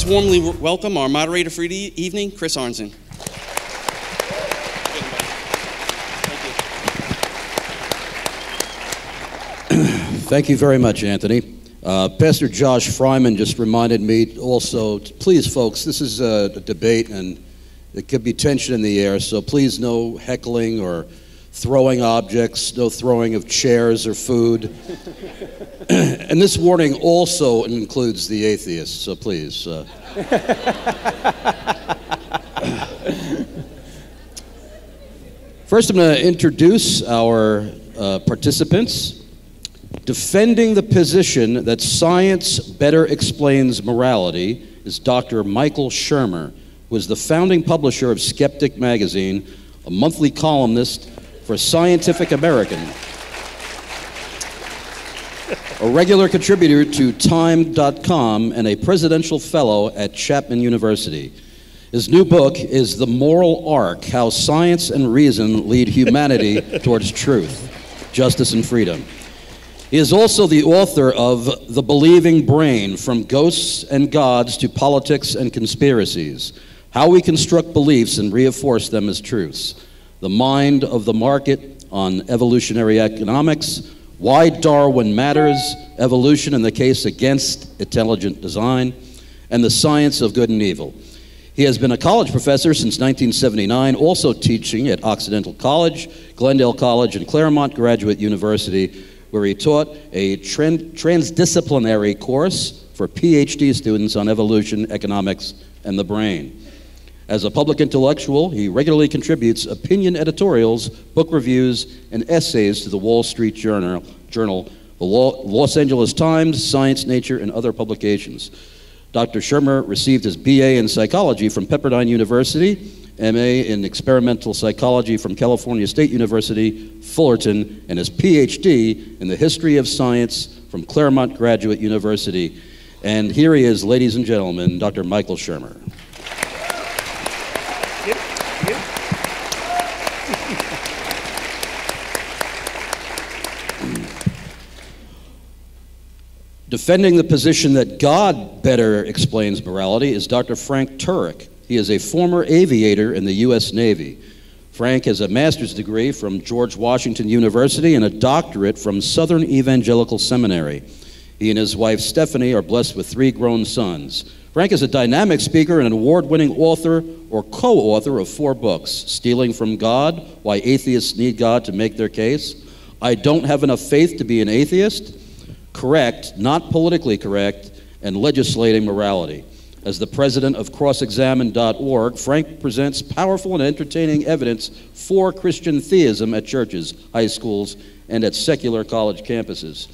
warmly welcome our moderator for the evening, Chris Arnzen. Thank you very much, Anthony. Pastor Josh Fryman just reminded me also, please folks, this is a debate and there could be tension in the air, so please no heckling or throwing objects, no throwing of chairs or food. And this warning also includes the atheists, so please. First, I'm going to introduce our participants. Defending the position that science better explains morality is Dr. Michael Shermer, who is the founding publisher of Skeptic magazine, a monthly columnist for Scientific American, a regular contributor to Time.com, and a presidential fellow at Chapman University. His new book is The Moral Arc: How Science and Reason Lead Humanity Towards Truth, Justice, and Freedom. He is also the author of The Believing Brain: From Ghosts and Gods to Politics and Conspiracies, How We Construct Beliefs and Reinforce Them as Truths, The Mind of the Market on Evolutionary Economics, Why Darwin Matters, Evolution and the Case Against Intelligent Design, and The Science of Good and Evil. He has been a college professor since 1979, also teaching at Occidental College, Glendale College, and Claremont Graduate University, where he taught a transdisciplinary course for PhD students on evolution, economics, and the brain. As a public intellectual, he regularly contributes opinion editorials, book reviews, and essays to the Wall Street Journal, the Los Angeles Times, Science, Nature, and other publications. Dr. Shermer received his BA in psychology from Pepperdine University, MA in experimental psychology from California State University, Fullerton, and his PhD in the history of science from Claremont Graduate University. And here he is, ladies and gentlemen, Dr. Michael Shermer. Defending the position that God better explains morality is Dr. Frank Turek. He is a former aviator in the U.S. Navy. Frank has a master's degree from George Washington University and a doctorate from Southern Evangelical Seminary. He and his wife Stephanie are blessed with 3 grown sons. Frank is a dynamic speaker and an award-winning author or co-author of 4 books: Stealing from God, Why Atheists Need God to Make Their Case; I Don't Have Enough Faith to Be an Atheist; Correct, Not Politically Correct; and Legislating Morality. As the president of crossexamine.org, Frank presents powerful and entertaining evidence for Christian theism at churches, high schools, and at secular college campuses.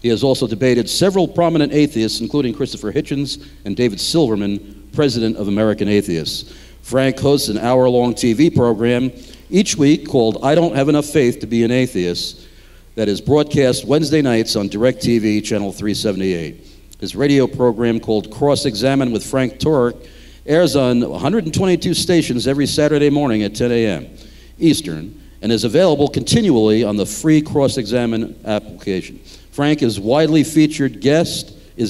He has also debated several prominent atheists, including Christopher Hitchens and David Silverman, president of American Atheists. Frank hosts an hour-long TV program each week called I Don't Have Enough Faith to Be an Atheist that is broadcast Wednesday nights on DirecTV, channel 378. His radio program, called Cross-Examine with Frank Turek, airs on 122 stations every Saturday morning at 10 a.m. Eastern, and is available continually on the free Cross-Examine application. Frank is a widely featured guest in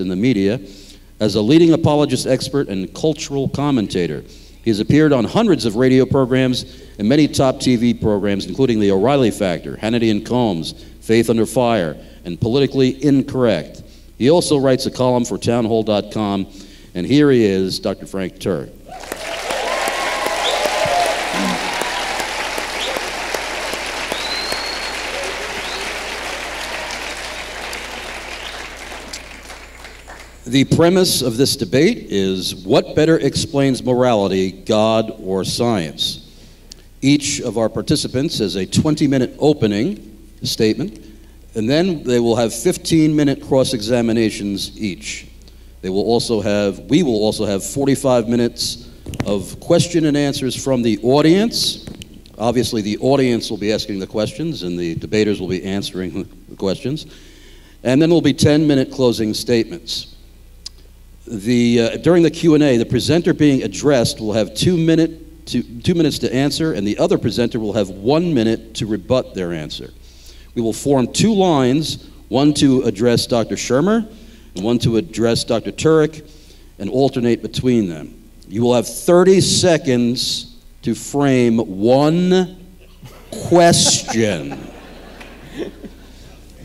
the media as a leading apologist expert and cultural commentator. He has appeared on hundreds of radio programs and many top TV programs, including The O'Reilly Factor, Hannity and Combs, Faith Under Fire, and Politically Incorrect. He also writes a column for townhall.com, and here he is, Dr. Frank Turek. The premise of this debate is, what better explains morality, God or science? Each of our participants has a 20-minute opening statement, and then they will have 15-minute cross-examinations each. We will also have 45 minutes of question and answers from the audience. Obviously, the audience will be asking the questions, and the debaters will be answering the questions. And then there will be 10-minute closing statements. During the Q&A, the presenter being addressed will have 2 minutes to answer, and the other presenter will have 1 minute to rebut their answer. We will form 2 lines, one to address Dr. Shermer and one to address Dr. Turek, and alternate between them. You will have 30 seconds to frame one question.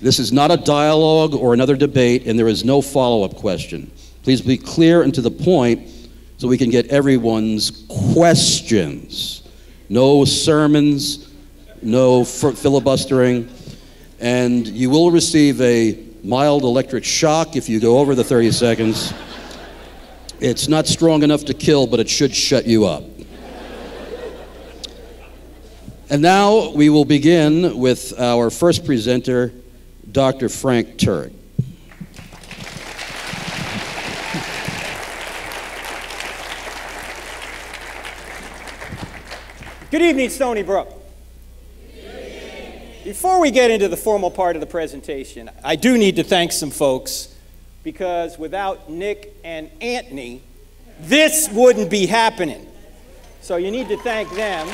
This is not a dialogue or another debate, and there is no follow-up question. Please be clear and to the point so we can get everyone's questions. No sermons, no filibustering, and you will receive a mild electric shock if you go over the 30 seconds. It's not strong enough to kill, but it should shut you up. And now we will begin with our first presenter, Dr. Frank Turek. Good evening, Stony Brook. Before we get into the formal part of the presentation, I do need to thank some folks, because without Nick and Anthony, this wouldn't be happening. So you need to thank them.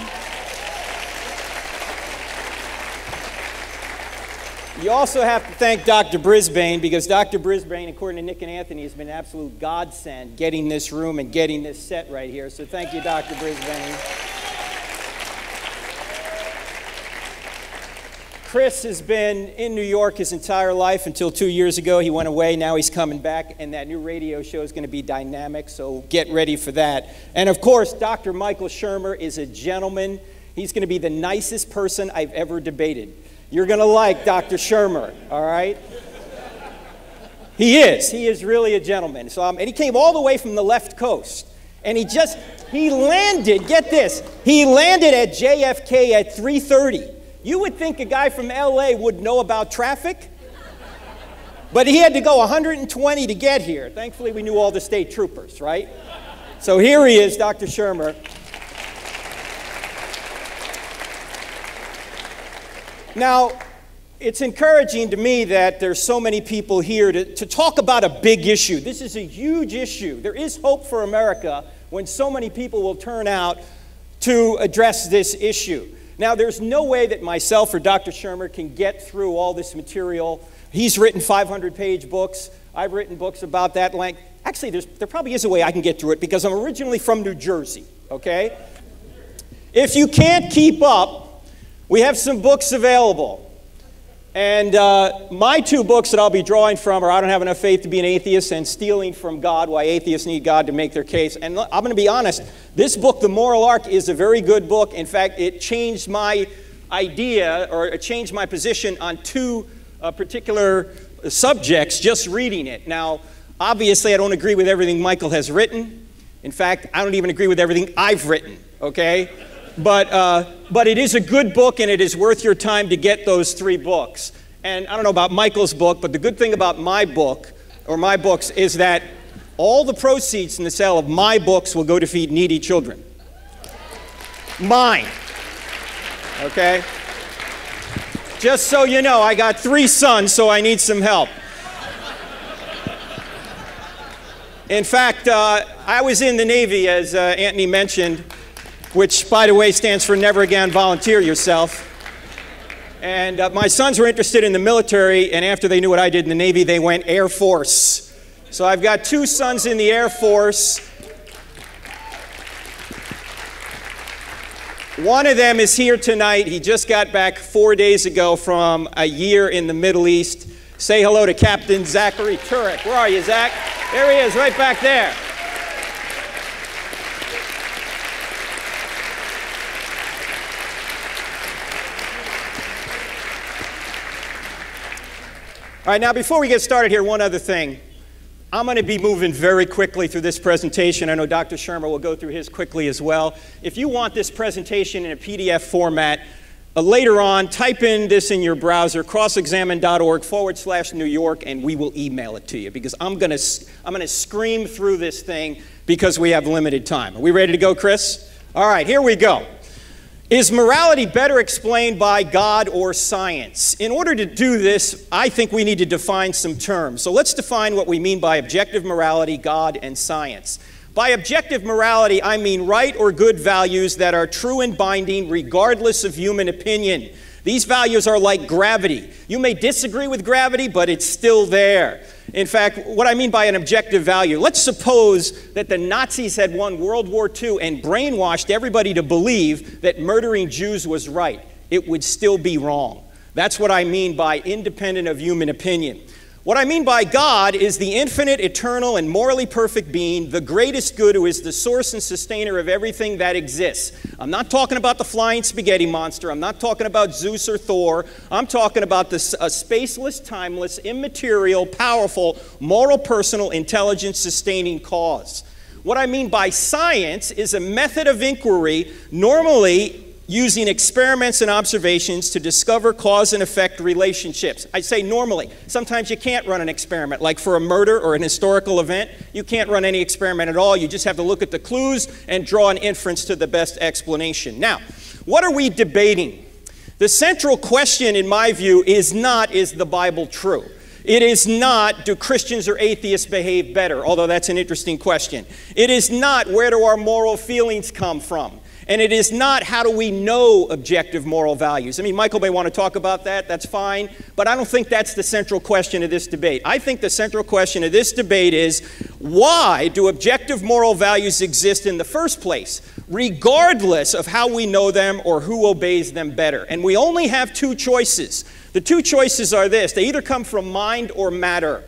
You also have to thank Dr. Brisbane, because Dr. Brisbane, according to Nick and Anthony, has been an absolute godsend getting this room and getting this set right here. So thank you, Dr. Brisbane. Chris has been in New York his entire life until 2 years ago. He went away, now he's coming back, and that new radio show is going to be dynamic, so get ready for that. And of course, Dr. Michael Shermer is a gentleman. He's going to be the nicest person I've ever debated. You're going to like Dr. Shermer, all right? He is really a gentleman. So, and he came all the way from the left coast, and he landed, get this, he landed at JFK at 3:30. You would think a guy from LA would know about traffic, but he had to go 120 to get here. Thankfully, we knew all the state troopers, right? So here he is, Dr. Shermer. Now, it's encouraging to me that there's so many people here to talk about a big issue. This is a huge issue. There is hope for America when so many people will turn out to address this issue. Now, there's no way that myself or Dr. Shermer can get through all this material. He's written 500-page books. I've written books about that length. Actually, there probably is a way I can get through it, because I'm originally from New Jersey, okay? If you can't keep up, we have some books available. And my two books that I'll be drawing from are I Don't Have Enough Faith to Be an Atheist and Stealing from God, Why Atheists Need God to Make Their Case. And I'm going to be honest, this book, The Moral Arc, is a very good book. In fact, it changed my idea, or it changed my position on two particular subjects just reading it. Now, obviously, I don't agree with everything Michael has written. In fact, I don't even agree with everything I've written, okay? But it is a good book, and it is worth your time to get those three books. And I don't know about Michael's book, but the good thing about my book, or my books, is that all the proceeds from the sale of my books will go to feed needy children. Mine. Okay? Just so you know, I got 3 sons, so I need some help. In fact, I was in the Navy, as Anthony mentioned, which, by the way, stands for Never Again Volunteer Yourself. And my sons were interested in the military, and after they knew what I did in the Navy, they went Air Force. So I've got 2 sons in the Air Force. One of them is here tonight. He just got back 4 days ago from a year in the Middle East. Say hello to Captain Zachary Turek. Where are you, Zach? There he is, right back there. All right, now before we get started here, one other thing. I'm going to be moving very quickly through this presentation. I know Dr. Shermer will go through his quickly as well. If you want this presentation in a PDF format, later on, type in this in your browser, crossexamine.org/New York, and we will email it to you, because I'm going to scream through this thing because we have limited time. Are we ready to go, Chris? All right, here we go. Is morality better explained by God or science? In order to do this, I think we need to define some terms. So let's define what we mean by objective morality, God, and science. By objective morality, I mean right or good values that are true and binding regardless of human opinion. These values are like gravity. You may disagree with gravity, but it's still there. In fact, what I mean by an objective value, let's suppose that the Nazis had won World War II and brainwashed everybody to believe that murdering Jews was right. It would still be wrong. That's what I mean by independent of human opinion. What I mean by God is the infinite, eternal, and morally perfect being, the greatest good, who is the source and sustainer of everything that exists. I'm not talking about the flying spaghetti monster. I'm not talking about Zeus or Thor. I'm talking about a spaceless, timeless, immaterial, powerful, moral, personal, intelligent, sustaining cause. What I mean by science is a method of inquiry, normally using experiments and observations to discover cause and effect relationships. I say normally. Sometimes you can't run an experiment, like for a murder or an historical event. You can't run any experiment at all. You just have to look at the clues and draw an inference to the best explanation. Now, what are we debating? The central question, in my view, is not, is the Bible true? It is not, do Christians or atheists behave better? Although that's an interesting question. It is not, where do our moral feelings come from? And it is not, how do we know objective moral values? I mean, Michael may want to talk about that, that's fine, but I don't think that's the central question of this debate. I think the central question of this debate is, why do objective moral values exist in the first place, regardless of how we know them or who obeys them better? And we only have two choices. The two choices are this: they either come from mind or matter.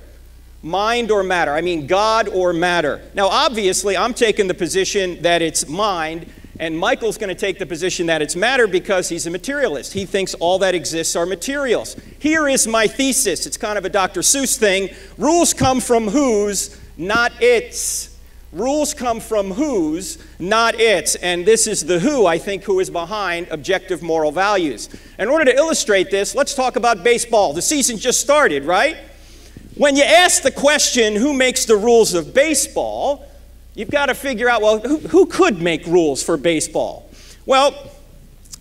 Mind or matter. I mean, God or matter. Now, obviously, I'm taking the position that it's mind, and Michael's going to take the position that it's matter because he's a materialist. He thinks all that exists are materials. Here is my thesis. It's kind of a Dr. Seuss thing. Rules come from whose, not its. Rules come from whose, not its. And this is the who, I think, who is behind objective moral values. In order to illustrate this, let's talk about baseball. The season just started, right? When you ask the question, who makes the rules of baseball, you've got to figure out, well, who could make rules for baseball? Well,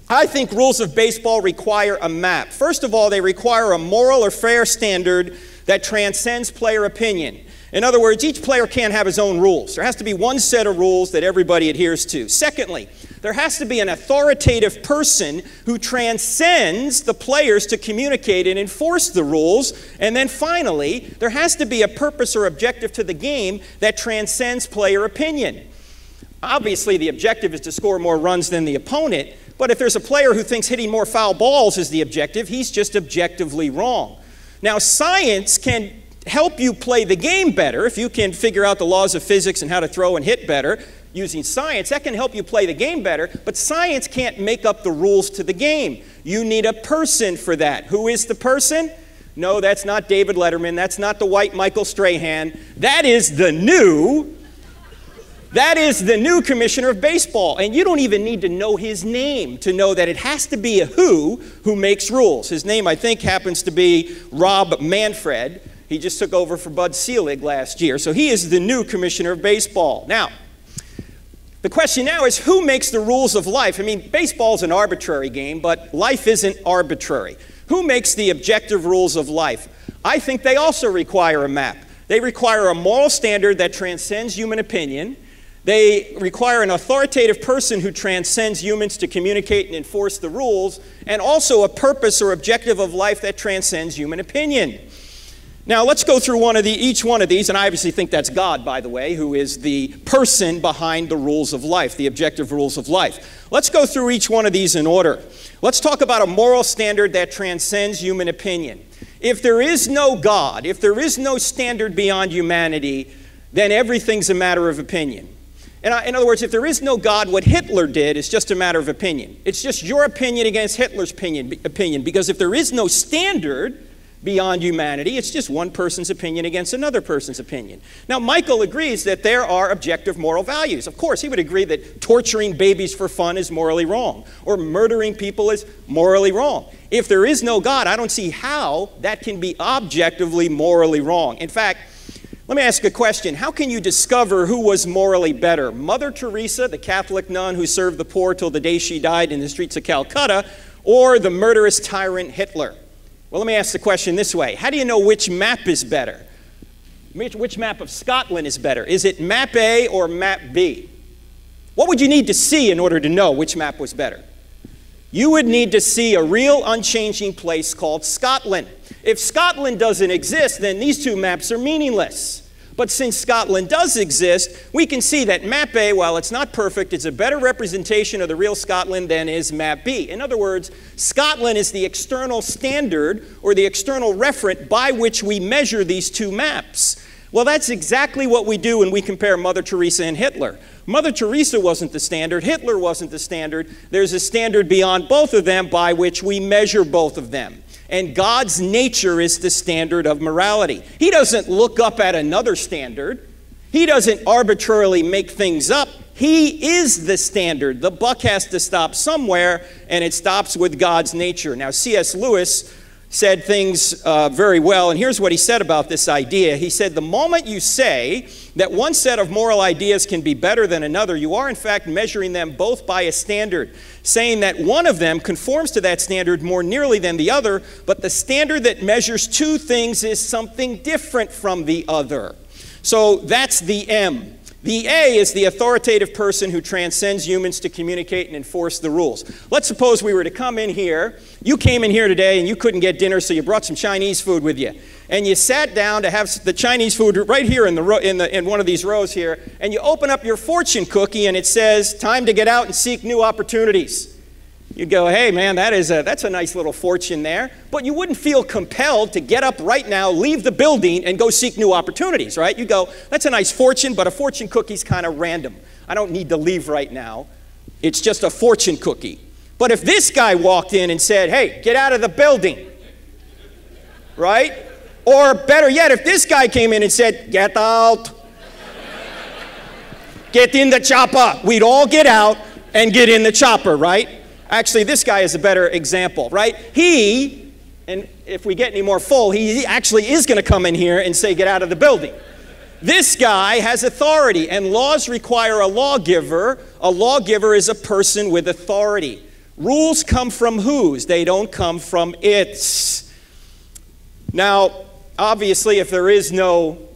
I think rules of baseball require a map. First of all, they require a moral or fair standard that transcends player opinion. In other words, each player can't have his own rules. There has to be one set of rules that everybody adheres to. Secondly, there has to be an authoritative person who transcends the players to communicate and enforce the rules. And then finally, there has to be a purpose or objective to the game that transcends player opinion. Obviously, the objective is to score more runs than the opponent, but if there's a player who thinks hitting more foul balls is the objective, he's just objectively wrong. Now, science can help you play the game better. If you can figure out the laws of physics and how to throw and hit better using science, that can help you play the game better, but science can't make up the rules to the game. You need a person for that. Who is the person? No, that's not David Letterman. That's not the white Michael Strahan. That is the new commissioner of baseball. And you don't even need to know his name to know that it has to be a who makes rules. His name, I think, happens to be Rob Manfred. He just took over for Bud Selig last year. So he is the new commissioner of baseball. Now, the question now is, who makes the rules of life? I mean, baseball is an arbitrary game, but life isn't arbitrary. Who makes the objective rules of life? I think they also require a map. They require a moral standard that transcends human opinion. They require an authoritative person who transcends humans to communicate and enforce the rules, and also a purpose or objective of life that transcends human opinion. Now, let's go through each one of these, and I obviously think that's God, by the way, who is the person behind the rules of life, the objective rules of life. Let's go through each one of these in order. Let's talk about a moral standard that transcends human opinion. If there is no God, if there is no standard beyond humanity, then everything's a matter of opinion. In other words, if there is no God, what Hitler did is just a matter of opinion. It's just your opinion against Hitler's opinion, because if there is no standard beyond humanity, it's just one person's opinion against another person's opinion. Now, Michael agrees that there are objective moral values. Of course, he would agree that torturing babies for fun is morally wrong, or murdering people is morally wrong. If there is no God, I don't see how that can be objectively morally wrong. In fact, let me ask a question. How can you discover who was morally better? Mother Teresa, the Catholic nun who served the poor till the day she died in the streets of Calcutta, or the murderous tyrant Hitler? Well, let me ask the question this way. How do you know which map is better? Which map of Scotland is better? Is it map A or map B? What would you need to see in order to know which map was better? You would need to see a real unchanging place called Scotland. If Scotland doesn't exist, then these two maps are meaningless. But since Scotland does exist, we can see that map A, while it's not perfect, is a better representation of the real Scotland than is map B. In other words, Scotland is the external standard or the external referent by which we measure these two maps. Well, that's exactly what we do when we compare Mother Teresa and Hitler. Mother Teresa wasn't the standard, Hitler wasn't the standard. There's a standard beyond both of them by which we measure both of them. And God's nature is the standard of morality. He doesn't look up at another standard. He doesn't arbitrarily make things up. He is the standard. The buck has to stop somewhere, and it stops with God's nature. Now, C.S. Lewis said things very well, and here's what he said about this idea. He said, the moment you say that one set of moral ideas can be better than another, you are in fact measuring them both by a standard, saying that one of them conforms to that standard more nearly than the other, but the standard that measures two things is something different from the other. So that's the M. The A is the authoritative person who transcends humans to communicate and enforce the rules. Let's suppose we were to come in here. You came in here today and you couldn't get dinner, so you brought some Chinese food with you. And you sat down to have the Chinese food right here in one of these rows here, and you open up your fortune cookie and it says, time to get out and seek new opportunities. You'd go, hey man, that's a nice little fortune there. But you wouldn't feel compelled to get up right now, leave the building, and go seek new opportunities, right? You go, that's a nice fortune, but a fortune cookie's kind of random. I don't need to leave right now. It's just a fortune cookie. But if this guy walked in and said, hey, get out of the building, right? Or better yet, if this guy came in and said, get out, get in the chopper, we'd all get out and get in the chopper, right? Actually, this guy is a better example, right? He, and if we get any more full, he actually is going to come in here and say, get out of the building. This guy has authority, and laws require a lawgiver. A lawgiver is a person with authority. Rules come from whose? They don't come from its. Now, obviously, if there is no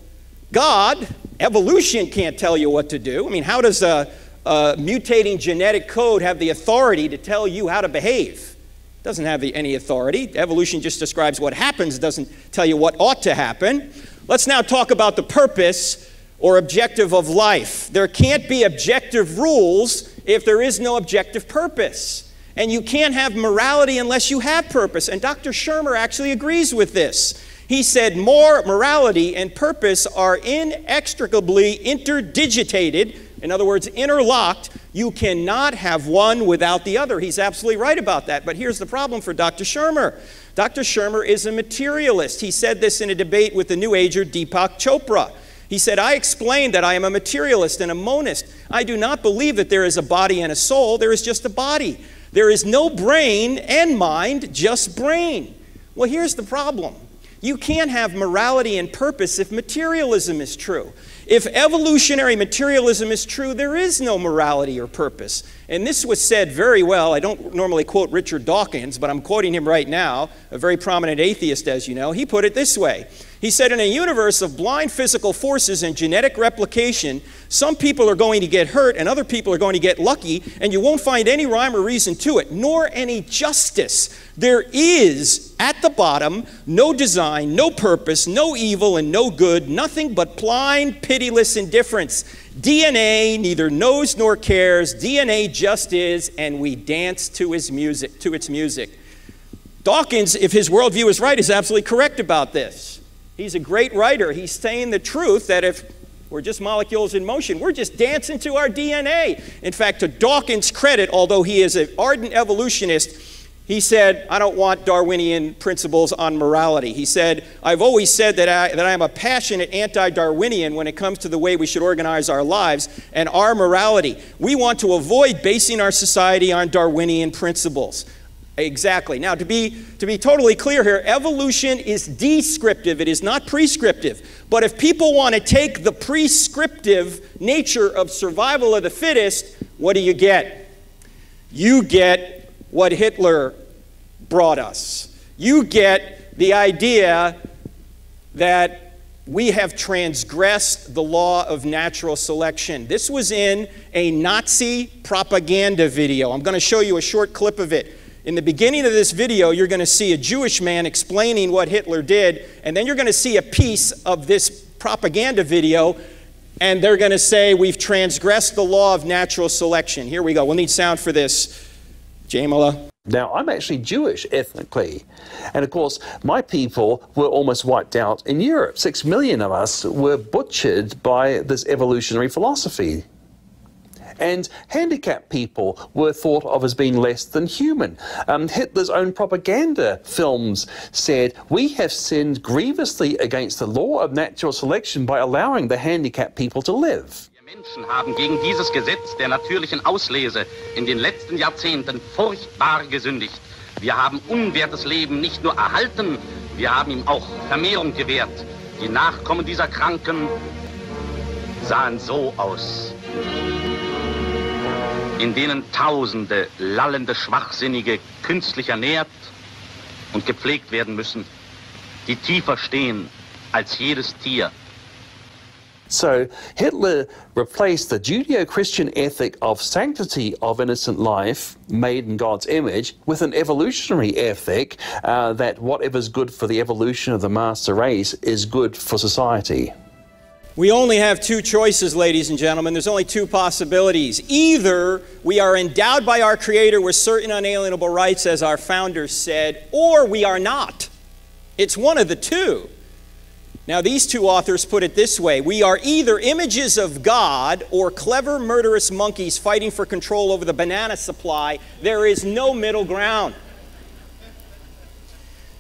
God, evolution can't tell you what to do. I mean, how does a mutating genetic code have the authority to tell you how to behave? It doesn't have any authority. Evolution just describes what happens, doesn't tell you what ought to happen. Let's now talk about the purpose or objective of life. There can't be objective rules if there is no objective purpose. And you can't have morality unless you have purpose. And Dr. Shermer actually agrees with this. He said morality and purpose are inextricably interdigitated. In other words, interlocked. You cannot have one without the other. He's absolutely right about that. But here's the problem for Dr. Shermer. Dr. Shermer is a materialist. He said this in a debate with the New Ager Deepak Chopra. He said, I explained that I am a materialist and a monist. I do not believe that there is a body and a soul. There is just a body. There is no brain and mind, just brain. Well, here's the problem. You can't have morality and purpose if materialism is true. If evolutionary materialism is true, there is no morality or purpose. And this was said very well. I don't normally quote Richard Dawkins, but I'm quoting him right now, a very prominent atheist, as you know. He put it this way. He said, in a universe of blind physical forces and genetic replication, some people are going to get hurt and other people are going to get lucky, and you won't find any rhyme or reason to it, nor any justice. There is, at the bottom, no design, no purpose, no evil, and no good, nothing but blind, pitiless indifference. DNA neither knows nor cares. DNA just is, and we dance to its music. Dawkins, if his worldview is right, is absolutely correct about this. He's a great writer. He's saying the truth that if we're just molecules in motion, we're just dancing to our DNA. In fact, to Dawkins' credit, although he is an ardent evolutionist, he said, I don't want Darwinian principles on morality. He said, I've always said that I am a passionate anti-Darwinian when it comes to the way we should organize our lives and our morality. We want to avoid basing our society on Darwinian principles. Exactly. Now, to be totally clear here, evolution is descriptive. It is not prescriptive. But if people want to take the prescriptive nature of survival of the fittest, what do you get? You get what Hitler brought us. You get the idea that we have transgressed the law of natural selection. This was in a Nazi propaganda video. I'm going to show you a short clip of it. In the beginning of this video, you're going to see a Jewish man explaining what Hitler did, and then you're going to see a piece of this propaganda video, and they're going to say, we've transgressed the law of natural selection. Here we go. We'll need sound for this. Jamila. Now, I'm actually Jewish ethnically, and of course, my people were almost wiped out in Europe. 6 million of us were butchered by this evolutionary philosophy. And handicapped people were thought of as being less than human. Hitler's own propaganda films said, we have sinned grievously against the law of natural selection by allowing the handicapped people to live. Menschen haben gegen dieses Gesetz der natürlichen Auslese in den letzten Jahrzehnten furchtbar gesündigt. Wir haben unwertes Leben nicht nur erhalten, wir haben ihm auch Vermehrung gewährt. Die Nachkommen dieser Kranken sahen so aus, in denen Tausende lallende Schwachsinnige künstlich ernährt und gepflegt werden müssen, die tiefer stehen als jedes Tier. So Hitler replaced the Judeo-Christian ethic of sanctity of innocent life made in God's image with an evolutionary ethic that whatever's good for the evolution of the master race is good for society. We only have two choices, ladies and gentlemen. There's only two possibilities. Either we are endowed by our Creator with certain unalienable rights, as our founders said, or we are not. It's one of the two. Now, these two authors put it this way: we are either images of God or clever, murderous monkeys fighting for control over the banana supply. There is no middle ground.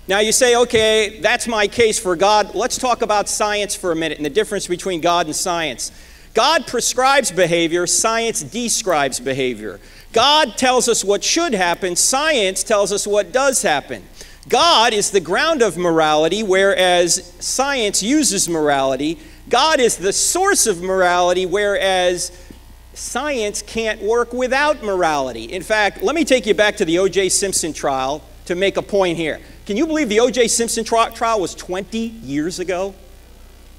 Now, you say, okay, that's my case for God. Let's talk about science for a minute and the difference between God and science. God prescribes behavior, science describes behavior. God tells us what should happen, science tells us what does happen. God is the ground of morality, whereas science uses morality. God is the source of morality, whereas science can't work without morality. In fact, let me take you back to the O.J. Simpson trial to make a point here. Can you believe the O.J. Simpson trial was 20 years ago?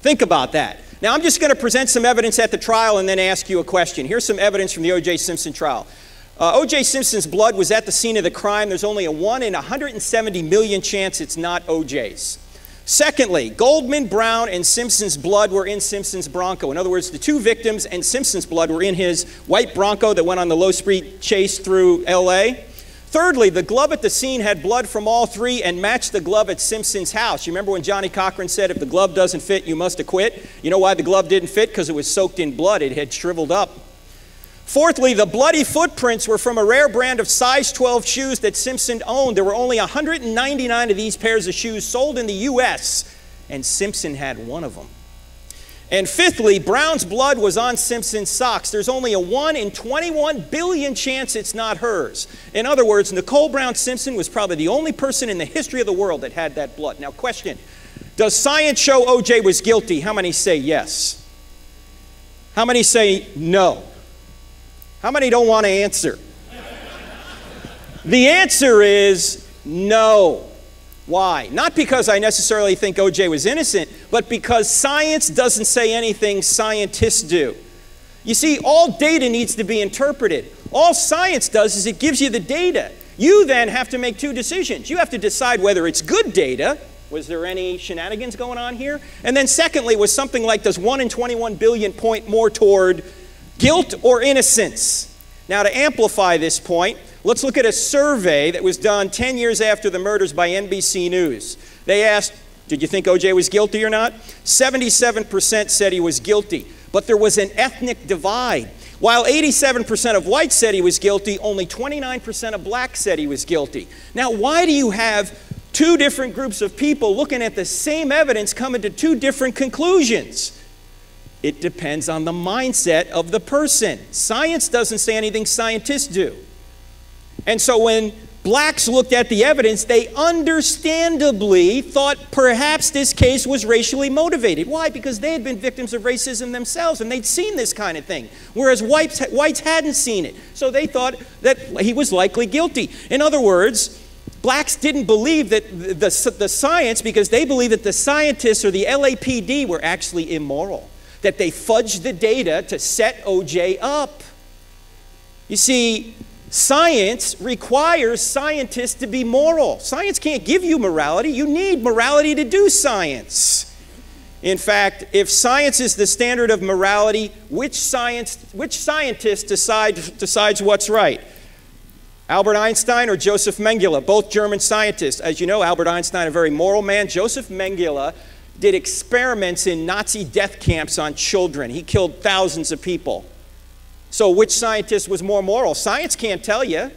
Think about that. Now, I'm just going to present some evidence at the trial and then ask you a question. Here's some evidence from the O.J. Simpson trial. O.J. Simpson's blood was at the scene of the crime. There's only a 1 in 170 million chance it's not O.J.'s. Secondly, Goldman, Brown, and Simpson's blood were in Simpson's Bronco. In other words, the two victims and Simpson's blood were in his white Bronco that went on the low-speed chase through L.A. Thirdly, the glove at the scene had blood from all three and matched the glove at Simpson's house. You remember when Johnny Cochran said, if the glove doesn't fit, you must acquit? You know why the glove didn't fit? Because it was soaked in blood. It had shriveled up. Fourthly, the bloody footprints were from a rare brand of size 12 shoes that Simpson owned. There were only 199 of these pairs of shoes sold in the U.S., and Simpson had one of them. And fifthly, Brown's blood was on Simpson's socks. There's only a 1 in 21 billion chance it's not hers. In other words, Nicole Brown Simpson was probably the only person in the history of the world that had that blood. Now, question, does science show O.J. was guilty? How many say yes? How many say no? How many don't want to answer? The answer is no. Why? Not because I necessarily think O.J. was innocent, but because science doesn't say anything scientists do. You see, all data needs to be interpreted. All science does is it gives you the data. You then have to make two decisions. You have to decide whether it's good data. Was there any shenanigans going on here? And then secondly, was something like, does 1 in 21 billion point more toward guilt or innocence? Now, to amplify this point, let's look at a survey that was done 10 years after the murders by NBC News. They asked, did you think O.J. was guilty or not? 77% said he was guilty, but there was an ethnic divide. While 87% of whites said he was guilty, only 29% of blacks said he was guilty. Now, why do you have two different groups of people looking at the same evidence coming to two different conclusions? It depends on the mindset of the person. Science doesn't say anything scientists do. And so when blacks looked at the evidence, they understandably thought perhaps this case was racially motivated. Why? Because they had been victims of racism themselves and they'd seen this kind of thing, whereas whites hadn't seen it. So they thought that he was likely guilty. In other words, blacks didn't believe that the science because they believed that the scientists or the LAPD were actually immoral, that they fudged the data to set O.J. up. You see, Science requires scientists to be moral. Science can't give you morality. You need morality to do science. In fact, if science is the standard of morality, which scientist decides what's right? Albert Einstein or Joseph Mengele, both German scientists. As you know, Albert Einstein, a very moral man. Joseph Mengele did experiments in Nazi death camps on children. He killed thousands of people. So which scientist was more moral? Science can't tell you.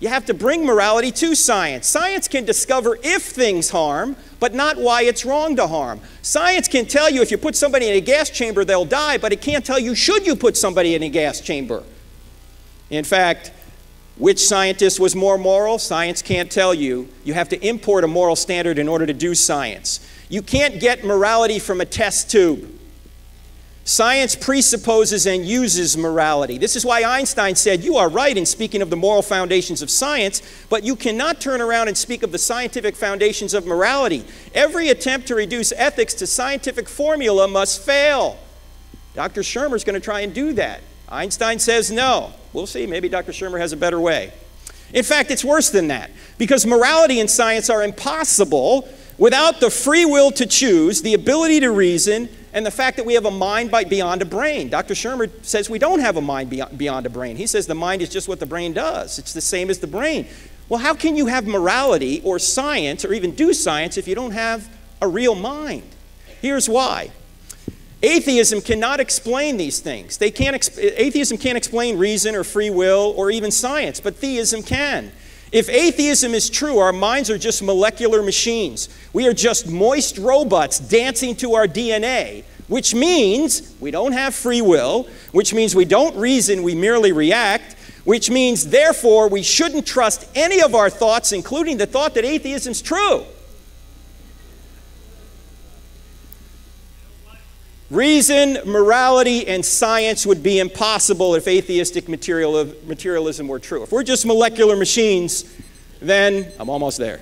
You have to bring morality to science. Science can discover if things harm, but not why it's wrong to harm. Science can tell you if you put somebody in a gas chamber, they'll die, but it can't tell you should you put somebody in a gas chamber. In fact, which scientist was more moral? Science can't tell you. You have to import a moral standard in order to do science. You can't get morality from a test tube. Science presupposes and uses morality. This is why Einstein said, you are right in speaking of the moral foundations of science, but you cannot turn around and speak of the scientific foundations of morality. Every attempt to reduce ethics to scientific formula must fail. Dr. Shermer is going to try and do that. Einstein says no. We'll see. Maybe Dr. Shermer has a better way. In fact, it's worse than that, because morality and science are impossible without the free will to choose, the ability to reason, and the fact that we have a mind beyond a brain. Dr. Shermer says we don't have a mind beyond a brain. He says the mind is just what the brain does. It's the same as the brain. Well, how can you have morality or science or even do science if you don't have a real mind? Here's why. Atheism cannot explain these things. Atheism can't explain reason or free will or even science, but theism can. If atheism is true, our minds are just molecular machines. We are just moist robots dancing to our DNA, which means we don't have free will, which means we don't reason, we merely react, which means, therefore, we shouldn't trust any of our thoughts, including the thought that atheism's true. Reason, morality, and science would be impossible if atheistic materialism were true. If we're just molecular machines, then I'm almost there.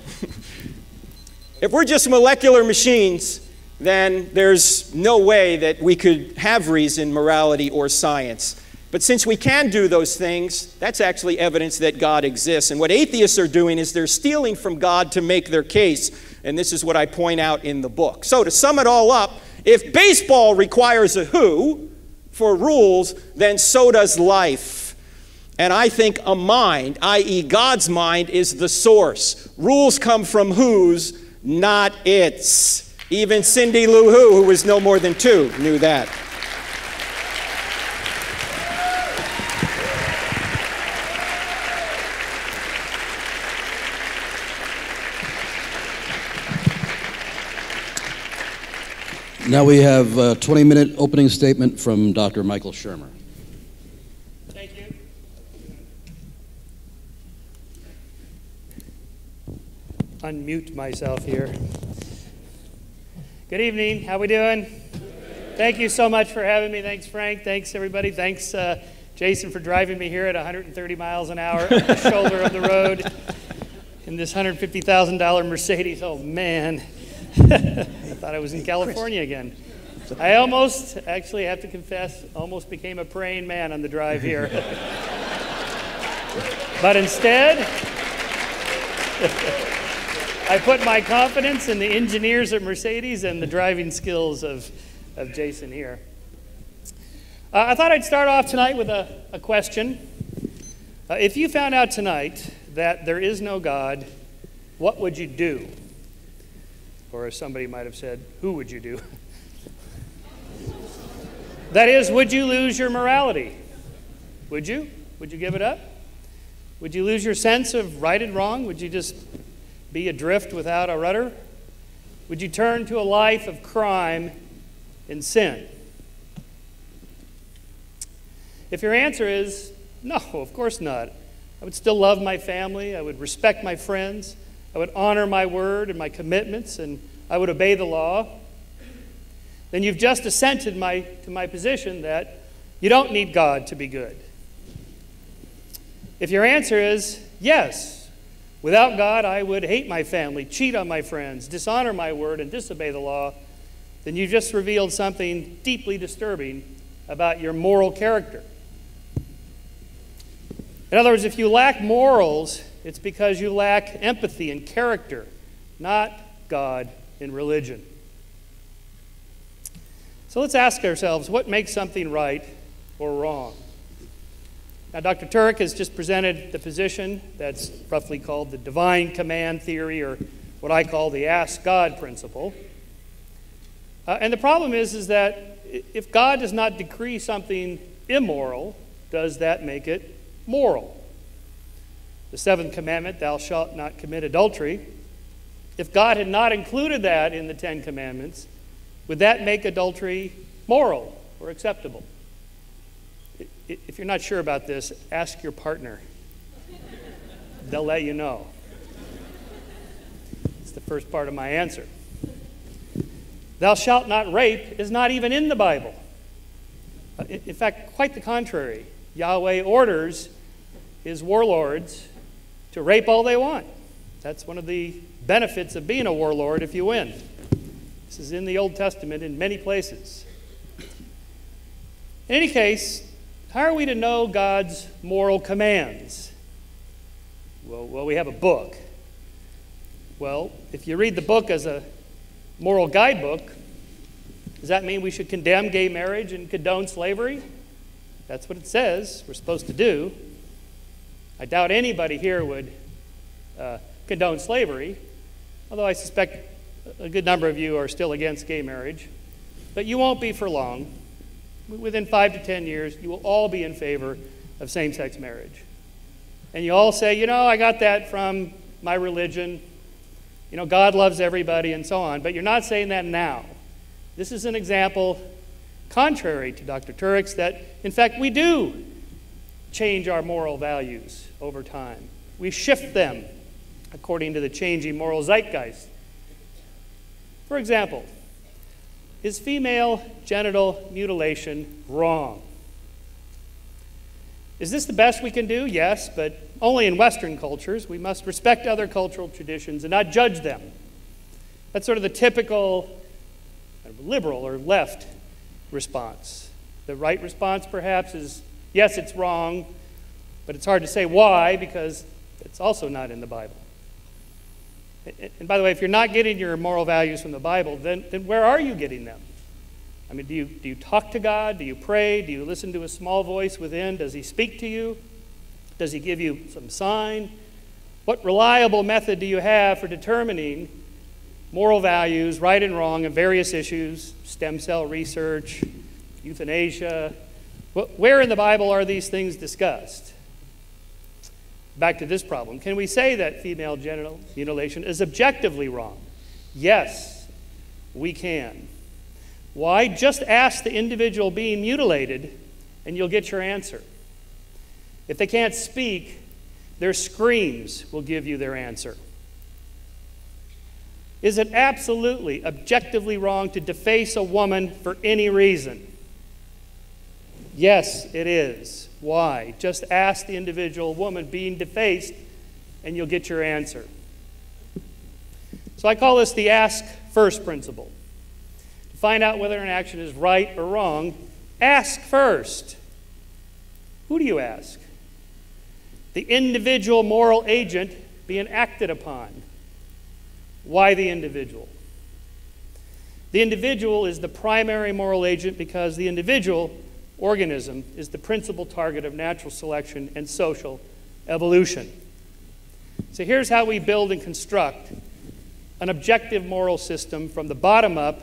If we're just molecular machines, then there's no way that we could have reason, morality, or science. But since we can do those things, that's actually evidence that God exists. And what atheists are doing is they're stealing from God to make their case. And this is what I point out in the book. So to sum it all up, if baseball requires a who for rules, then so does life. And I think a mind, i.e. God's mind, is the source. Rules come from whos, not its. Even Cindy Lou Who was no more than 2, knew that. Now we have a 20-minute opening statement from Dr. Michael Shermer. Thank you. Unmute myself here. Good evening. How we doing? Thank you so much for having me. Thanks, Frank. Thanks, everybody. Thanks, Jason, for driving me here at 130 miles an hour up the shoulder of the road in this $150,000 Mercedes. Oh, man. I thought I was in California again. I almost, actually have to confess, almost became a praying man on the drive here. But instead, I put my confidence in the engineers at Mercedes and the driving skills of Jason here. I thought I'd start off tonight with a question. If you found out tonight that there is no God, what would you do? Or as somebody might have said, who would you do? That is, would you lose your morality? Would you? Would you give it up? Would you lose your sense of right and wrong? Would you just be adrift without a rudder? Would you turn to a life of crime and sin? If your answer is no, of course not. I would still love my family. I would respect my friends. I would honor my word and my commitments, and I would obey the law. Then you've just assented to my position that you don't need God to be good. If your answer is yes, without God I would hate my family, cheat on my friends, dishonor my word, and disobey the law, then you've just revealed something deeply disturbing about your moral character. In other words, if you lack morals, it's because you lack empathy and character, not God and religion. So let's ask ourselves, what makes something right or wrong? Now, Dr. Turek has just presented the position that's roughly called the divine command theory, or what I call the ask God principle. And the problem is that if God does not decree something immoral, does that make it moral? The seventh commandment, thou shalt not commit adultery, if God had not included that in the 10 Commandments, would that make adultery moral or acceptable? If you're not sure about this, ask your partner. They'll let you know. It's the first part of my answer. Thou shalt not rape is not even in the Bible. In fact, quite the contrary. Yahweh orders his warlords to rape all they want. That's one of the benefits of being a warlord if you win. This is in the Old Testament in many places. In any case, how are we to know God's moral commands? Well, we have a book. Well, if you read the book as a moral guidebook, does that mean we should condemn gay marriage and condone slavery? That's what it says we're supposed to do. I doubt anybody here would condone slavery, although I suspect a good number of you are still against gay marriage. But you won't be for long. Within 5 to 10 years, you will all be in favor of same-sex marriage. And you all say, I got that from my religion. God loves everybody and so on. But you're not saying that now. This is an example, contrary to Dr. Turek's, that, in fact, we do change our moral values over time. We shift them according to the changing moral zeitgeist. For example, is female genital mutilation wrong? Is this the best we can do? Yes, but only in Western cultures. We must respect other cultural traditions and not judge them. That's sort of the typical liberal or left response. The right response, perhaps, is yes, it's wrong, but it's hard to say why because it's also not in the Bible. And by the way, if you're not getting your moral values from the Bible, then where are you getting them? I mean, do you talk to God? Do you pray? Do you listen to a small voice within? Does he speak to you? Does he give you some sign? What reliable method do you have for determining moral values, right and wrong, of various issues, stem cell research, euthanasia? Where in the Bible are these things discussed? Back to this problem. Can we say that female genital mutilation is objectively wrong? Yes, we can. Why? Just ask the individual being mutilated and you'll get your answer. If they can't speak, their screams will give you their answer. Is it absolutely, objectively wrong to deface a woman for any reason? Yes, it is. Why? Just ask the individual woman being defaced and you'll get your answer. So I call this the ask first principle. To find out whether an action is right or wrong, ask first. Who do you ask? The individual moral agent being acted upon. Why the individual? The individual is the primary moral agent because the individual organism is the principal target of natural selection and social evolution. So here's how we build and construct an objective moral system from the bottom up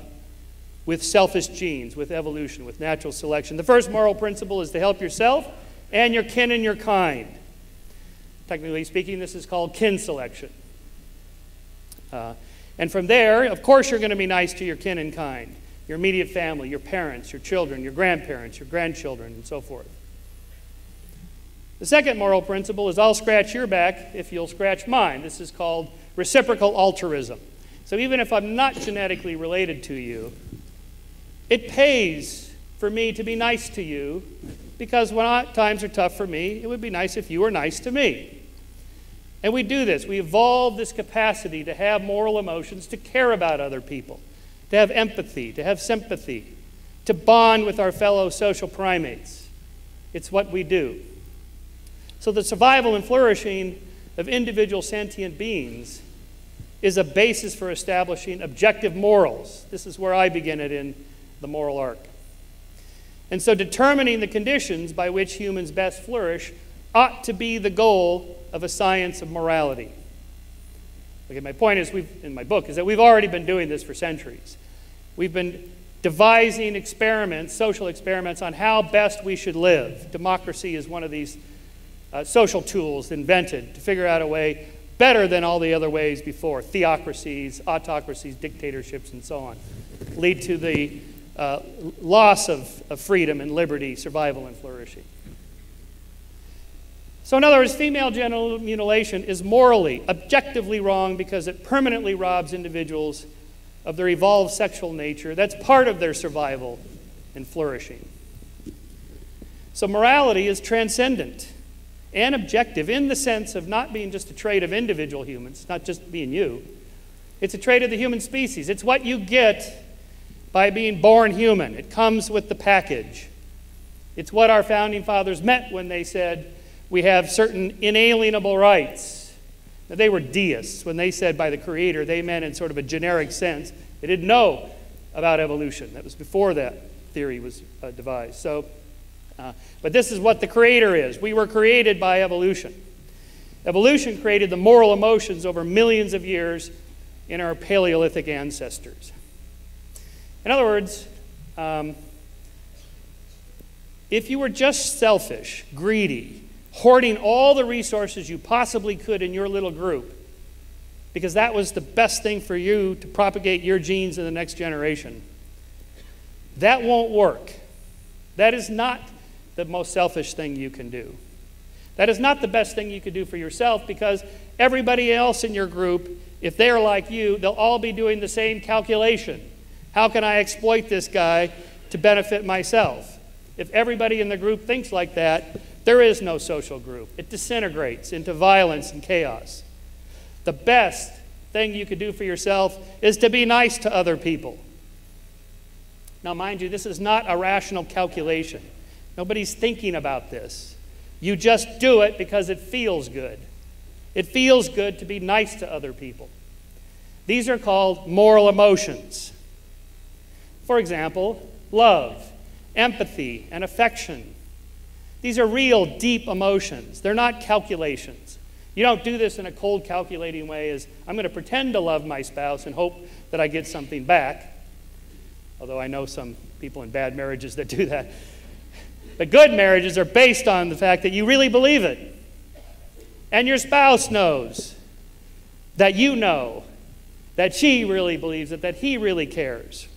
with selfish genes, with evolution, with natural selection. The first moral principle is to help yourself and your kin and your kind. Technically speaking, this is called kin selection. And from there, of course, you're going to be nice to your kin and kind. Your immediate family, your parents, your children, your grandparents, your grandchildren, and so forth. The second moral principle is I'll scratch your back if you'll scratch mine. This is called reciprocal altruism. So even if I'm not genetically related to you, it pays for me to be nice to you because when times are tough for me, it would be nice if you were nice to me. And we do this. We evolve this capacity to have moral emotions, to care about other people, to have empathy, to have sympathy, to bond with our fellow social primates. It's what we do. So the survival and flourishing of individual sentient beings is a basis for establishing objective morals. This is where I begin it in the moral arc. And so determining the conditions by which humans best flourish ought to be the goal of a science of morality. Okay, my point is, in my book, is that we've already been doing this for centuries. We've been devising experiments, social experiments, on how best we should live. Democracy is one of these social tools invented to figure out a way better than all the other ways before. Theocracies, autocracies, dictatorships, and so on lead to the loss of freedom and liberty, survival and flourishing. So in other words, female genital mutilation is morally, objectively wrong because it permanently robs individuals of their evolved sexual nature. That's part of their survival and flourishing. So morality is transcendent and objective in the sense of not being just a trait of individual humans, not just being you. It's a trait of the human species. It's what you get by being born human. It comes with the package. It's what our founding fathers meant when they said we have certain inalienable rights. Now, they were deists. When they said by the Creator, they meant in sort of a generic sense. They didn't know about evolution. That was before that theory was devised. But this is what the Creator is. We were created by evolution. Evolution created the moral emotions over millions of years in our Paleolithic ancestors. In other words, if you were just selfish, greedy, hoarding all the resources you possibly could in your little group, because that was the best thing for you to propagate your genes in the next generation, that won't work. That is not the most selfish thing you can do. That is not the best thing you could do for yourself, because everybody else in your group, if they're like you, they'll all be doing the same calculation. How can I exploit this guy to benefit myself? If everybody in the group thinks like that, there is no social group. It disintegrates into violence and chaos. The best thing you could do for yourself is to be nice to other people. Now, mind you, this is not a rational calculation. Nobody's thinking about this. You just do it because it feels good. It feels good to be nice to other people. These are called moral emotions. For example, love, empathy, and affection. These are real, deep emotions. They're not calculations. You don't do this in a cold, calculating way as, I'm going to pretend to love my spouse and hope that I get something back. Although I know some people in bad marriages that do that. But good marriages are based on the fact that you really believe it. And your spouse knows that you know that she really believes it, that he really cares.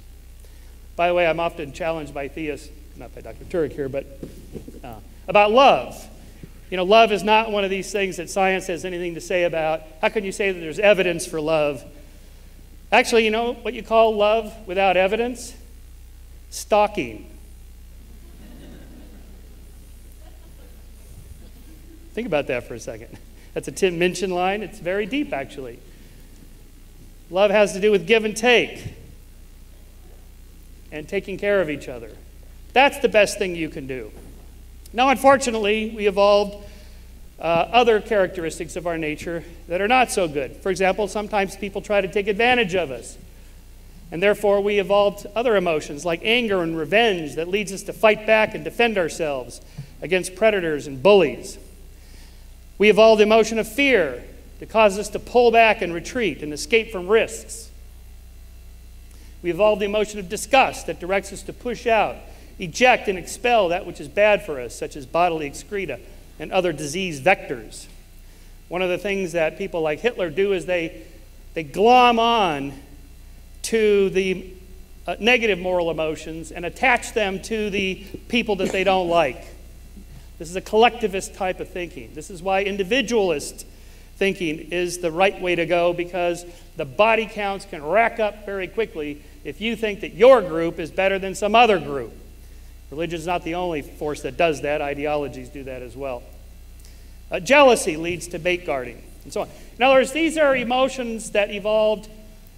By the way, I'm often challenged by theists, not by Dr. Turek here, but about love. You know, love is not one of these things that science has anything to say about. How can you say that there's evidence for love? Actually, you know what you call love without evidence? Stalking. Think about that for a second. That's a Tim Minchin line. It's very deep, actually. Love has to do with give and take and taking care of each other. That's the best thing you can do. Now, unfortunately, we evolved other characteristics of our nature that are not so good. For example, sometimes people try to take advantage of us. And therefore, we evolved other emotions like anger and revenge that leads us to fight back and defend ourselves against predators and bullies. We evolved the emotion of fear that causes us to pull back and retreat and escape from risks. We evolved the emotion of disgust that directs us to push out, eject, and expel that which is bad for us, such as bodily excreta and other disease vectors. One of the things that people like Hitler do is they glom on to the negative moral emotions and attach them to the people that they don't like. This is a collectivist type of thinking. This is why individualist thinking is the right way to go, because the body counts can rack up very quickly if you think that your group is better than some other group. Religion is not the only force that does that. Ideologies do that as well. Jealousy leads to bait guarding, and so on. In other words, these are emotions that evolved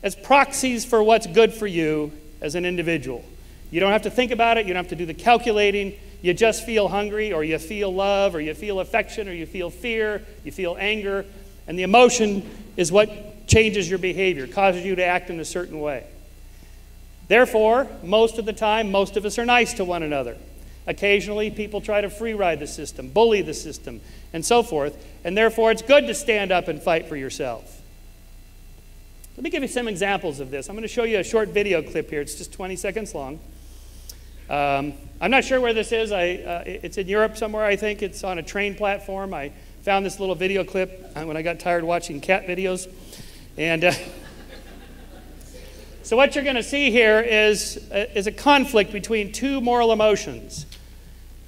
as proxies for what's good for you as an individual. You don't have to think about it. You don't have to do the calculating. You just feel hungry, or you feel love, or you feel affection, or you feel fear, you feel anger, and the emotion is what changes your behavior, causes you to act in a certain way. Therefore, most of the time, most of us are nice to one another. Occasionally, people try to free ride the system, bully the system, and so forth, and therefore it's good to stand up and fight for yourself. Let me give you some examples of this. I'm going to show you a short video clip here. It's just 20 seconds long. I'm not sure where this is. It's in Europe somewhere, I think. It's on a train platform. I found this little video clip when I got tired watching cat videos. And so what you're going to see here is a conflict between two moral emotions.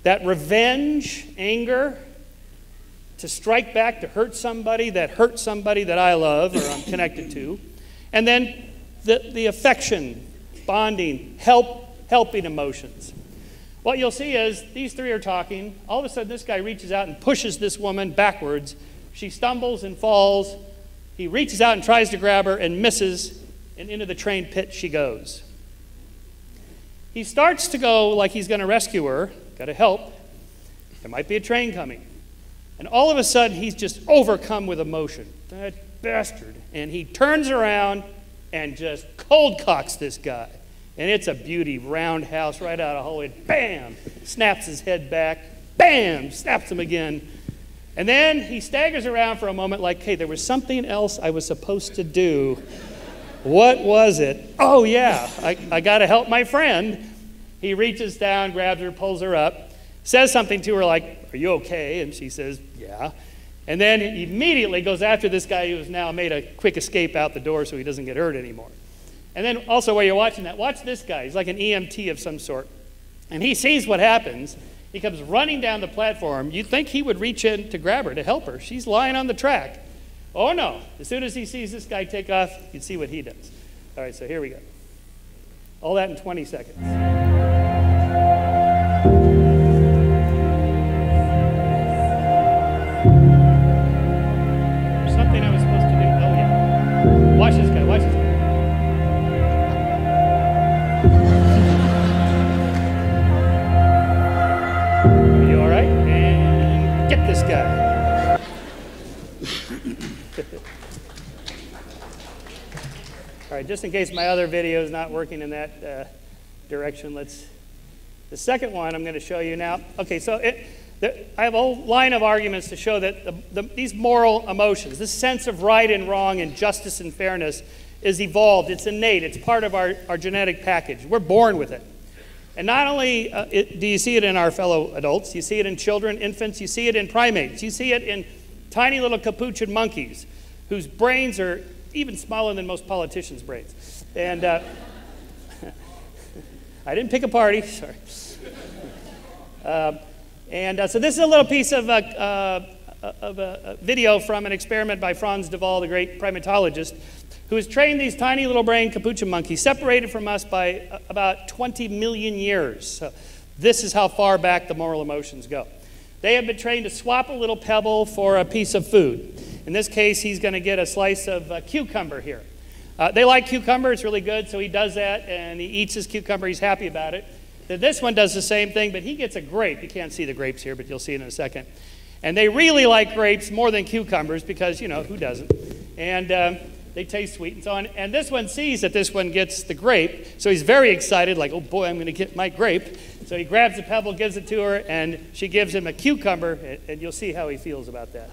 That revenge, anger, to strike back, to hurt somebody that I love or I'm connected to. And then the affection, bonding, helping emotions. What you'll see is these three are talking. All of a sudden, this guy reaches out and pushes this woman backwards. She stumbles and falls. He reaches out and tries to grab her and misses, and into the train pit she goes. He starts to go like he's going to rescue her, got to help. There might be a train coming. And all of a sudden, he's just overcome with emotion. That bastard. And he turns around and just cold cocks this guy. And it's a beauty, roundhouse right out of Hollywood. Bam! Snaps his head back. Bam! Snaps him again. And then he staggers around for a moment like, hey, there was something else I was supposed to do. What was it? Oh, yeah, I got to help my friend. He reaches down, grabs her, pulls her up, says something to her like, are you okay? And she says, yeah. And then he immediately goes after this guy who has now made a quick escape out the door so he doesn't get hurt anymore. And then also while you're watching that, watch this guy. He's like an EMT of some sort. And he sees what happens. He comes running down the platform. You'd think he would reach in to grab her, to help her. She's lying on the track. Oh, no. As soon as he sees this guy take off, you can see what he does. All right, so here we go. All that in 20 seconds. Something I was supposed to do. Oh, yeah. Watch this guy. Watch this guy. Are you all right? And get this guy. All right, just in case my other video is not working in that direction, the second one I'm going to show you now. Okay, so I have a whole line of arguments to show that these moral emotions, this sense of right and wrong and justice and fairness is evolved. It's innate. It's part of our genetic package. We're born with it. And not only do you see it in our fellow adults, you see it in children, infants, you see it in primates, you see it in tiny little capuchin monkeys whose brains are even smaller than most politicians' brains. And I didn't pick a party, sorry. So this is a little piece of a video from an experiment by Franz de Waal, the great primatologist, who has trained these tiny little brain capuchin monkeys, separated from us by about 20 million years. So this is how far back the moral emotions go. They have been trained to swap a little pebble for a piece of food. In this case, he's going to get a slice of cucumber here. They like cucumber. It's really good, so he does that, and he eats his cucumber. He's happy about it. This one does the same thing, but he gets a grape. You can't see the grapes here, but you'll see it in a second. And they really like grapes more than cucumbers because, you know, who doesn't? And they taste sweet and so on. And this one sees that this one gets the grape, so he's very excited, like, oh, boy, I'm going to get my grape. So he grabs the pebble, gives it to her, and she gives him a cucumber, and you'll see how he feels about that.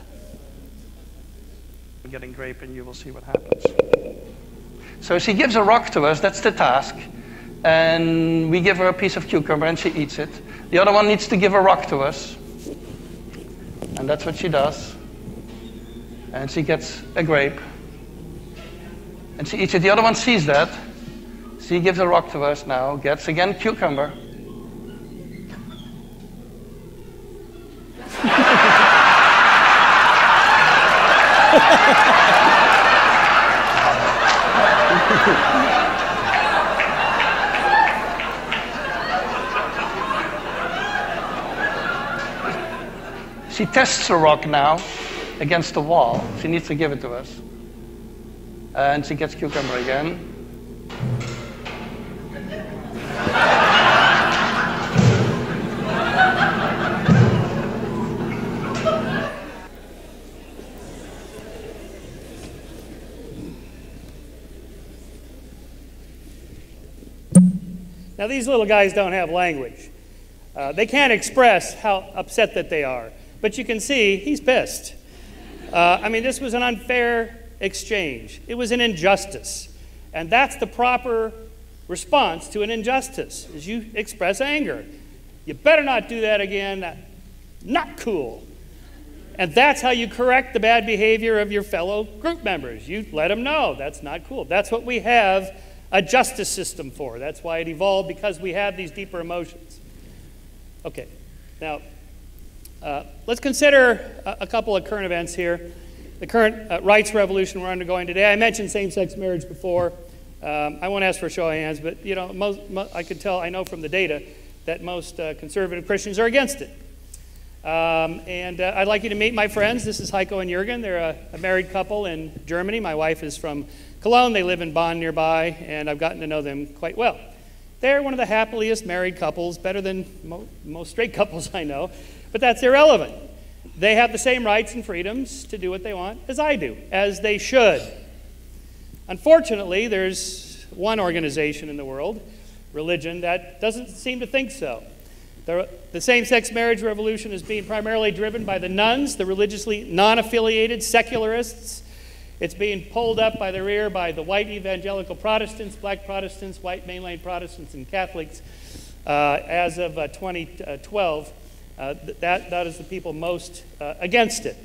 Getting grape, and you will see what happens. So she gives a rock to us, that's the task, and we give her a piece of cucumber and she eats it. The other one needs to give a rock to us, and that's what she does. And she gets a grape, and she eats it. The other one sees that. She gives a rock to us now, gets again cucumber. She tests the rock now against the wall. She needs to give it to us. And she gets cucumber again. Now, these little guys don't have language. They can't express how upset that they are. But you can see he's pissed. I mean, this was an unfair exchange. It was an injustice. And that's the proper response to an injustice, is you express anger. You better not do that again. Not cool. And that's how you correct the bad behavior of your fellow group members. You let them know that's not cool. That's what we have a justice system for. That's why it evolved, because we have these deeper emotions. Okay, now let's consider a couple of current events here. The current rights revolution we're undergoing today. I mentioned same-sex marriage before. I won't ask for a show of hands, but you know, I know from the data that most conservative Christians are against it. I'd like you to meet my friends. This is Heiko and Jürgen. They're a married couple in Germany. My wife is from Cologne. They live in Bonn nearby, and I've gotten to know them quite well. They're one of the happiest married couples, better than most straight couples I know, but that's irrelevant. They have the same rights and freedoms to do what they want as I do, as they should. Unfortunately, there's one organization in the world, religion, that doesn't seem to think so. The same-sex marriage revolution is being primarily driven by the nuns, the religiously non-affiliated secularists. It's being pulled up by the rear by the white evangelical Protestants, black Protestants, white mainline Protestants, and Catholics. As of 2012, that is the people most against it.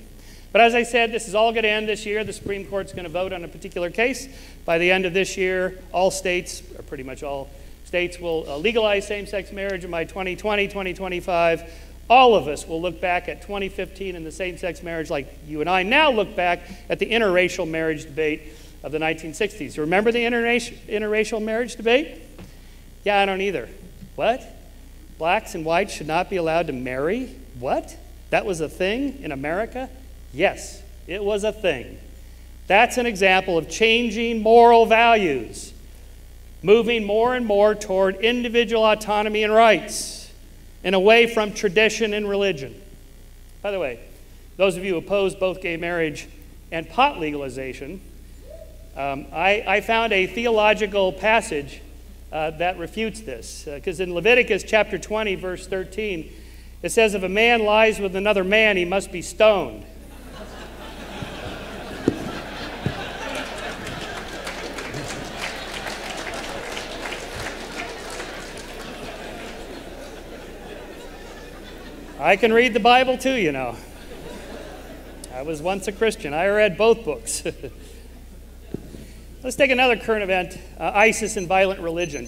But as I said, this is all going to end this year. The Supreme Court's going to vote on a particular case. By the end of this year, all states, or pretty much all states, will legalize same-sex marriage, and by 2020, 2025, all of us will look back at 2015 and the same-sex marriage like you and I now look back at the interracial marriage debate of the 1960s. Remember the interracial marriage debate? Yeah, I don't either. What? Blacks and whites should not be allowed to marry? What? That was a thing in America? Yes, it was a thing. That's an example of changing moral values, moving more and more toward individual autonomy and rights, and away from tradition and religion. By the way, those of you who oppose both gay marriage and pot legalization, I found a theological passage that refutes this. Because in Leviticus chapter 20, verse 13, it says, if a man lies with another man, he must be stoned. I can read the Bible too, you know. I was once a Christian. I read both books. Let's take another current event, ISIS and violent religion.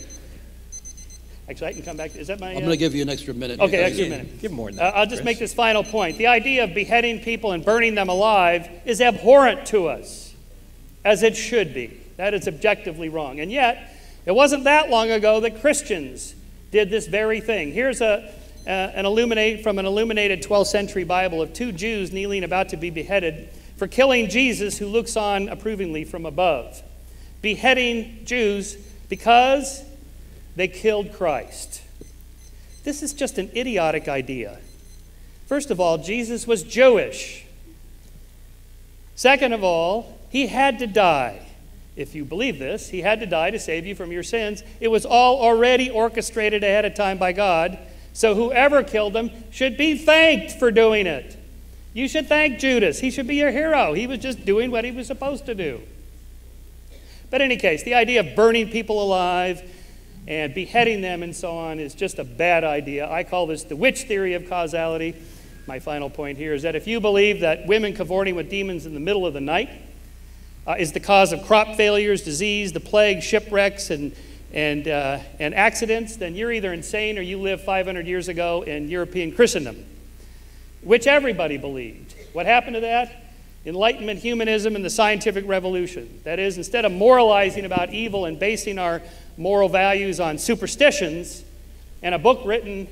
Actually, I can come back. Is that my... I'm going to give you an extra minute. Okay, extra minute. Give more than that, I'll just make this final point. The idea of beheading people and burning them alive is abhorrent to us, as it should be. That is objectively wrong. And yet, it wasn't that long ago that Christians did this very thing. Here's from an illuminated 12th century Bible of two Jews kneeling about to be beheaded for killing Jesus, who looks on approvingly from above. Beheading Jews because they killed Christ. This is just an idiotic idea. First of all, Jesus was Jewish. Second of all, he had to die. If you believe this, he had to die to save you from your sins. It was all already orchestrated ahead of time by God. So whoever killed him should be thanked for doing it. You should thank Judas. He should be your hero. He was just doing what he was supposed to do. But in any case, the idea of burning people alive and beheading them and so on is just a bad idea. I call this the witch theory of causality. My final point here is that if you believe that women cavorting with demons in the middle of the night is the cause of crop failures, disease, the plague, shipwrecks, and accidents, then you're either insane or you lived 500 years ago in European Christendom, which everybody believed. What happened to that? Enlightenment, humanism, and the scientific revolution. That is, instead of moralizing about evil and basing our moral values on superstitions and a book written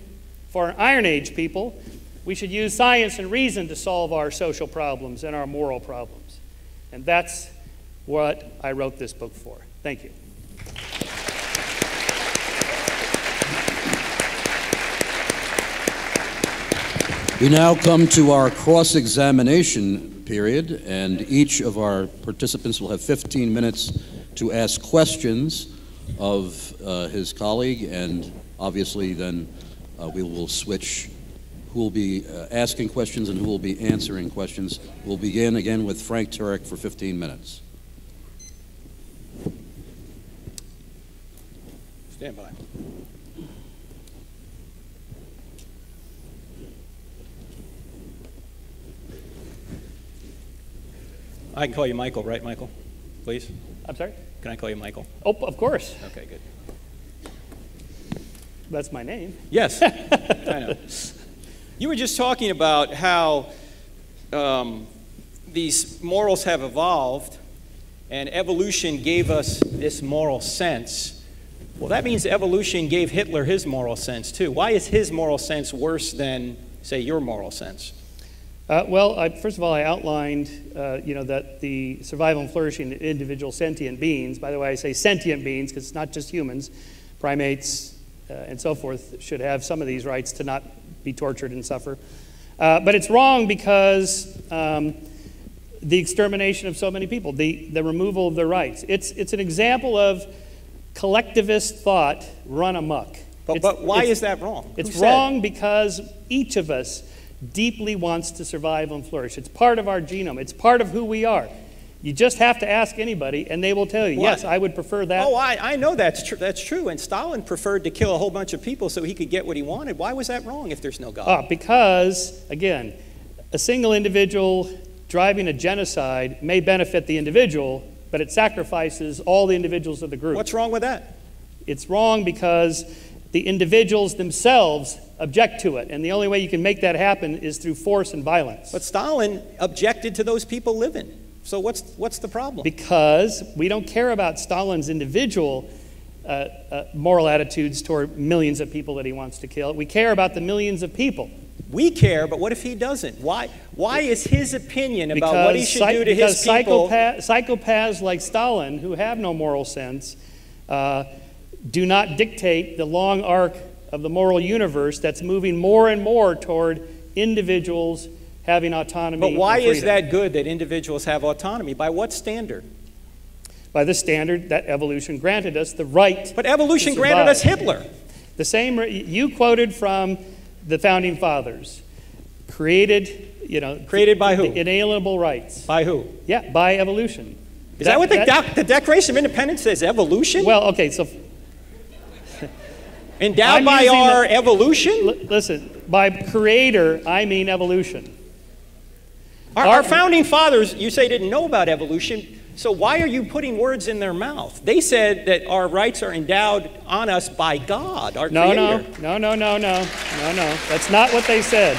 for Iron Age people, we should use science and reason to solve our social problems and our moral problems. And that's what I wrote this book for. Thank you. We now come to our cross-examination period, and each of our participants will have 15 minutes to ask questions of his colleague, and obviously then we will switch who will be asking questions and who will be answering questions. We'll begin again with Frank Turek for 15 minutes. Stand by. I can call you Michael, right, Michael? Please? I'm sorry? Can I call you Michael? Oh, of course. Okay, good. That's my name. Yes, I know. You were just talking about how these morals have evolved, and evolution gave us this moral sense. Well, that means evolution gave Hitler his moral sense, too. Why is his moral sense worse than, say, your moral sense? First of all, I outlined, that the survival and flourishing of individual sentient beings, by the way, I say sentient beings because it's not just humans, primates and so forth should have some of these rights to not be tortured and suffer. But it's wrong because the extermination of so many people, the removal of their rights. It's an example of collectivist thought run amok. But why is that wrong? It's wrong because each of us deeply wants to survive and flourish. It's part of our genome. It's part of who we are. You just have to ask anybody, and they will tell you, yes, I would prefer that. Oh, I know that's true. And Stalin preferred to kill a whole bunch of people so he could get what he wanted. Why was that wrong if there's no God? Because, again, a single individual driving a genocide may benefit the individual, but it sacrifices all the individuals of the group. What's wrong with that? It's wrong because the individuals themselves object to it, and the only way you can make that happen is through force and violence. But Stalin objected to those people living. So what's the problem? Because we don't care about Stalin's individual moral attitudes toward millions of people that he wants to kill. We care about the millions of people. We care, but what if he doesn't? Why is his opinion about what he should do to his people? Psychopaths like Stalin, who have no moral sense, do not dictate the long arc of the moral universe that's moving more and more toward individuals having autonomy. But why is that good that individuals have autonomy? By what standard? By the standard that evolution granted us the right. But evolution granted us Hitler. The same you quoted from the founding fathers, created by who? Inalienable rights. By who? Yeah, by evolution. Is that what the Declaration of Independence says? Evolution? Well, okay, so endowed by our evolution? Listen, by creator, I mean evolution. Our founding fathers, you say, didn't know about evolution, so why are you putting words in their mouth? They said that our rights are endowed on us by God, our creator. No. That's not what they said.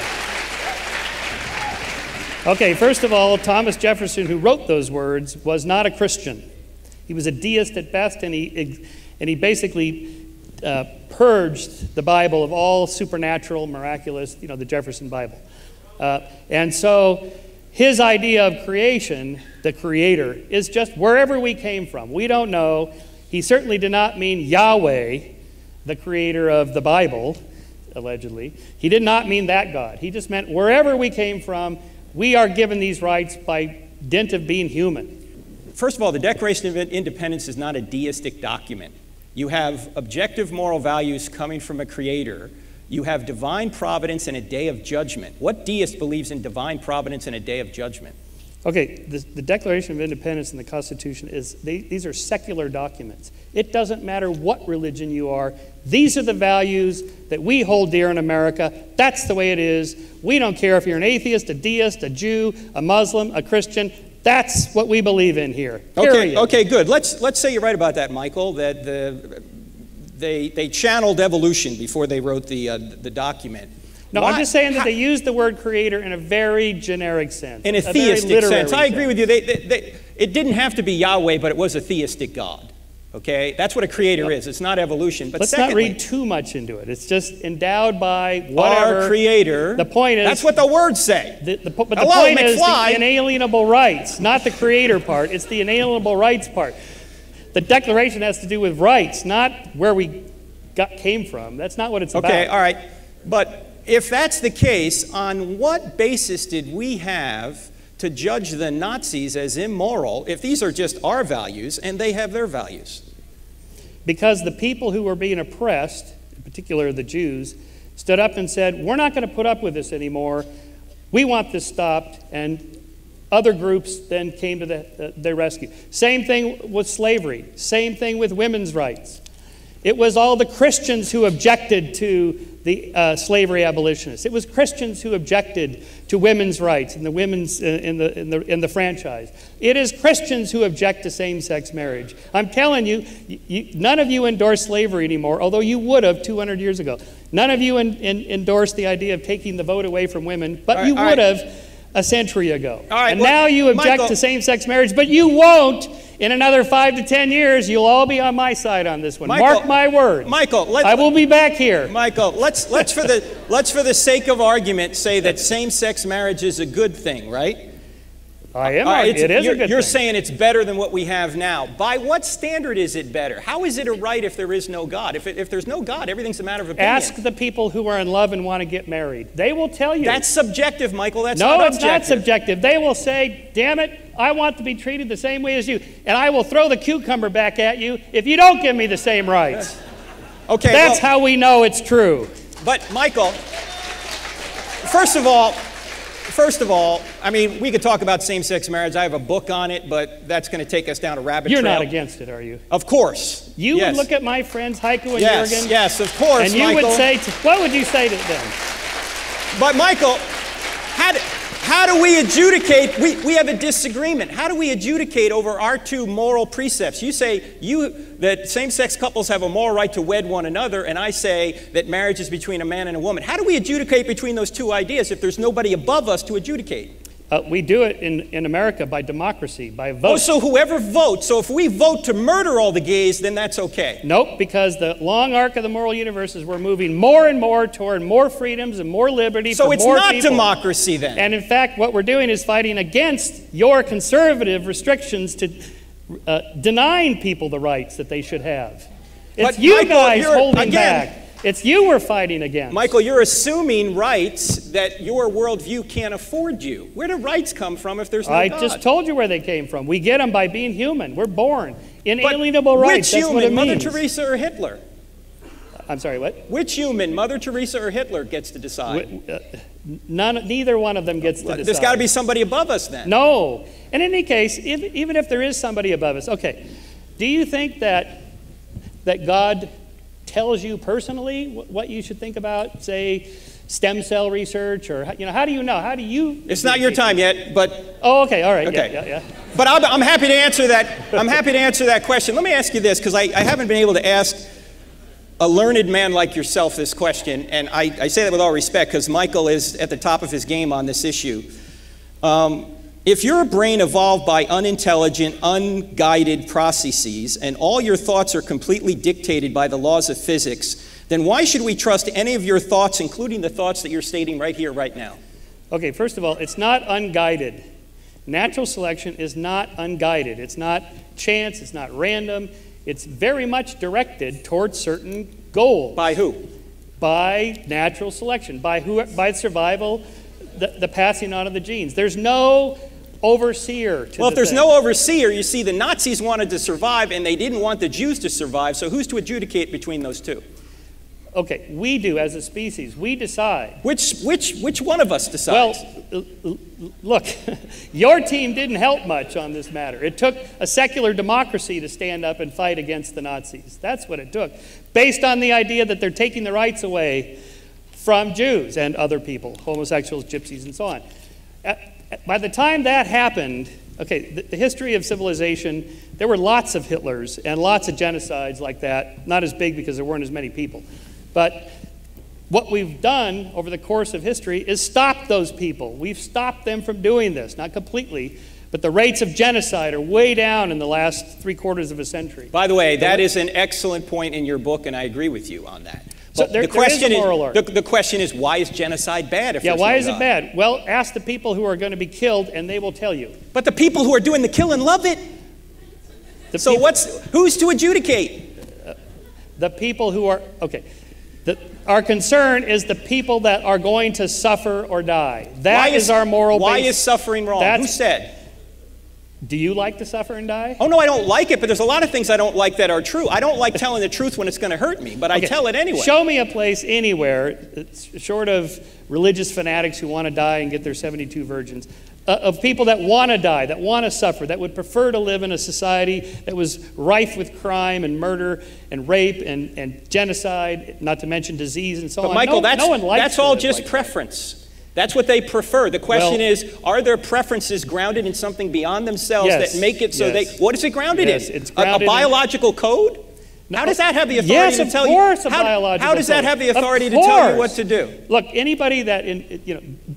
Okay, first of all, Thomas Jefferson, who wrote those words, was not a Christian. He was a deist at best, and he basically purged the Bible of all supernatural, miraculous, the Jefferson Bible. And so his idea of creation, the creator, is just wherever we came from. We don't know. He certainly did not mean Yahweh, the creator of the Bible, allegedly. He did not mean that God. He just meant wherever we came from, we are given these rights by dint of being human. First of all, the Declaration of Independence is not a deistic document. You have objective moral values coming from a creator. You have divine providence and a day of judgment. What deist believes in divine providence and a day of judgment? Okay, the Declaration of Independence and the Constitution these are secular documents. It doesn't matter what religion you are. These are the values that we hold dear in America. That's the way it is. We don't care if you're an atheist, a deist, a Jew, a Muslim, a Christian. That's what we believe in here. Period. Okay, good. Let's say you're right about that, Michael, that they channeled evolution before they wrote the document. No, I'm just saying that they used the word creator in a very generic sense. In a theistic sense. I agree with you. It didn't have to be Yahweh, but it was a theistic God. Okay? That's what a creator is. It's not evolution. But let's not read too much into it. It's just endowed by whatever. Our creator. The point is. That's what the words say. But the point is the inalienable rights, not the creator part. It's the inalienable rights part. The Declaration has to do with rights, not where we came from. That's not what it's about. Okay, all right. But if that's the case, on what basis did we have to judge the Nazis as immoral if these are just our values and they have their values? because the people who were being oppressed, in particular the Jews, stood up and said, we're not going to put up with this anymore. We want this stopped. And other groups then came to their rescue. Same thing with slavery. Same thing with women's rights. It was all the Christians who objected to the slavery abolitionists. It was Christians who objected to women's rights and the women's in the franchise. It is Christians who object to same-sex marriage. I'm telling you, none of you endorse slavery anymore, although you would have 200 years ago. None of you endorse the idea of taking the vote away from women, but you would have a century ago. And now you object to same-sex marriage, but you won't. In another 5 to 10 years, you'll all be on my side on this one. Mark my words. Michael, I will be back here. Michael, let's for the sake of argument say that same-sex marriage is a good thing, right? I am. It is a good thing. You're saying it's better than what we have now. By what standard is it better? How is it a right if there is no God? If there's no God, everything's a matter of opinion. Ask the people who are in love and want to get married. They will tell you. That's subjective, Michael. That's not objective. No, it's not subjective. They will say, damn it, I want to be treated the same way as you. And I will throw the cucumber back at you if you don't give me the same rights. Okay. That's how we know it's true. But, Michael, first of all, I mean, we could talk about same-sex marriage. I have a book on it, but that's going to take us down a rabbit trail. You're not against it, are you? Of course. You would look at my friends Heiko and Jürgen. Yes, of course, and you Michael. would say, what would you say to them? But, Michael, how do we adjudicate? We have a disagreement. How do we adjudicate over our two moral precepts? You say that same-sex couples have a moral right to wed one another, and I say that marriage is between a man and a woman. How do we adjudicate between those two ideas if there's nobody above us to adjudicate? We do it in America by democracy, by vote. Oh, so whoever votes. So if we vote to murder all the gays, then that's okay. Nope, because the long arc of the moral universe is we're moving more and more toward more freedoms and more liberty for more people. So it's not democracy then. And in fact, what we're doing is fighting against your conservative restrictions to denying people the rights that they should have. It's but you Michael, guys holding back. It's you we're fighting against. Michael, you're assuming rights that your worldview can't afford you. Where do rights come from if there's no God? I just told you where they came from. We get them by being human. We're born. Inalienable rights. Which That's what it human, Mother means. Teresa or Hitler? I'm sorry, what? Which human, Mother Teresa or Hitler, gets to decide? Neither one of them gets to decide. There's got to be somebody above us then. No. In any case, even if there is somebody above us, okay, do you think that God tells you personally what you should think about, say, stem cell research, or how do you know? How do you? It's not your time yet, but. Oh, okay, all right, okay. Yeah. But I'm happy to answer that. I'm happy to answer that question. Let me ask you this, because I haven't been able to ask a learned man like yourself this question, and I say that with all respect, because Michael is at the top of his game on this issue. If your brain evolved by unintelligent, unguided processes, and all your thoughts are completely dictated by the laws of physics, then why should we trust any of your thoughts, including the thoughts that you're stating right here, right now? Okay, first of all, it's not unguided. Natural selection is not unguided. It's not chance, it's not random. It's very much directed towards certain goals. By who? By natural selection, by survival, the passing on of the genes. There's no overseer to Well, if there's thing. no overseer, you see, the Nazis wanted to survive and they didn't want the Jews to survive, so who's to adjudicate between those two? Okay, we do as a species. We decide. Which one of us decides? Well, look, your team didn't help much on this matter. It took a secular democracy to stand up and fight against the Nazis. That's what it took, based on the idea that they're taking the rights away from Jews and other people, homosexuals, gypsies, and so on. By the time that happened, okay, the history of civilization, there were lots of Hitlers and lots of genocides like that, not as big because there weren't as many people. But what we've done over the course of history is stop those people. We've stopped them from doing this, not completely, but the rates of genocide are way down in the last 3/4 of a century. By the way, that is an excellent point in your book, and I agree with you on that. So the question is, why is genocide bad if there's no why is God? it bad? Well, ask the people who are going to be killed, and they will tell you. But the people who are doing the killing love it. Who's to adjudicate? The people who are, okay. Our concern is the people that are going to suffer or die. That is our moral basis. Why is suffering wrong? Who said? Do you like to suffer and die? Oh, no, I don't like it, but there's a lot of things I don't like that are true. I don't like telling the truth when it's going to hurt me, but I tell it anyway. Show me a place anywhere, short of religious fanatics who want to die and get their 72 virgins, of people that want to die, that want to suffer, that would prefer to live in a society that was rife with crime and murder and rape and genocide, not to mention disease and so on. But Michael, no one likes that's all just like preference. That's what they prefer. The question is, are their preferences grounded in something beyond themselves that make it so what is it grounded in? It's grounded a biological code? How does that have the authority to tell you? Yes, of course, a biological How does that code. have the authority to tell you what to do? Look, anybody that,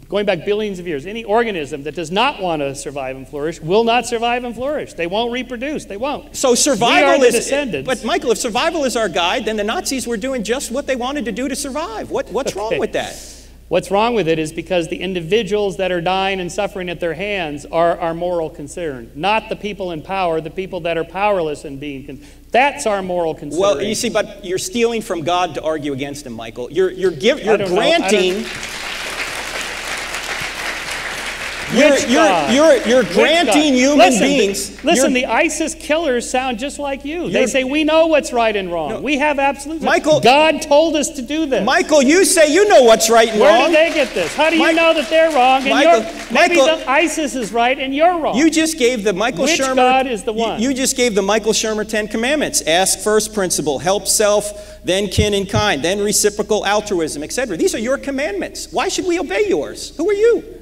going back billions of years, any organism that does not want to survive and flourish will not survive and flourish. They won't reproduce. They won't. So survival we are the is descendants. But Michael, if survival is our guide, then the Nazis were doing just what they wanted to do to survive. What's wrong with that? What's wrong with it is because the individuals that are dying and suffering at their hands are our moral concern, not the people in power, the people that are powerless and being. That's our moral concern. Well, you see, but you're stealing from God to argue against him, Michael. You're granting. You're granting human beings. Listen, the ISIS killers sound just like you. They say, we know what's right and wrong. No, we have absolute. Michael, God told us to do this. Michael, you say you know what's right and wrong. Where did they get this? How do you know that they're wrong and maybe the ISIS is right and you're wrong? You just gave the Michael Which Shermer. God is the one? You just gave the Michael Shermer 10 Commandments. Ask first principle, help self, then kin and kind, then reciprocal altruism, etc. These are your commandments. Why should we obey yours? Who are you?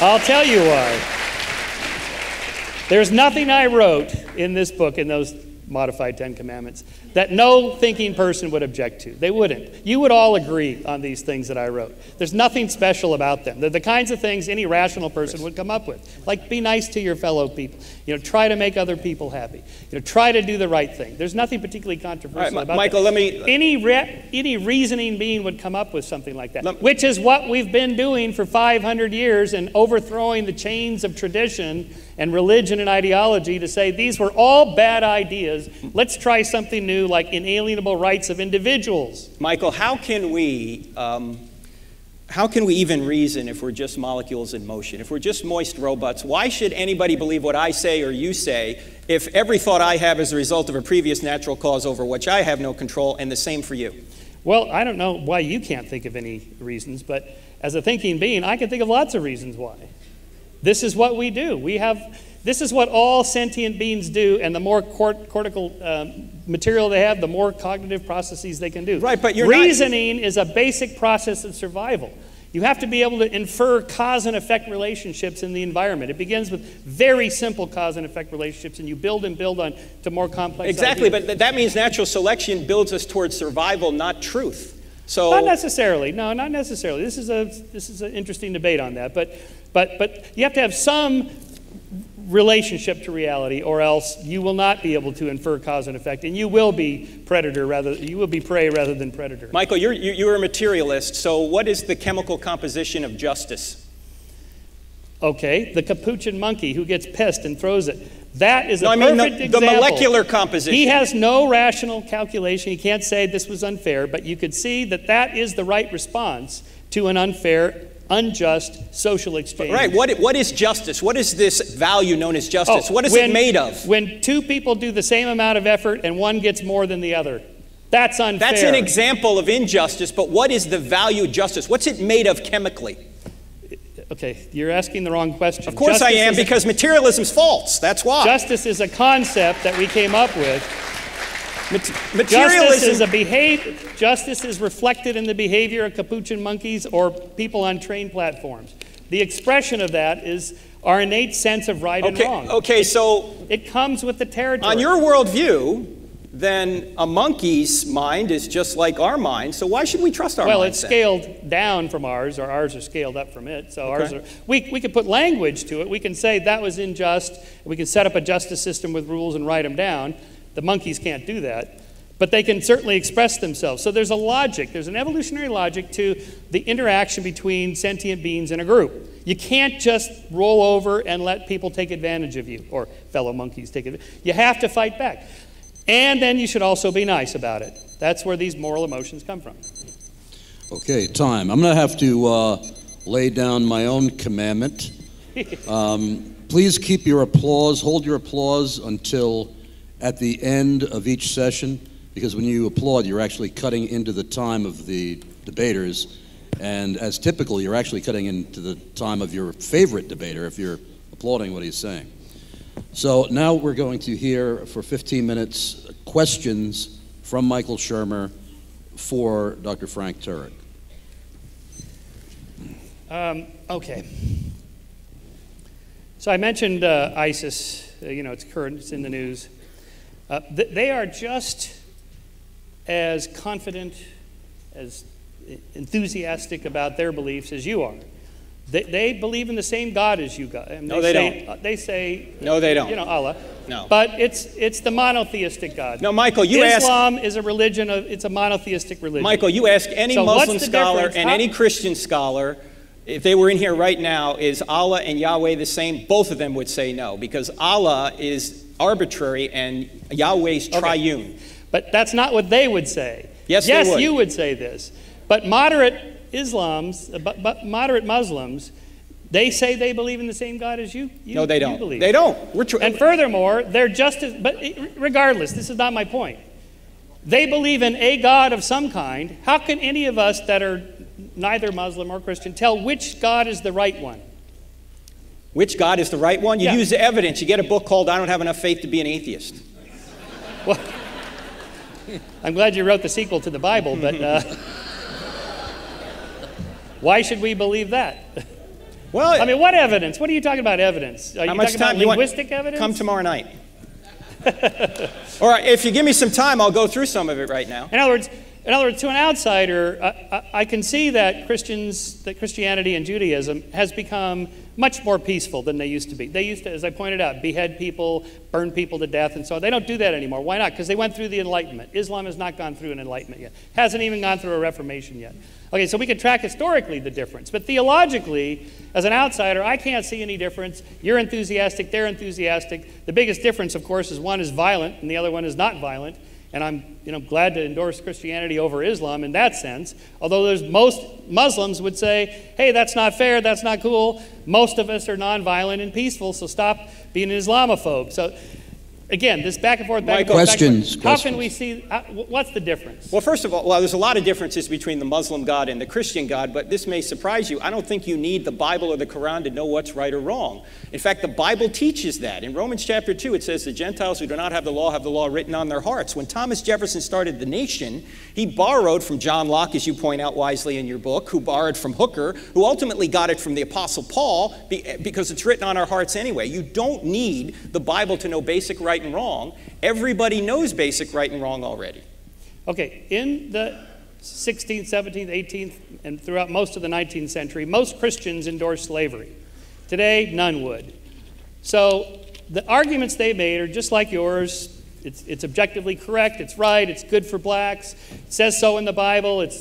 I'll tell you why. There's nothing I wrote in this book, in those modified 10 Commandments, that no thinking person would object to. They wouldn't. You would all agree on these things that I wrote. There's nothing special about them. They're the kinds of things any rational person would come up with. Like, be nice to your fellow people. Try to make other people happy. Try to do the right thing. There's nothing particularly controversial about Michael, that. Any reasoning being would come up with something like that, which is what we've been doing for 500 years and overthrowing the chains of tradition and religion and ideology to say these were all bad ideas. Let's try something new, like inalienable rights of individuals. Michael, how can we even reason if we're just molecules in motion? If we're just moist robots, why should anybody believe what I say or you say if every thought I have is a result of a previous natural cause over which I have no control, and the same for you? Well, I don't know why you can't think of any reasons, but as a thinking being, I can think of lots of reasons why. This is what we do. This is what all sentient beings do, and the more cortical material they have, the more cognitive processes they can do. Right, but reasoning is a basic process of survival. You have to be able to infer cause and effect relationships in the environment. It begins with very simple cause and effect relationships, and you build and build on to more complex Exactly, ideas. But that means natural selection builds us towards survival, not truth. So not necessarily. No, not necessarily. This is an interesting debate on that. But you have to have some relationship to reality, or else you will not be able to infer cause and effect, and you will be prey rather than predator. Michael, you're a materialist. So what is the chemical composition of justice? Okay, the capuchin monkey who gets pissed and throws it. That is perfect example. The molecular composition. He has no rational calculation. He can't say this was unfair, but you could see that is the right response to an unfair, unjust social exchange. Right. What is justice? What is this value known as justice? What is it made of? When two people do the same amount of effort and one gets more than the other. That's unfair. That's an example of injustice, but what is the value of justice? What's it made of chemically? Okay, you're asking the wrong question. Of course I am, because materialism's false. That's why. Justice is a concept that we came up with. Materialism. Justice is reflected in the behavior of capuchin monkeys or people on train platforms. The expression of that is our innate sense of right and wrong. Okay, so it comes with the territory. On your worldview, then a monkey's mind is just like our mind, so why should we trust our mindset? Well, it's scaled down from ours, or ours are scaled up from it. So ours are, we can put language to it. We can say that was unjust. We can set up a justice system with rules and write them down. The monkeys can't do that. But they can certainly express themselves. So there's a logic, there's an evolutionary logic to the interaction between sentient beings in a group. You can't just roll over and let people take advantage of you, or fellow monkeys take advantage. You have to fight back. And then you should also be nice about it. That's where these moral emotions come from. Okay, time. I'm going to have to lay down my own commandment. Please keep your applause, hold your applause until at the end of each session, because when you applaud, you're actually cutting into the time of the debaters, and as typical, you're actually cutting into the time of your favorite debater if you're applauding what he's saying. So now we're going to hear for 15 minutes questions from Michael Shermer for Dr. Frank Turek. Okay. So I mentioned ISIS. It's current, it's in the news. They are just as confident, as enthusiastic about their beliefs as you are. They believe in the same God as you guys. No, they don't. They say, no, they don't. Allah. No. But it's the monotheistic God. No, Michael, Islam is a religion it's a monotheistic religion. Michael, you ask any Muslim scholar and any Christian scholar, if they were in here right now, is Allah and Yahweh the same? Both of them would say no, because Allah is arbitrary and Yahweh's triune. Okay. But that's not what they would say. Yes, they would. Yes, you would say this. But moderate Muslims, they say they believe in the same God as you. No, they don't. Believe. They don't. And furthermore, they're just as, but regardless, this is not my point. They believe in a God of some kind. How can any of us that are neither Muslim or Christian tell which God is the right one? Which God is the right one? You use the evidence. You get a book called I Don't Have Enough Faith to Be an Atheist. Well, I'm glad you wrote the sequel to the Bible, but why should we believe that? Well, I mean, what evidence? What are you talking about evidence? Are you talking about linguistic evidence? Come tomorrow night. Or if you give me some time, I'll go through some of it right now. In other words, to an outsider, I can see that Christianity and Judaism has become much more peaceful than they used to be. They used to, as I pointed out, behead people, burn people to death, and so on. They don't do that anymore. Why not? Because they went through the Enlightenment. Islam has not gone through an Enlightenment yet. Hasn't even gone through a Reformation yet. Okay, so we can track historically the difference. But theologically, as an outsider, I can't see any difference. You're enthusiastic, they're enthusiastic. The biggest difference, of course, is one is violent and the other one is not violent. And I'm glad to endorse Christianity over Islam in that sense. Although most Muslims would say, hey, that's not fair, that's not cool. Most of us are nonviolent and peaceful, so stop being an Islamophobe. So again, this back and forth, back and forth. Questions. How can we see, what's the difference? Well, first of all, there's a lot of differences between the Muslim God and the Christian God, but this may surprise you. I don't think you need the Bible or the Quran to know what's right or wrong. In fact, the Bible teaches that. In Romans chapter 2, it says the Gentiles who do not have the law written on their hearts. When Thomas Jefferson started the nation, he borrowed from John Locke, as you point out wisely in your book, who borrowed from Hooker, who ultimately got it from the Apostle Paul, because it's written on our hearts anyway. You don't need the Bible to know basic right and wrong. Everybody knows basic right and wrong already. Okay, in the 16th, 17th, 18th, and throughout most of the 19th century, most Christians endorsed slavery. Today, none would. So the arguments they made are just like yours. It's objectively correct, it's right, it's good for blacks, it says so in the Bible, and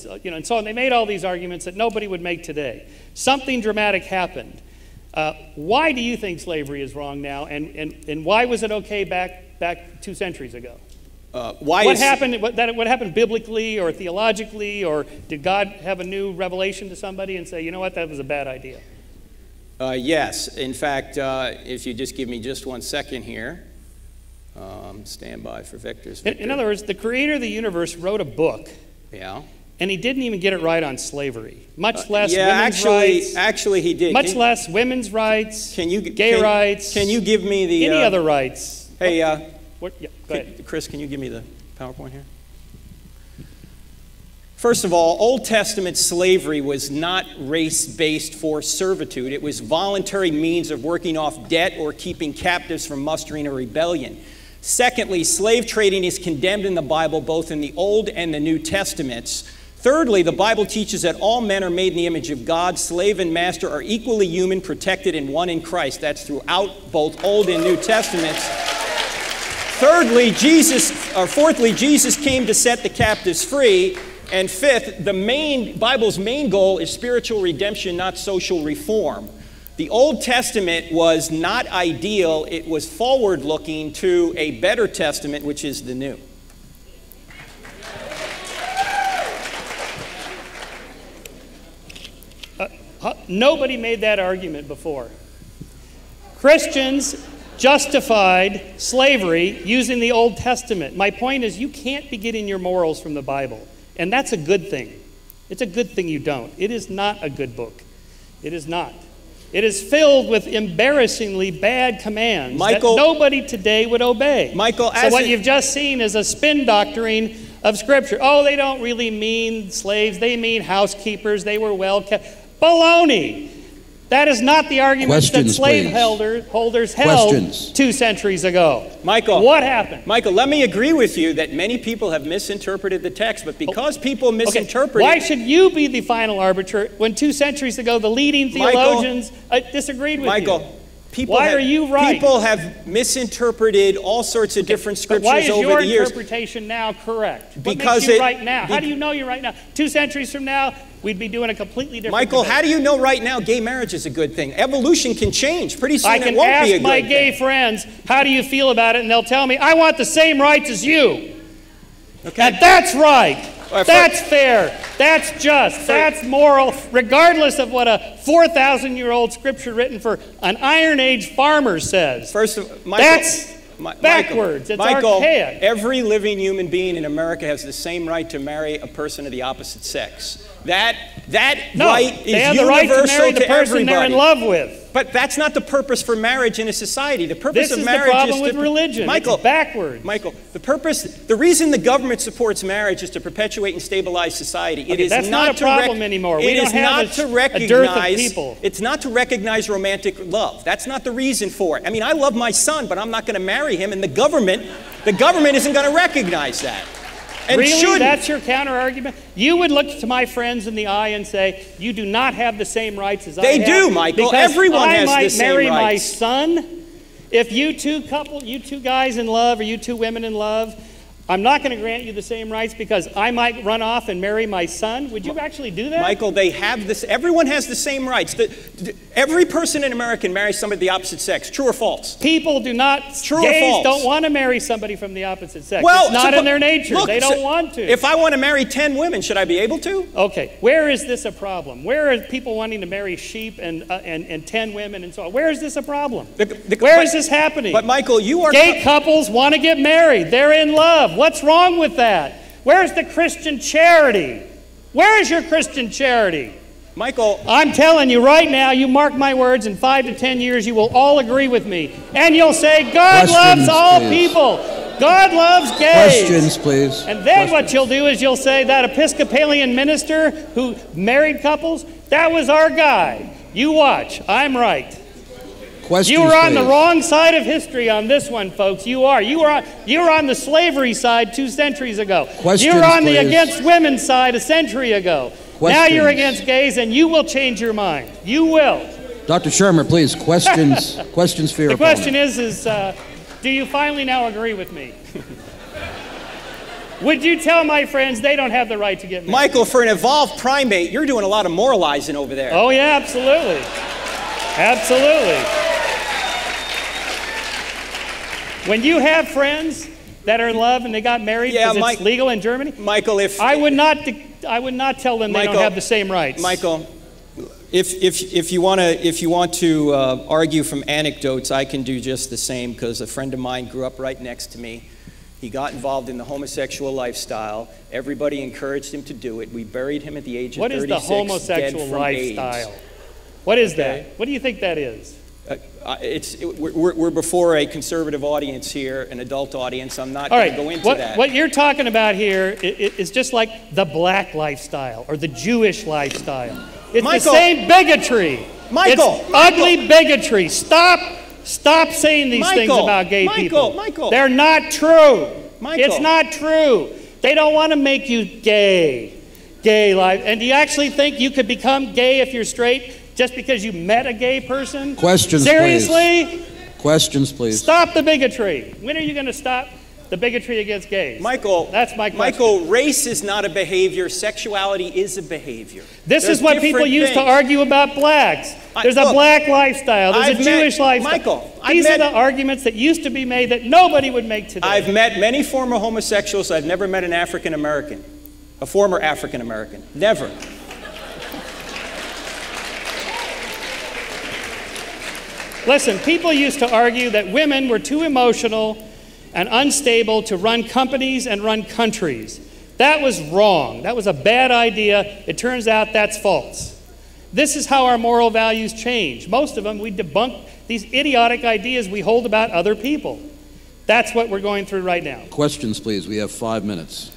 so on. They made all these arguments that nobody would make today. Something dramatic happened. Why do you think slavery is wrong now, and why was it okay back 2 centuries ago? What happened biblically or theologically, or did God have a new revelation to somebody and say, you know what, that was a bad idea? Yes. In fact, if you just give me just 1 second here. Stand by for Victor's Victor. In other words, the creator of the universe wrote a book. Yeah. And he didn't even get it right on slavery, much less women's rights. Actually, he did. Much less women's rights, gay rights. Can you give me the... Any other rights. Hey, yeah, go ahead. Chris, can you give me the PowerPoint here? First of all, Old Testament slavery was not race-based forced servitude. It was voluntary means of working off debt or keeping captives from mustering a rebellion. Secondly, slave trading is condemned in the Bible, both in the Old and the New Testaments. Thirdly, the Bible teaches that all men are made in the image of God. Slave and master are equally human, protected, and one in Christ. That's throughout both Old and New Testaments. Fourthly, Jesus came to set the captives free. And fifth, the Bible's main goal is spiritual redemption, not social reform. The Old Testament was not ideal. It was forward-looking to a better testament, which is the New. Nobody made that argument before. Christians justified slavery using the Old Testament. My point is, you can't be getting your morals from the Bible, and that's a good thing. It's a good thing you don't. It is not a good book. It is not. It is filled with embarrassingly bad commands that nobody today would obey. So what you've just seen is a spin doctoring of Scripture. Oh, they don't really mean slaves. They mean housekeepers. They were well kept. Baloney. That is not the argument that slave holders held 2 centuries ago. Michael, what happened? Michael, let me agree with you that many people have misinterpreted the text, but because people misinterpret why should you be the final arbiter when 2 centuries ago the leading theologians disagreed with you? Why are you right? People have misinterpreted all sorts of different scriptures over the years. Why is your interpretation now correct? What makes you right now? How do you know you're right now? 2 centuries from now, we'd be doing a completely different Michael, debate. how do you know right now gay marriage is a good thing? Evolution can change. Pretty soon it won't be a good thing. I can ask my gay friends, how do you feel about it? And they'll tell me, I want the same rights as you. Okay. And that's right. That's fair. That's just. That's moral, regardless of what a 4,000-year-old scripture written for an Iron Age farmer says. That's backwards. It's archaic. Every living human being in America has the same right to marry a person of the opposite sex. That right is universal to everybody. They have the right to marry the person they're in love with. But that's not the purpose for marriage in a society. The purpose of marriage is the problem with religion. Michael, it's backwards. Michael, the reason the government supports marriage is to perpetuate and stabilize society. It is that's not a problem anymore. We don't have a dearth of people. It's not to recognize romantic love. That's not the reason for it. I mean, I love my son, but I'm not going to marry him, and the government isn't going to recognize that. And really? That's your counter-argument? You would look to my friends in the eye and say, you do not have the same rights as I have. They do, Michael. Everyone has the same rights. I might marry my son. If you two guys in love, or you two women in love, I'm not going to grant you the same rights because I might run off and marry my son. Would you actually do that? Michael, they have this. Everyone has the same rights. Every person in America can marry somebody of the opposite sex. True or false? People do not. True gays or false? Don't want to marry somebody from the opposite sex. Well, it's not in their nature. They don't want to. If I want to marry 10 women, should I be able to? Okay. Where is this a problem? Where are people wanting to marry sheep and 10 women and so on? Where is this a problem? Where is this happening? But Michael, you are gay couples want to get married. They're in love. What's wrong with that? Where's the Christian charity? Where is your Christian charity? Michael, I'm telling you right now, you mark my words, in 5 to 10 years you will all agree with me. And you'll say, God loves all people. God loves gays. Questions, please. And then what you'll do is you'll say that Episcopalian minister who married couples, that was our guy. You watch. I'm right. Questions, you were on the wrong side of history on this one, folks. You are. You were on the slavery side 2 centuries ago. Questions, you were on the against women side a century ago. Now you're against gays, and you will change your mind. You will. Dr. Shermer, please. Questions. Questions for your The question is, do you finally now agree with me? Would you tell my friends they don't have the right to get married? Michael, for an evolved primate, you're doing a lot of moralizing over there. Oh yeah, absolutely. Absolutely. When you have friends that are in love and they got married because it's legal in Germany, Michael, I would not tell them they don't have the same rights. Michael, if you want to argue from anecdotes, I can do just the same because a friend of mine grew up right next to me. He got involved in the homosexual lifestyle. Everybody encouraged him to do it. We buried him at the age of 36. What is the homosexual lifestyle? What is that? What do you think that is? We're before a conservative audience here, an adult audience. I'm not going to go into that. What you're talking about here is just like the black lifestyle or the Jewish lifestyle. It's the same bigotry. Michael, it's ugly bigotry. Stop saying these things about gay people. Michael, they're not true. Michael. It's not true. They don't want to make you gay. Gay life. And do you actually think you could become gay if you're straight? Just because you met a gay person? Questions, Seriously? please. Questions, please. Stop the bigotry. When are you going to stop the bigotry against gays? Michael, that's my question. Michael, race is not a behavior. Sexuality is a behavior. This is what people used to argue about blacks. There's a black lifestyle. There's a Jewish lifestyle. Michael, these are the arguments that used to be made that nobody would make today. I've met many former homosexuals. I've never met an African American, a former African American. Never. Listen, people used to argue that women were too emotional and unstable to run companies and run countries. That was wrong. That was a bad idea. It turns out that's false. This is how our moral values change. Most of them, we debunk these idiotic ideas we hold about other people. That's what we're going through right now. Questions, please. We have 5 minutes.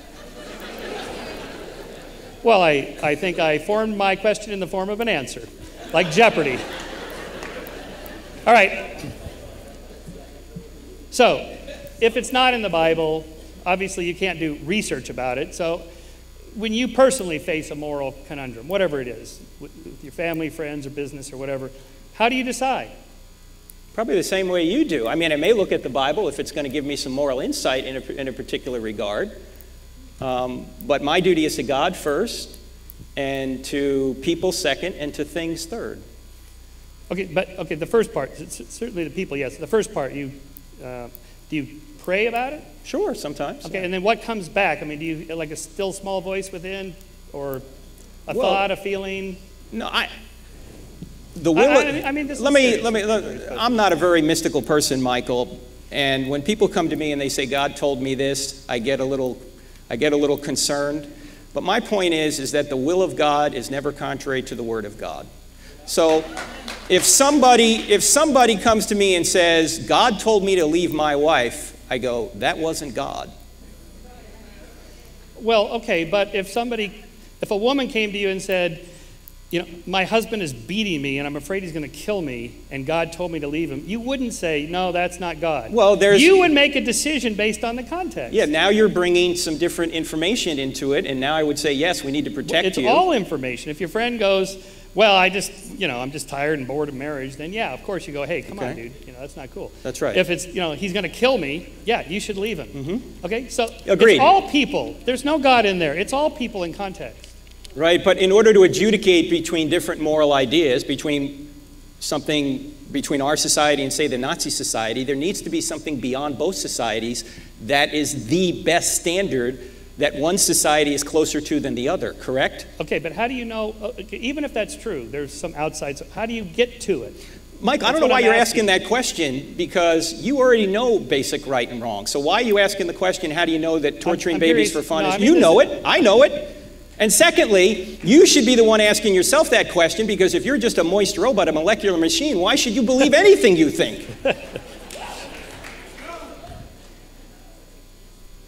Well, I think I formed my question in the form of an answer, like Jeopardy. All right. So, if it's not in the Bible, obviously you can't do research about it. So, when you personally face a moral conundrum, whatever it is, with your family, friends, or business, or whatever, how do you decide? Probably the same way you do. I mean, I may look at the Bible if it's going to give me some moral insight in a particular regard. But my duty is to God first, and to people second, and to things third. Okay, the first part, certainly the people, yes. The first part, do you pray about it? Sure, sometimes. Okay, and then what comes back? I mean, do you, like a still small voice within, or a thought, a feeling? No, the will. I'm not a very mystical person, Michael. And when people come to me and they say, God told me this, I get a little concerned. But my point is that the will of God is never contrary to the word of God. So if somebody comes to me and says, God told me to leave my wife, I go, that wasn't God. Well, okay, but if a woman came to you and said, you know, my husband is beating me and I'm afraid he's going to kill me and God told me to leave him, you wouldn't say, no, that's not God. Well, you would make a decision based on the context. Yeah, now you're bringing some different information into it, and now I would say, yes, we need to protect you. It's all information. If your friend goes, well, I'm just tired and bored of marriage, then yeah, of course you go, hey, come on, dude, that's not cool. That's right. If it's, he's going to kill me, yeah, you should leave him. Mm-hmm. Okay, so Agreed. It's all people. There's no God in there. It's all people in context. Right, but in order to adjudicate between different moral ideas, between our society and, say, the Nazi society, there needs to be something beyond both societies that is the best standard that one society is closer to than the other, correct? Okay, but how do you know, even if that's true, there's some outside, how do you get to it? Mike, I don't know why you're asking that question, because you already know basic right and wrong. So why are you asking the question, how do you know that torturing babies for fun is... You know it, I know it. And secondly, you should be the one asking yourself that question, because if you're just a moist robot, a molecular machine, why should you believe anything you think?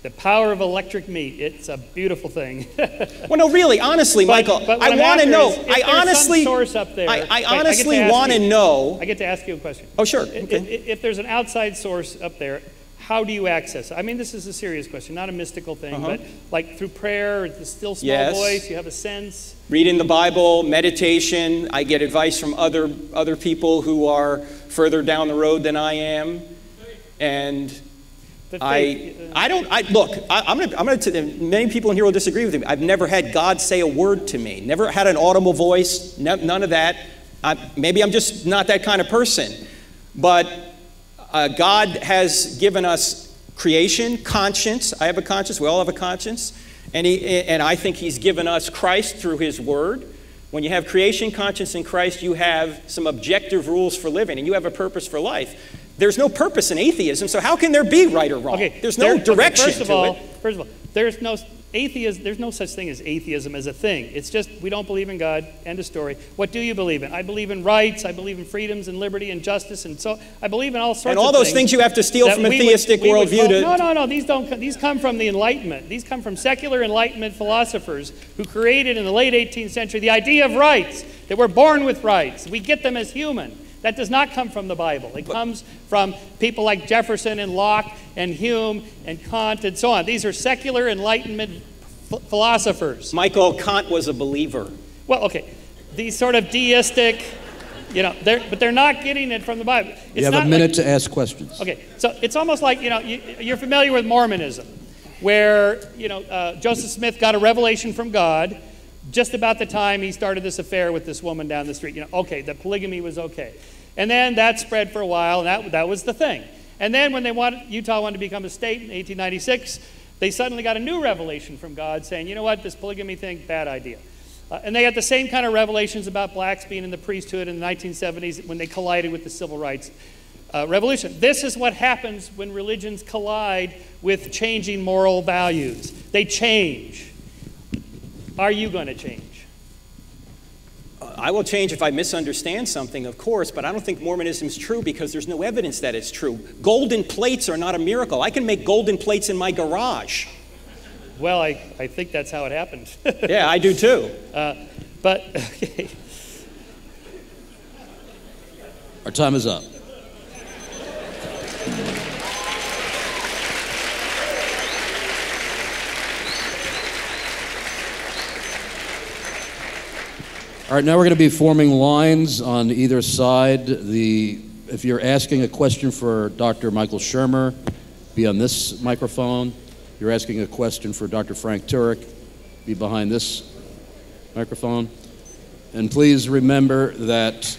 The power of electric meat, it's a beautiful thing. Well, no, really, honestly, Michael, I want to know. I honestly want to know. I get to ask you a question. Oh, sure. If there's an outside source up there, how do you access it? I mean, this is a serious question, not a mystical thing, but like through prayer, the still small voice, you have a sense. Reading the Bible, meditation. I get advice from other people who are further down the road than I am, and many people in here will disagree with me. I've never had God say a word to me. Never had an audible voice. None of that. Maybe I'm just not that kind of person, but. God has given us creation, conscience. I have a conscience. We all have a conscience. And I think he's given us Christ through his word. When you have creation, conscience, and Christ, you have some objective rules for living, and you have a purpose for life. There's no purpose in atheism, so how can there be right or wrong? There's no direction First of all, there's no such thing as atheism as a thing. It's just we don't believe in God, end of story. What do you believe in? I believe in rights, I believe in freedoms and liberty and justice, and so I believe in all sorts of things. And all those things you have to steal from a theistic worldview to... No, these come from the Enlightenment. These come from secular Enlightenment philosophers who created in the late 18th century the idea of rights, that we're born with rights. We get them as human. That does not come from the Bible. It comes from people like Jefferson and Locke and Hume and Kant and so on. These are secular Enlightenment philosophers. Michael, Kant was a believer. Well, okay. These sort of deistic, but they're not getting it from the Bible. You have a minute to ask questions. Okay, so it's almost like, you're familiar with Mormonism, where, Joseph Smith got a revelation from God just about the time he started this affair with this woman down the street. The polygamy was okay. And then that spread for a while, and that was the thing. And then when Utah wanted to become a state in 1896, they suddenly got a new revelation from God saying, you know what, this polygamy thing, bad idea. And they had the same kind of revelations about blacks being in the priesthood in the 1970s when they collided with the civil rights revolution. This is what happens when religions collide with changing moral values. They change. Are you going to change? I will change if I misunderstand something, of course, but I don't think Mormonism is true because there's no evidence that it's true. Golden plates are not a miracle. I can make golden plates in my garage. Well, I think that's how it happened. Yeah, I do too. But, okay. Our time is up. All right, now we're going to be forming lines on either side. If you're asking a question for Dr. Michael Shermer, be on this microphone. If you're asking a question for Dr. Frank Turek, be behind this microphone. And please remember that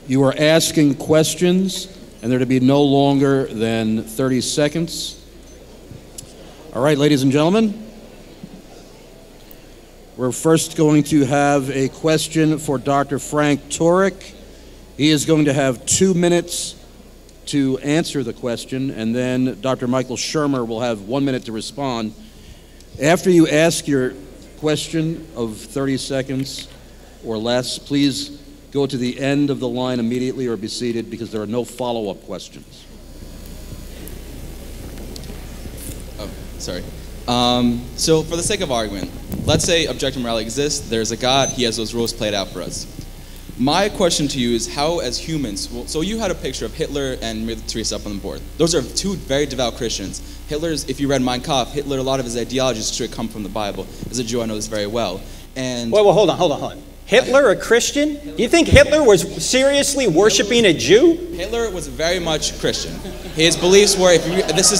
you are asking questions, and they're to be no longer than 30 seconds. All right, ladies and gentlemen. We're first going to have a question for Dr. Frank Turek. He is going to have 2 minutes to answer the question, and then Dr. Michael Shermer will have 1 minute to respond. After you ask your question of 30 seconds or less, please go to the end of the line immediately or be seated because there are no follow-up questions. Oh, sorry. So for the sake of argument, let's say objective morality exists, there's a God, he has those rules played out for us. My question to you is how as humans, so you had a picture of Hitler and Mother Teresa up on the board. Those are two very devout Christians. Hitler's, if you read Mein Kampf, Hitler, a lot of his ideologies should come from the Bible. As a Jew, I know this very well. And well, hold on. Hitler a Christian? Do you think Hitler was seriously worshiping a Jew? Hitler was very much Christian. His beliefs were, as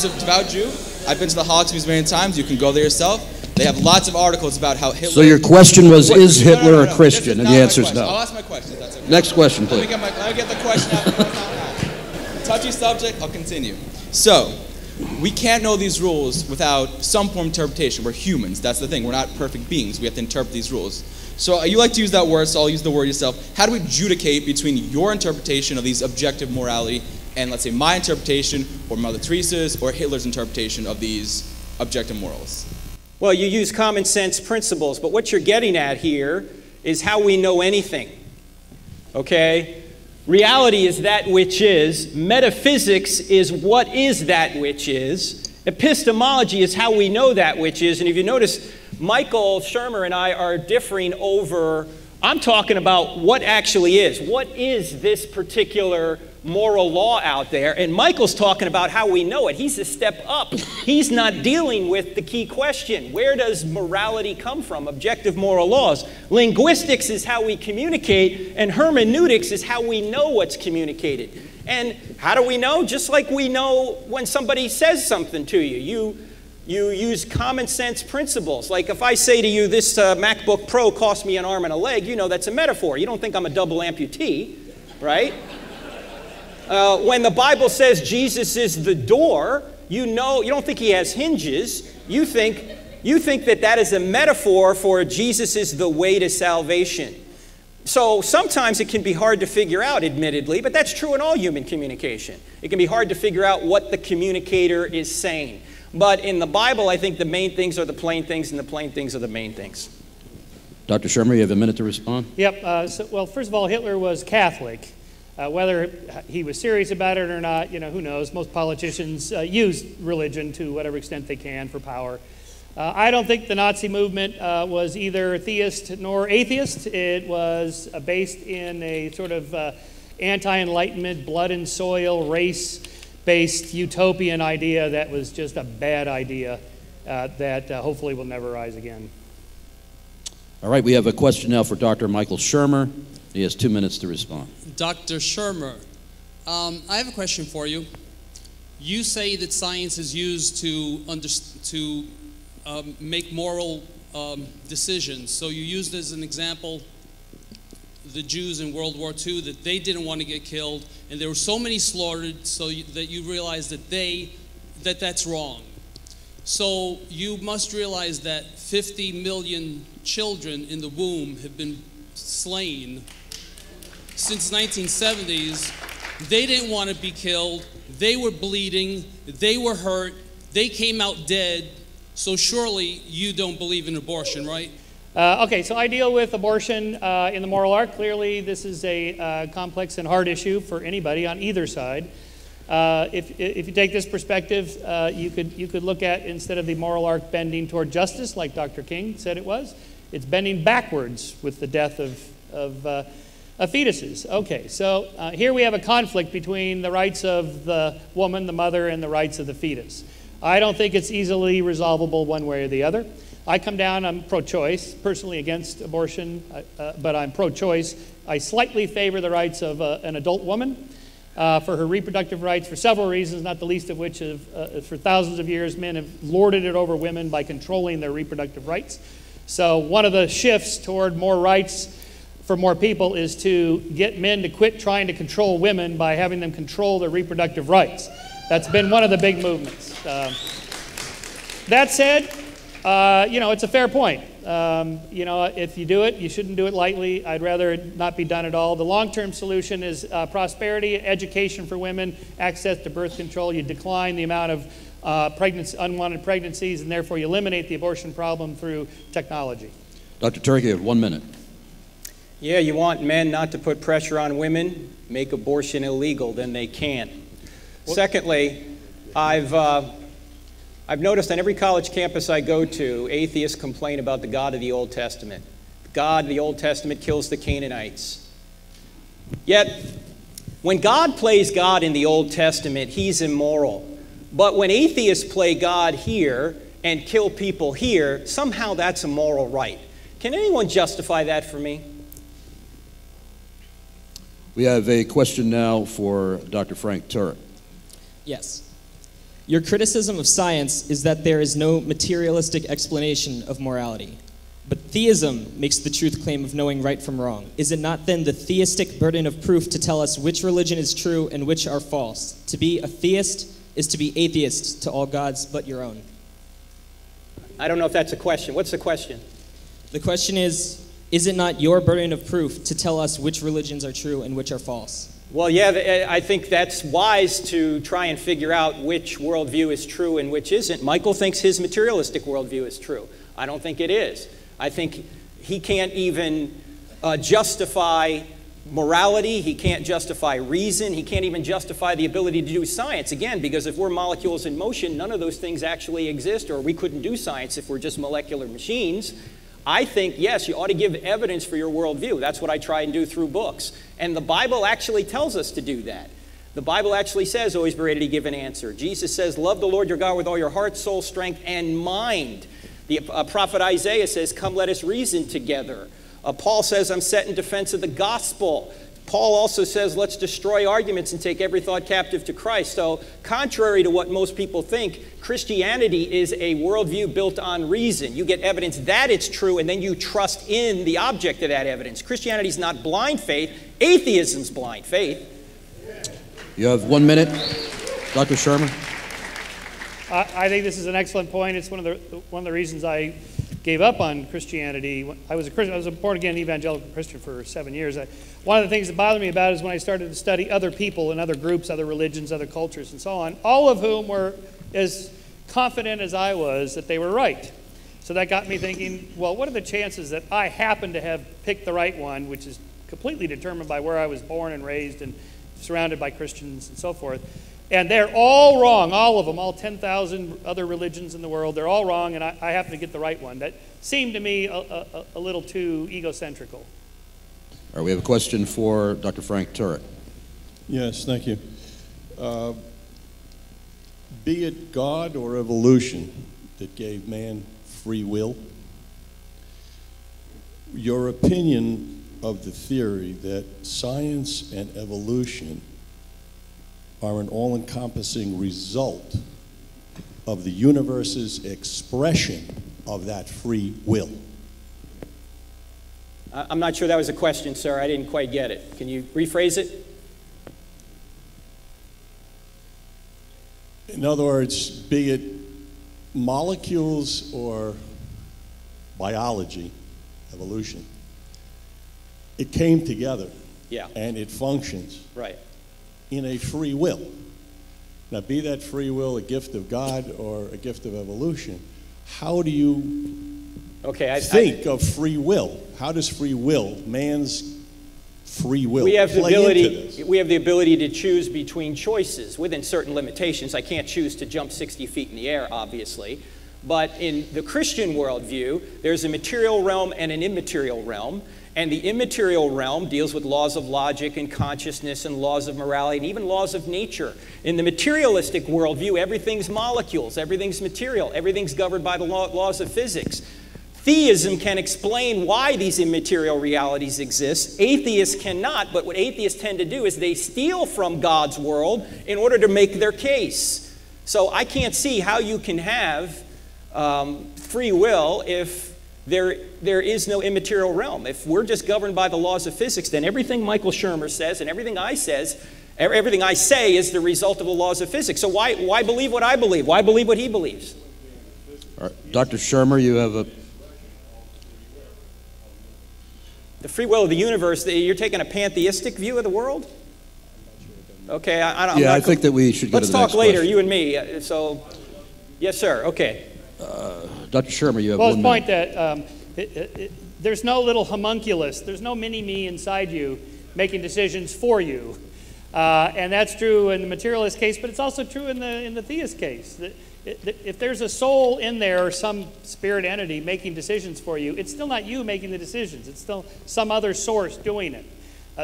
a devout Jew, I've been to the Holocaust Museum many times. You can go there yourself. They have lots of articles about how Hitler... So your question was, is Hitler a Christian? And the answer is no. I'll ask my question, if that's okay. Next question, please. Let me get the question out. Touchy subject, I'll continue. So, we can't know these rules without some form of interpretation. We're humans. That's the thing. We're not perfect beings. We have to interpret these rules. So you like to use that word, so I'll use the word yourself. How do we adjudicate between your interpretation of these objective morality and, let's say, my interpretation, or Mother Teresa's, or Hitler's interpretation of these objective morals? Well, you use common sense principles, but what you're getting at here is how we know anything. Okay? Reality is that which is. Metaphysics is what is that which is. Epistemology is how we know that which is. And if you notice, Michael Shermer and I are differing over, I'm talking about what actually is. What is this particular moral law out there? And Michael's talking about how we know it. He's a step up. He's not dealing with the key question. Where does morality come from? Objective moral laws. Linguistics is how we communicate, and hermeneutics is how we know what's communicated. And how do we know? Just like we know when somebody says something to you. You use common sense principles. Like if I say to you, this MacBook Pro cost me an arm and a leg, you know that's a metaphor. You don't think I'm a double amputee, right? When the Bible says Jesus is the door, you don't think he has hinges. You think that is a metaphor for Jesus is the way to salvation. So sometimes it can be hard to figure out, admittedly, but that's true in all human communication. It can be hard to figure out what the communicator is saying. But in the Bible, I think the main things are the plain things, and the plain things are the main things. Dr. Shermer, you have a minute to respond? Yep. Well, first of all, Hitler was Catholic. Whether he was serious about it or not, who knows? Most politicians use religion to whatever extent they can for power. I don't think the Nazi movement was either theist nor atheist. It was based in a sort of anti-Enlightenment, blood and soil, race-based utopian idea that was just a bad idea that hopefully will never rise again. All right, we have a question now for Dr. Michael Shermer. He has 2 minutes to respond. Dr. Shermer, I have a question for you. You say that science is used to make moral decisions. So you used as an example the Jews in World War II, that they didn't want to get killed, and there were so many slaughtered that you realized that that's wrong. So you must realize that 50 million children in the womb have been slain since 1970s. They didn't want to be killed. They were bleeding. They were hurt. They came out dead. So surely you don't believe in abortion, right? Okay, so I deal with abortion in the moral arc. Clearly, this is a complex and hard issue for anybody on either side. If you take this perspective, you could look at, instead of the moral arc bending toward justice, like Dr. King said it was, it's bending backwards with the death of fetuses. Okay, so here we have a conflict between the rights of the woman, the mother, and the rights of the fetus. I don't think it's easily resolvable one way or the other. I come down, I'm pro-choice, personally against abortion, but I'm pro-choice. I slightly favor the rights of an adult woman for her reproductive rights for several reasons, not the least of which is for thousands of years men have lorded it over women by controlling their reproductive rights. So one of the shifts toward more rights for more people is to get men to quit trying to control women by having them control their reproductive rights. That's been one of the big movements. That said, it's a fair point. If you do it, you shouldn't do it lightly. I'd rather it not be done at all. The long-term solution is prosperity, education for women, access to birth control. You decline the amount of unwanted pregnancies, and therefore you eliminate the abortion problem through technology. Dr. Turek, you have 1 minute. Yeah, you want men not to put pressure on women, make abortion illegal, then they can't. Secondly, I've noticed on every college campus I go to, atheists complain about the God of the Old Testament. God of the Old Testament kills the Canaanites. Yet, when God plays God in the Old Testament, he's immoral. But when atheists play God here and kill people here, somehow that's a moral right. Can anyone justify that for me? We have a question now for Dr. Frank Turek. Yes. Your criticism of science is that there is no materialistic explanation of morality. But theism makes the truth claim of knowing right from wrong. Is it not then the theistic burden of proof to tell us which religion is true and which are false? To be a theist is to be atheist to all gods but your own. I don't know if that's a question. What's the question? The question is it not your burden of proof to tell us which religions are true and which are false? Well, yeah, I think that's wise to try and figure out which worldview is true and which isn't. Michael thinks his materialistic worldview is true. I don't think it is. I think he can't even justify morality. He can't justify reason. He can't even justify the ability to do science. Again, because if we're molecules in motion, none of those things actually exist, or we couldn't do science if we're just molecular machines. I think, yes, you ought to give evidence for your worldview. That's what I try and do through books. And the Bible actually tells us to do that. The Bible actually says, always be ready to give an answer. Jesus says, love the Lord your God with all your heart, soul, strength, and mind. The prophet Isaiah says, come let us reason together. Paul says, I'm set in defense of the gospel. Paul also says, let's destroy arguments and take every thought captive to Christ. So contrary to what most people think, Christianity is a worldview built on reason. You get evidence that it's true, and then you trust in the object of that evidence. Christianity is not blind faith. Atheism's blind faith. You have 1 minute. Dr. Shermer. I think this is an excellent point. It's one of the reasons I gave up on Christianity. I was a born-again evangelical Christian for 7 years. One of the things that bothered me about it is when I started to study other people and other groups, other religions, other cultures, and so on, all of whom were as confident as I was that they were right. So that got me thinking, well, what are the chances that I happen to have picked the right one, which is completely determined by where I was born and raised and surrounded by Christians and so forth. And they're all wrong, all of them, all 10,000 other religions in the world. They're all wrong, and I happen to get the right one. That seemed to me a little too egocentrical. All right, we have a question for Dr. Frank Turek. Yes, thank you. Be it God or evolution that gave man free will, your opinion of the theory that science and evolution are an all-encompassing result of the universe's expression of that free will. I'm not sure that was a question, sir. I didn't quite get it. Can you rephrase it? In other words, be it molecules or biology, evolution, it came together. Yeah. And it functions. Right. In a free will. Now, be that free will a gift of God or a gift of evolution, how do you think of free will? How does free will, man's free will, we have the play into ability. this? We have the ability to choose between choices within certain limitations. I can't choose to jump 60 feet in the air, obviously. But in the Christian worldview, there's a material realm and an immaterial realm. And the immaterial realm deals with laws of logic and consciousness and laws of morality and even laws of nature. In the materialistic worldview, everything's molecules, everything's material, everything's governed by the laws of physics. Theism can explain why these immaterial realities exist. Atheists cannot, but what atheists tend to do is they steal from God's world in order to make their case. So I can't see how you can have free will if there is no immaterial realm. If we're just governed by the laws of physics, then everything Michael Shermer says and everything I say is the result of the laws of physics. So why believe what I believe? Why believe what he believes? All right. Dr. Shermer, you have a... The free will of the universe, you're taking a pantheistic view of the world? Okay, I think that we should go to the next Let's talk later, question. you and me. So, yes, sir, okay. Dr. Shermer, you have well, 1 point minute. that there's no little homunculus, there's no mini-me inside you making decisions for you. And that's true in the materialist case, but it's also true in the theist case. If there's a soul in there or some spirit entity making decisions for you, it's still not you making the decisions. It's still some other source doing it.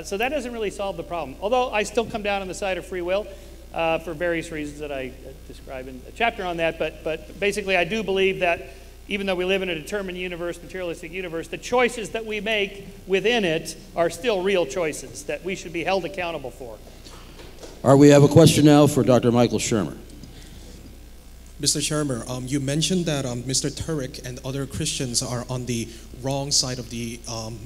So that doesn't really solve the problem. Although I still come down on the side of free will for various reasons that I describe in a chapter on that. But basically, I do believe that even though we live in a determined universe, materialistic universe, the choices that we make within it are still real choices that we should be held accountable for. All right, we have a question now for Dr. Michael Shermer. Mr. Shermer, you mentioned that Mr. Turek and other Christians are on the wrong side of the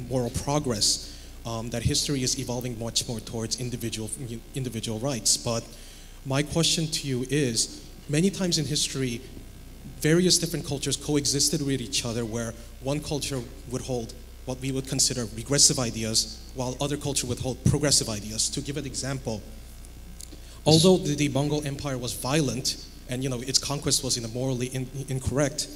moral progress, that history is evolving much more towards individual rights. But my question to you is, many times in history, various different cultures coexisted with each other where one culture would hold what we would consider regressive ideas, while other culture would hold progressive ideas. To give an example, although the Mongol Empire was violent, and its conquest was morally incorrect,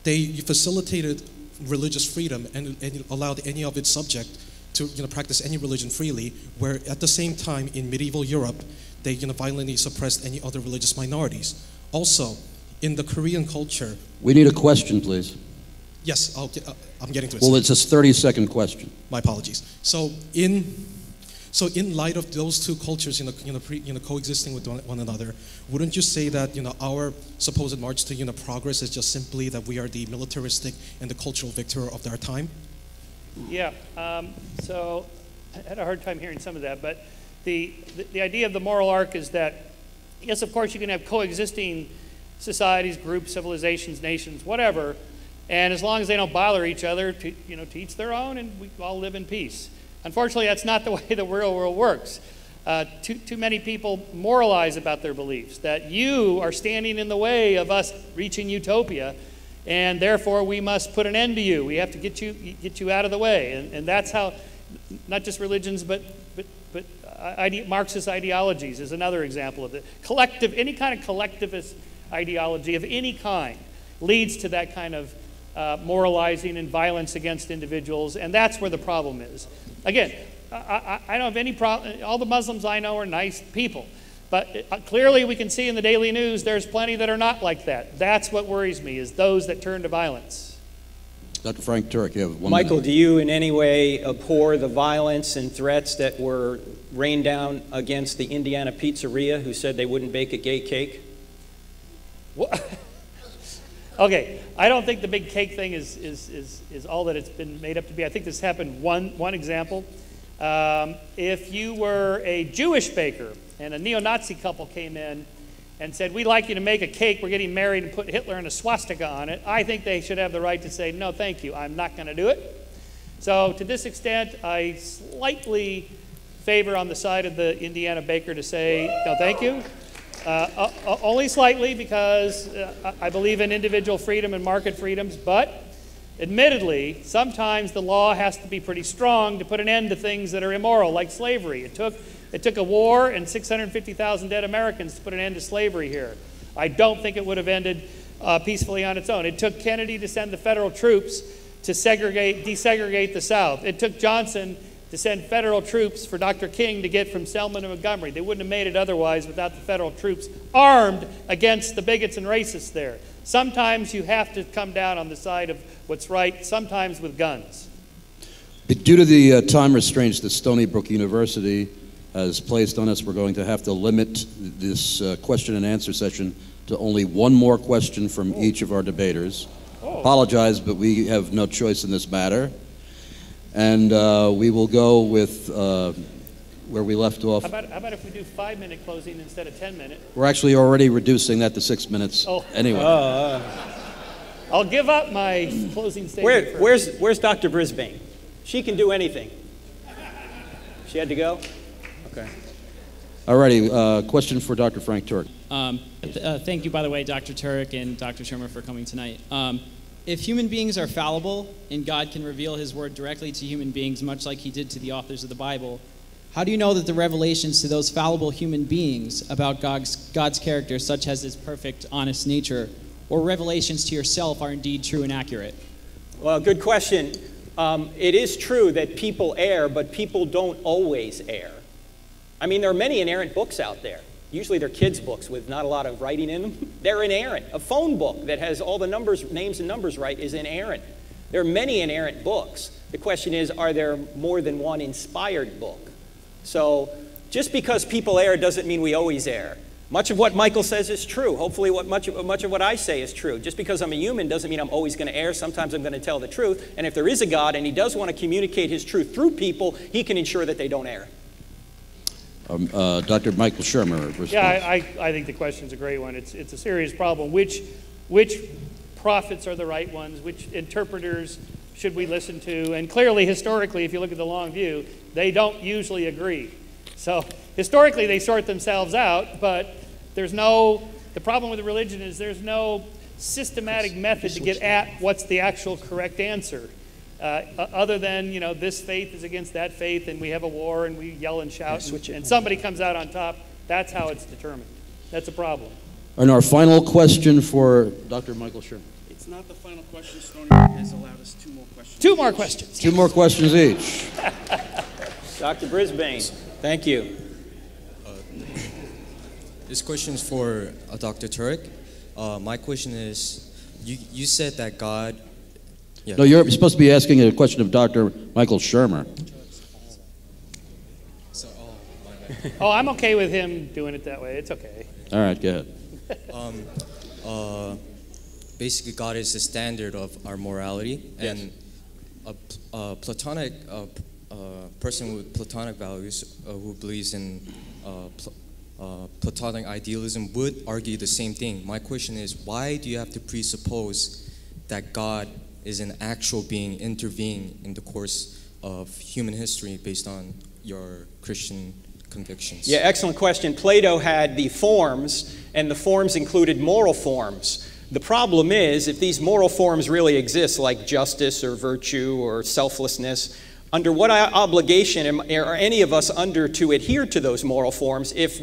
they facilitated religious freedom and allowed any of its subjects to practice any religion freely, where at the same time in medieval Europe, they violently suppressed any other religious minorities. Also, in the Korean culture... We need a question, please. Yes, I'm getting to it. Well, it's a 30-second question. My apologies. So in light of those two cultures, coexisting with one another, wouldn't you say that our supposed march to progress is just simply that we are the militaristic and the cultural victor of our time? Yeah. So I had a hard time hearing some of that, but the idea of the moral arc is that yes, of course, you can have coexisting societies, groups, civilizations, nations, whatever, and as long as they don't bother each other, to each their own, and we all live in peace. Unfortunately, that's not the way the real world works. Too many people moralize about their beliefs, that you are standing in the way of us reaching utopia, and therefore we must put an end to you. We have to get you out of the way. And that's how, not just religions, but Marxist ideologies is another example of it. Any kind of collectivist ideology of any kind leads to that kind of moralizing and violence against individuals, and that's where the problem is. Again, I don't have any problem. All the Muslims I know are nice people. But clearly we can see in the daily news there's plenty that are not like that. That's what worries me, is those that turn to violence. Dr. Frank Turek, you have 1 Michael, minute. do you in any way abhor the violence and threats that were rained down against the Indiana pizzeria who said they wouldn't bake a gay cake? What? Okay, I don't think the big cake thing is all that it's been made up to be. I think this happened one example. If you were a Jewish baker and a neo-Nazi couple came in and said, we'd like you to make a cake, we're getting married, and put Hitler and a swastika on it, I think they should have the right to say, no, thank you, I'm not going to do it. So to this extent, I slightly favor on the side of the Indiana baker to say, no, thank you. Only slightly, because I believe in individual freedom and market freedoms, but admittedly, sometimes the law has to be pretty strong to put an end to things that are immoral, like slavery. It took a war and 650,000 dead Americans to put an end to slavery here. I don't think it would have ended peacefully on its own. It took Kennedy to send the federal troops to desegregate the South. It took Johnson to send federal troops for Dr. King to get from Selma to Montgomery. They wouldn't have made it otherwise without the federal troops armed against the bigots and racists there. Sometimes you have to come down on the side of what's right, sometimes with guns. Due to the time restraints that Stony Brook University has placed on us, we're going to have to limit this question and answer session to only one more question from each of our debaters. Apologize, but we have no choice in this matter. And we will go with where we left off. How about if we do 5-minute closing instead of 10-minute? We're actually already reducing that to 6 minutes anyway. I'll give up my closing statement. Where's Dr. Brisbane? She can do anything. She had to go? Okay. All righty, question for Dr. Frank Turek. Thank you, by the way, Dr. Turek and Dr. Shermer, for coming tonight. If human beings are fallible and God can reveal his word directly to human beings, much like he did to the authors of the Bible, how do you know that the revelations to those fallible human beings about God's character, such as his perfect, honest nature, or revelations to yourself are indeed true and accurate? Well, good question. It is true that people err, but people don't always err. I mean, there are many inerrant books out there. Usually they're kids' books with not a lot of writing in them. They're inerrant. A phone book that has all the names and numbers right is inerrant. There are many inerrant books. The question is, are there more than one inspired book? So just because people err doesn't mean we always err. Much of what Michael says is true. Hopefully much of what I say is true. Just because I'm a human doesn't mean I'm always going to err. Sometimes I'm going to tell the truth. And if there is a God and he does want to communicate his truth through people, he can ensure that they don't err. Dr. Michael Shermer. Response. Yeah, I think the question's a great one. It's a serious problem. Which prophets are the right ones? Which interpreters should we listen to? And clearly, historically, if you look at the long view, they don't usually agree. So historically, they sort themselves out, but the problem with religion is there's no systematic method to get at what's the actual correct answer. Other than, this faith is against that faith, and we have a war, and we yell and shout, and somebody comes out on top. That's how it's determined. That's a problem. And our final question for Dr. Michael Shermer. It's not the final question. Stony Brook has allowed us 2 more questions. 2 more questions. 2 more questions each. Dr. Brisbane, thank you. This question is for Dr. Turek. My question is, you said that God... Yeah. No, you're supposed to be asking a question of Dr. Michael Shermer. I'm okay with him doing it that way. It's okay. All right, go ahead. Basically, God is the standard of our morality, Yes. and a Platonic person with Platonic values who believes in Platonic idealism would argue the same thing. My question is, why do you have to presuppose that God is an actual being intervening in the course of human history based on your Christian convictions? Yeah, excellent question. Plato had the forms, and the forms included moral forms. The problem is, if these moral forms really exist, like justice or virtue or selflessness, under what obligation are any of us under to adhere to those moral forms if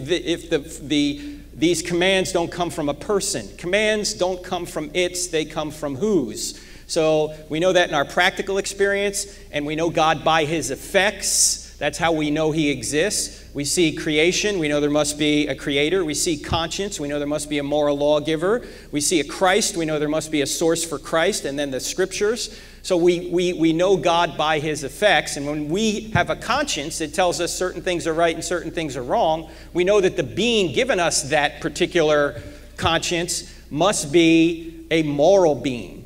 these commands don't come from a person? Commands don't come from its, they come from whose. So we know that in our practical experience, and we know God by his effects. That's how we know he exists. We see creation, we know there must be a creator. We see conscience, we know there must be a moral lawgiver. We see a Christ, we know there must be a source for Christ, and then the scriptures. So we know God by his effects, and when we have a conscience, it tells us certain things are right and certain things are wrong. We know that the being given us that particular conscience must be a moral being.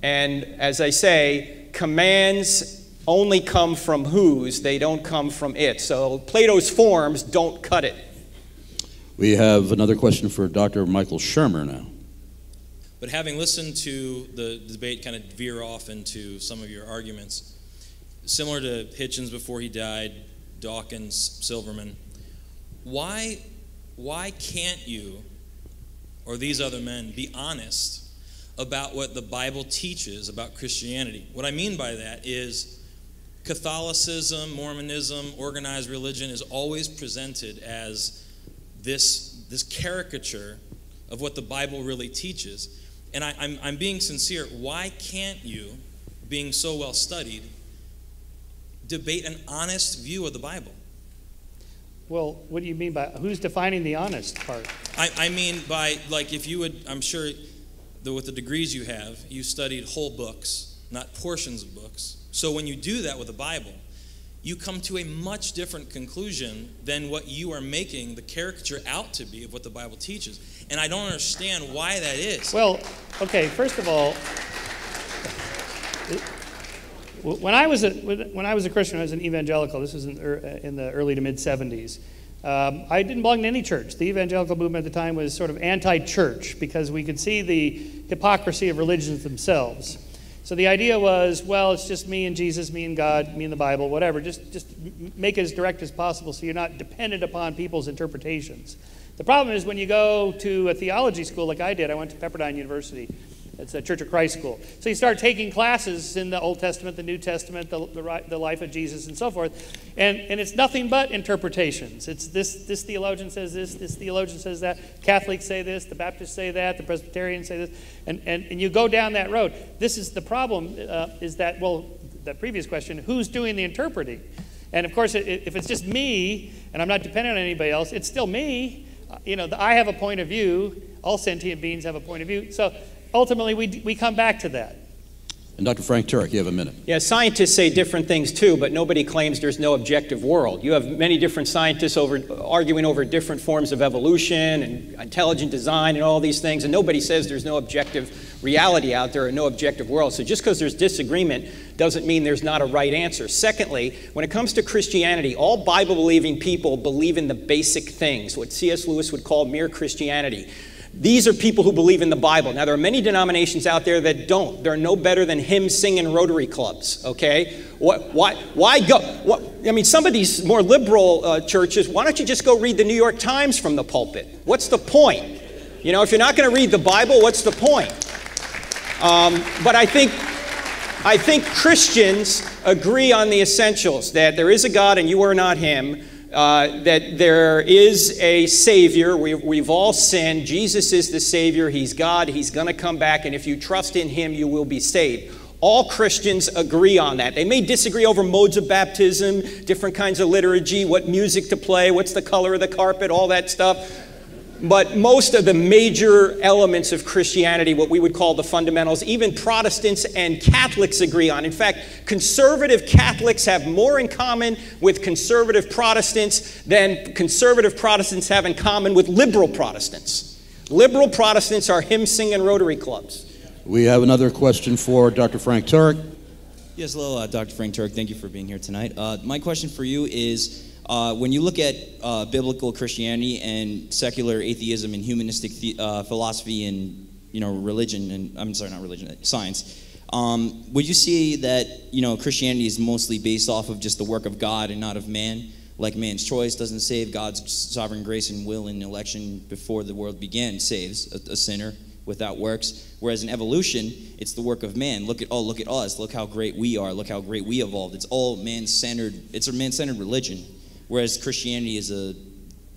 And as I say, commands only come from whose, they don't come from it. So Plato's forms don't cut it. We have another question for Dr. Michael Shermer now. But having listened to the debate kind of veer off into some of your arguments, similar to Hitchens before he died, Dawkins, Silverman, why why can't you or these other men be honest about what the Bible teaches about Christianity? What I mean by that is Catholicism, Mormonism, organized religion is always presented as this caricature of what the Bible really teaches. And I'm being sincere. Why can't you, being so well studied, debate an honest view of the Bible? Well, what do you mean by, who's defining the honest part? I mean by, like, if you would, I'm sure that with the degrees you have, you studied whole books, not portions of books. So when you do that with the Bible, you come to a much different conclusion than what you are making the caricature out to be of what the Bible teaches. And I don't understand why that is. Well, okay, first of all, when I was a Christian, I was an evangelical. This was in the early to mid-'70s. I didn't belong to any church. The evangelical movement at the time was sort of anti-church because we could see the hypocrisy of religions themselves. So the idea was, well, it's just me and Jesus, me and God, me and the Bible, whatever. Just make it as direct as possible so you're not dependent upon people's interpretations. The problem is when you go to a theology school like I did, I went to Pepperdine University. It's a Church of Christ school. So you start taking classes in the Old Testament, the New Testament, the life of Jesus, and so forth. And it's nothing but interpretations. It's this theologian says this theologian says that. Catholics say this, the Baptists say that, the Presbyterians say this. And you go down that road. This is the problem, is that, well, that previous question, who's doing the interpreting? And of course, if it's just me, and I'm not dependent on anybody else, it's still me. I have a point of view. All sentient beings have a point of view. So ultimately, we come back to that. And Dr. Frank Turek, you have a minute. Yeah, scientists say different things too, but nobody claims there's no objective world. You have many different scientists arguing over different forms of evolution and intelligent design and all these things, and nobody says there's no objective reality out there or no objective world. So just because there's disagreement doesn't mean there's not a right answer. Secondly, when it comes to Christianity, all Bible-believing people believe in the basic things, what C.S. Lewis would call mere Christianity. These are people who believe in the Bible. Now, there are many denominations out there that don't. They're no better than hymn-singing Rotary clubs, okay? Why go? I mean, some of these more liberal churches, why don't you just go read the New York Times from the pulpit? What's the point? You know, if you're not going to read the Bible, what's the point? But I think Christians agree on the essentials, that there is a God and you are not him. That there is a Savior. We've all sinned. Jesus is the Savior. He's God. He's going to come back. And if you trust in him, you will be saved. All Christians agree on that. They may disagree over modes of baptism, different kinds of liturgy, what music to play, what's the color of the carpet, all that stuff. But most of the major elements of Christianity, what we would call the fundamentals, even Protestants and Catholics agree on. In fact, conservative Catholics have more in common with conservative Protestants than conservative Protestants have in common with liberal Protestants. Liberal Protestants are hymn-singing Rotary clubs. We have another question for Dr. Frank Turek. Yes, hello, Dr. Frank Turek. Thank you for being here tonight. My question for you is, when you look at biblical Christianity and secular atheism and humanistic philosophy and religion, and I'm sorry, not religion, science, would you see that Christianity is mostly based off of just the work of God and not of man? Like man's choice doesn't save, God's sovereign grace and will and election before the world began saves a sinner without works. Whereas in evolution, it's the work of man. Look at us. Look how great we are. Look how great we evolved. It's all man-centered. It's a man-centered religion. Whereas Christianity is a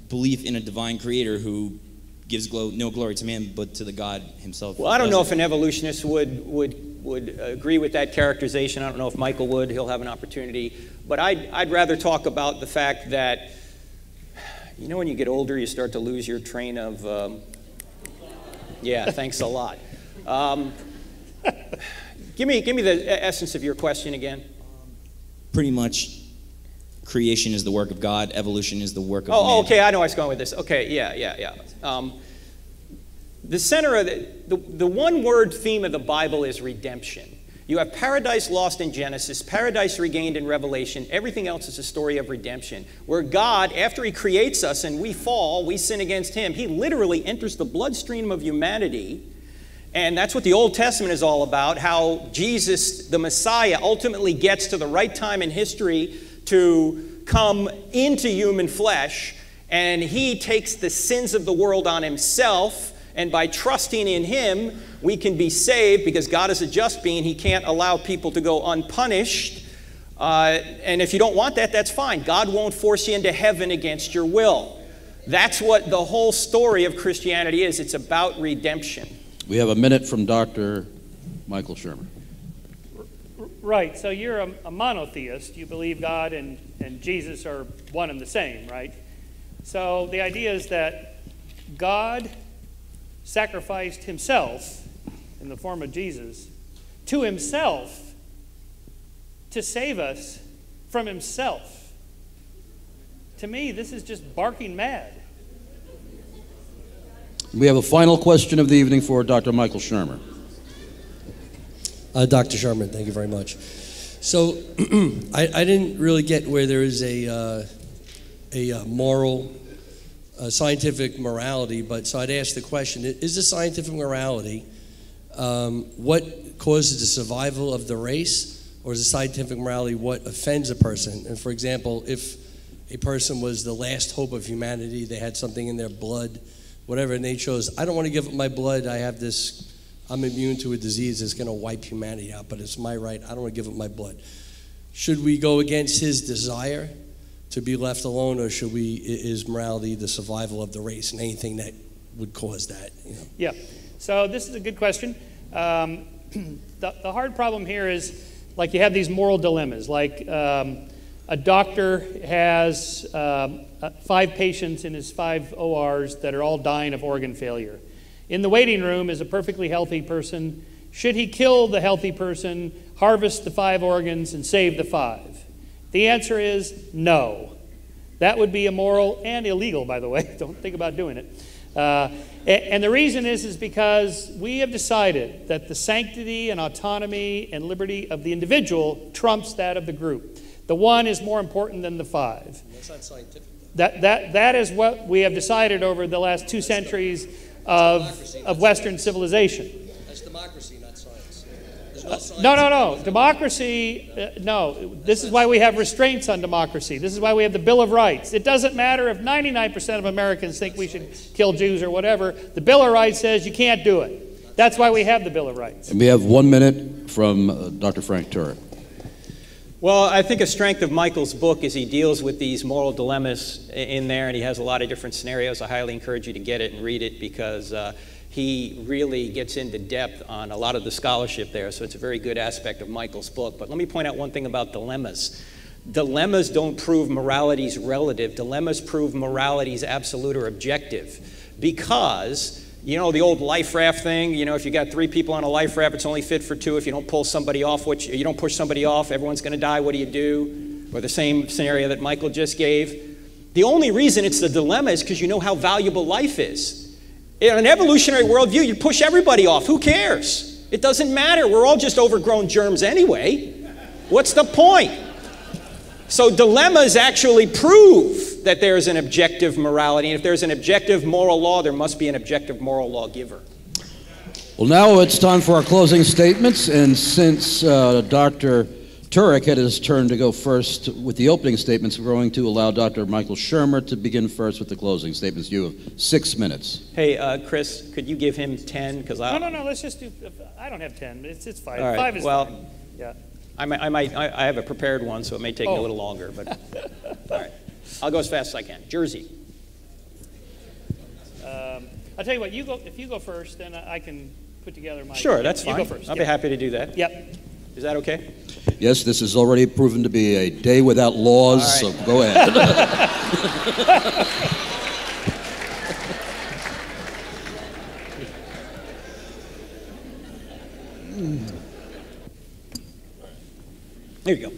belief in a divine creator who gives no glory to man, but to the God himself. Well, I don't know if an evolutionist would agree with that characterization. I don't know if Michael would. He'll have an opportunity. But I'd rather talk about the fact that, when you get older, you start to lose your train of... yeah, thanks a lot. Give me the essence of your question again. Pretty much... creation is the work of God. Evolution is the work of man. Oh, okay. I know where I was going with this. Okay, yeah. The center of the one-word theme of the Bible is redemption. You have paradise lost in Genesis, paradise regained in Revelation. Everything else is a story of redemption, where God, after he creates us and we fall, we sin against him, he literally enters the bloodstream of humanity. And that's what the Old Testament is all about, how Jesus, the Messiah, ultimately gets to the right time in history to come into human flesh And he takes the sins of the world on himself, and by trusting in him, we can be saved because God is a just being. He can't allow people to go unpunished. And if you don't want that, that's fine. God won't force you into heaven against your will. That's what the whole story of Christianity is. It's about redemption. We have a minute from Dr. Michael Shermer. Right, so you're a monotheist. You believe God and Jesus are one and the same, right? So the idea is that God sacrificed himself in the form of Jesus to himself to save us from himself. To me, this is just barking mad. We have a final question of the evening for Dr. Michael Shermer. Dr. Sherman, thank you very much. So I didn't really get where there is a moral, scientific morality, but so I'd ask the question, is the scientific morality what causes the survival of the race, or is the scientific morality what offends a person? And for example, if a person was the last hope of humanity, they had something in their blood, whatever, and they chose, I don't want to give up my blood, I'm immune to a disease that's going to wipe humanity out, but it's my right, I don't want to give up my blood. Should we go against his desire to be left alone, or is morality the survival of the race and anything that would cause that? You know? Yeah, so this is a good question. The hard problem here is, like, you have these moral dilemmas, like a doctor has 5 patients in his 5 ORs that are all dying of organ failure. In the waiting room is a perfectly healthy person. Should he kill the healthy person, harvest the 5 organs, and save the 5? The answer is no. That would be immoral and illegal, by the way. Don't think about doing it. And the reason is because we have decided that the sanctity and autonomy and liberty of the individual trumps that of the group. The one is more important than the 5. That's not scientific. That is what we have decided over the last 2 centuries of Western civilization. That's democracy, not science. There's no science. No. Democracy, no. This is why we have restraints on democracy. This is why we have the Bill of Rights. It doesn't matter if 99% of Americans think we should kill Jews or whatever. The Bill of Rights says you can't do it. That's why we have the Bill of Rights. And we have 1 minute from Dr. Frank Turek. Well, I think a strength of Michael's book is he deals with these moral dilemmas in there, and he has a lot of different scenarios. I highly encourage you to get it and read it because he really gets into depth on a lot of the scholarship there, so it's a very good aspect of Michael's book. But let me point out one thing about dilemmas. Dilemmas don't prove morality's relative. Dilemmas prove morality's absolute or objective because, you know, the old life raft thing, you know, if you got 3 people on a life raft, it's only fit for 2. If you don't pull somebody off, you don't push somebody off, everyone's going to die. What do you do? Or the same scenario that Michael just gave. The only reason it's the dilemma is because you know how valuable life is. In an evolutionary worldview, you'd push everybody off. Who cares? It doesn't matter. We're all just overgrown germs anyway. What's the point? So dilemmas actually prove that there is an objective morality, and if there's an objective moral law, there must be an objective moral lawgiver. Well, now it's time for our closing statements, and since Dr. Turek had his turn to go first with the opening statements, we're going to allow Dr. Michael Shermer to begin first with the closing statements. You have 6 minutes. Hey, Chris, could you give him 10? No, let's just do, I don't have 10, it's 5. All right, 5 is fine. Yeah. I have a prepared one, so it may take me a little longer, but all right. I'll go as fast as I can. Jersey. I'll tell you what, if you go first, then I can put together my... Sure, that's fine. You go first. I'll be happy to do that. Yep. Is that okay? Yes, this is already proven to be a day without laws, so go ahead. There you go.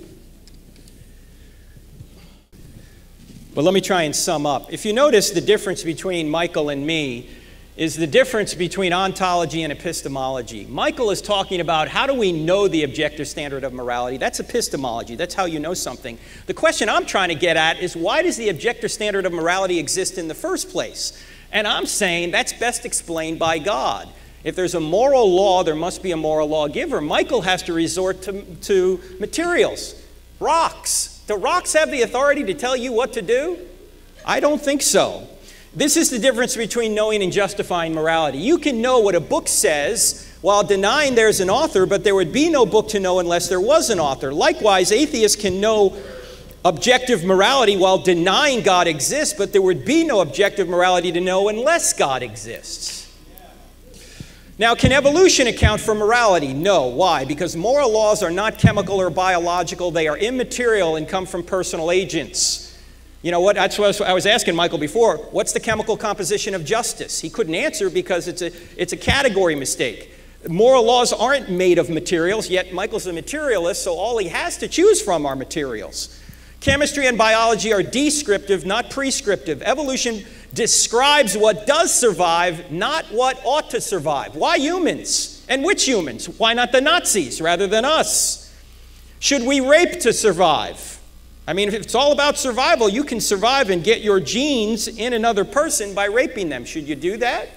Well, let me try and sum up. If you notice, the difference between Michael and me is the difference between ontology and epistemology. Michael is talking about how do we know the objective standard of morality. That's epistemology. That's how you know something. The question I'm trying to get at is why does the objective standard of morality exist in the first place? And I'm saying that's best explained by God. If there's a moral law, there must be a moral lawgiver. Michael has to resort to materials, rocks. Do rocks have the authority to tell you what to do? I don't think so. This is the difference between knowing and justifying morality. You can know what a book says while denying there's an author, but there would be no book to know unless there was an author. Likewise, atheists can know objective morality while denying God exists, but there would be no objective morality to know unless God exists. Now, can evolution account for morality? No. Why? Because moral laws are not chemical or biological. They are immaterial and come from personal agents. You know what? That's what I was asking Michael before. What's the chemical composition of justice? He couldn't answer because it's a category mistake. Moral laws aren't made of materials, yet Michael's a materialist, so all he has to choose from are materials. Chemistry and biology are descriptive, not prescriptive. Evolution describes what does survive, not what ought to survive. Why humans? And which humans? Why not the Nazis rather than us? Should we rape to survive? I mean, if it's all about survival, you can survive and get your genes in another person by raping them. Should you do that?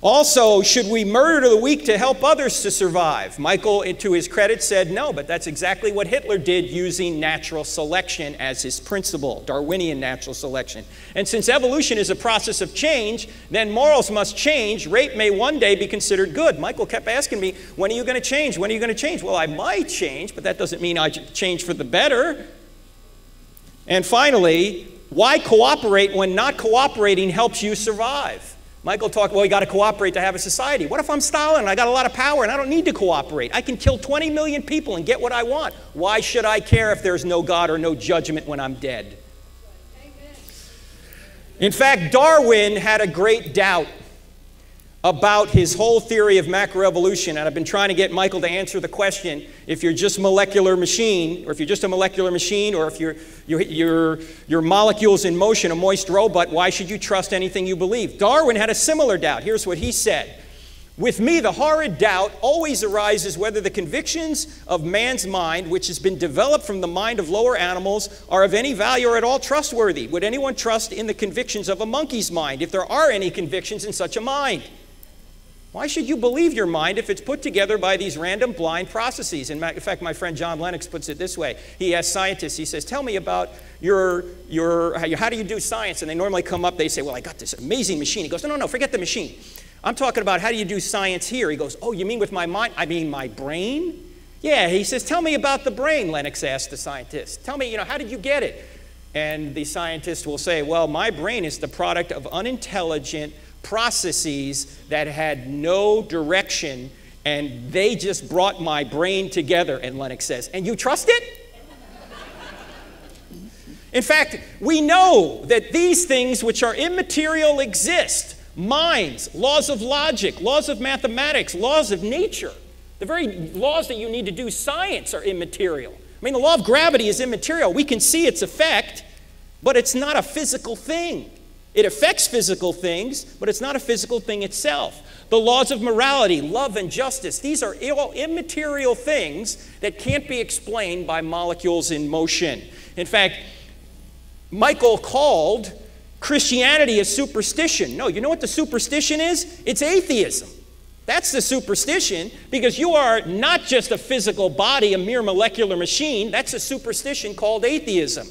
Also, should we murder the weak to help others to survive? Michael, to his credit, said no, but that's exactly what Hitler did using natural selection as his principle, Darwinian natural selection. And since evolution is a process of change, then morals must change. Rape may one day be considered good. Michael kept asking me, when are you going to change? When are you going to change? Well, I might change, but that doesn't mean I change for the better. And finally, why cooperate when not cooperating helps you survive? Michael talked, well, you got to cooperate to have a society. What if I'm Stalin and I got a lot of power and I don't need to cooperate? I can kill 20 million people and get what I want. Why should I care if there's no God or no judgment when I'm dead? In fact, Darwin had a great doubt about his whole theory of macroevolution, and I've been trying to get Michael to answer the question, if you're just molecular machine, or if you're just a molecular machine, or if your molecules in motion, a moist robot, why should you trust anything you believe? Darwin had a similar doubt. Here's what he said. With me, the horrid doubt always arises whether the convictions of man's mind, which has been developed from the mind of lower animals, are of any value or at all trustworthy. Would anyone trust in the convictions of a monkey's mind, if there are any convictions in such a mind? Why should you believe your mind if it's put together by these random blind processes? In fact, my friend John Lennox puts it this way. He asks scientists, he says, tell me about how do you do science? And they normally come up, they say, well, I got this amazing machine. He goes, no, forget the machine. I'm talking about how do you do science here? He goes, oh, you mean with my mind? I mean my brain? Yeah, he says, tell me about the brain, Lennox asked the scientist. Tell me, how did you get it? And the scientist will say, well, my brain is the product of unintelligent processes that had no direction, and they just brought my brain together. And Lennox says, and you trust it? In fact, we know that these things which are immaterial exist. Minds, laws of logic, laws of mathematics, laws of nature. The very laws that you need to do science are immaterial. I mean, the law of gravity is immaterial. We can see its effect, but it's not a physical thing. It affects physical things, but it's not a physical thing itself. The laws of morality, love, and justice, these are all immaterial things that can't be explained by molecules in motion. In fact, Michael called Christianity a superstition. No, you know what the superstition is? It's atheism. That's the superstition, because you are not just a physical body, a mere molecular machine. That's a superstition called atheism.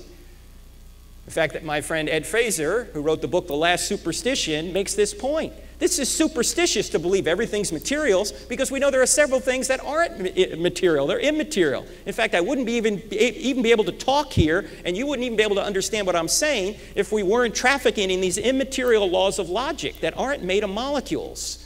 In fact, that my friend Ed Fraser, who wrote the book The Last Superstition, makes this point. This is superstitious to believe everything's materials, because we know there are several things that aren't material. They're immaterial. In fact, I wouldn't even be able to talk here, and you wouldn't even be able to understand what I'm saying if we weren't trafficking in these immaterial laws of logic that aren't made of molecules.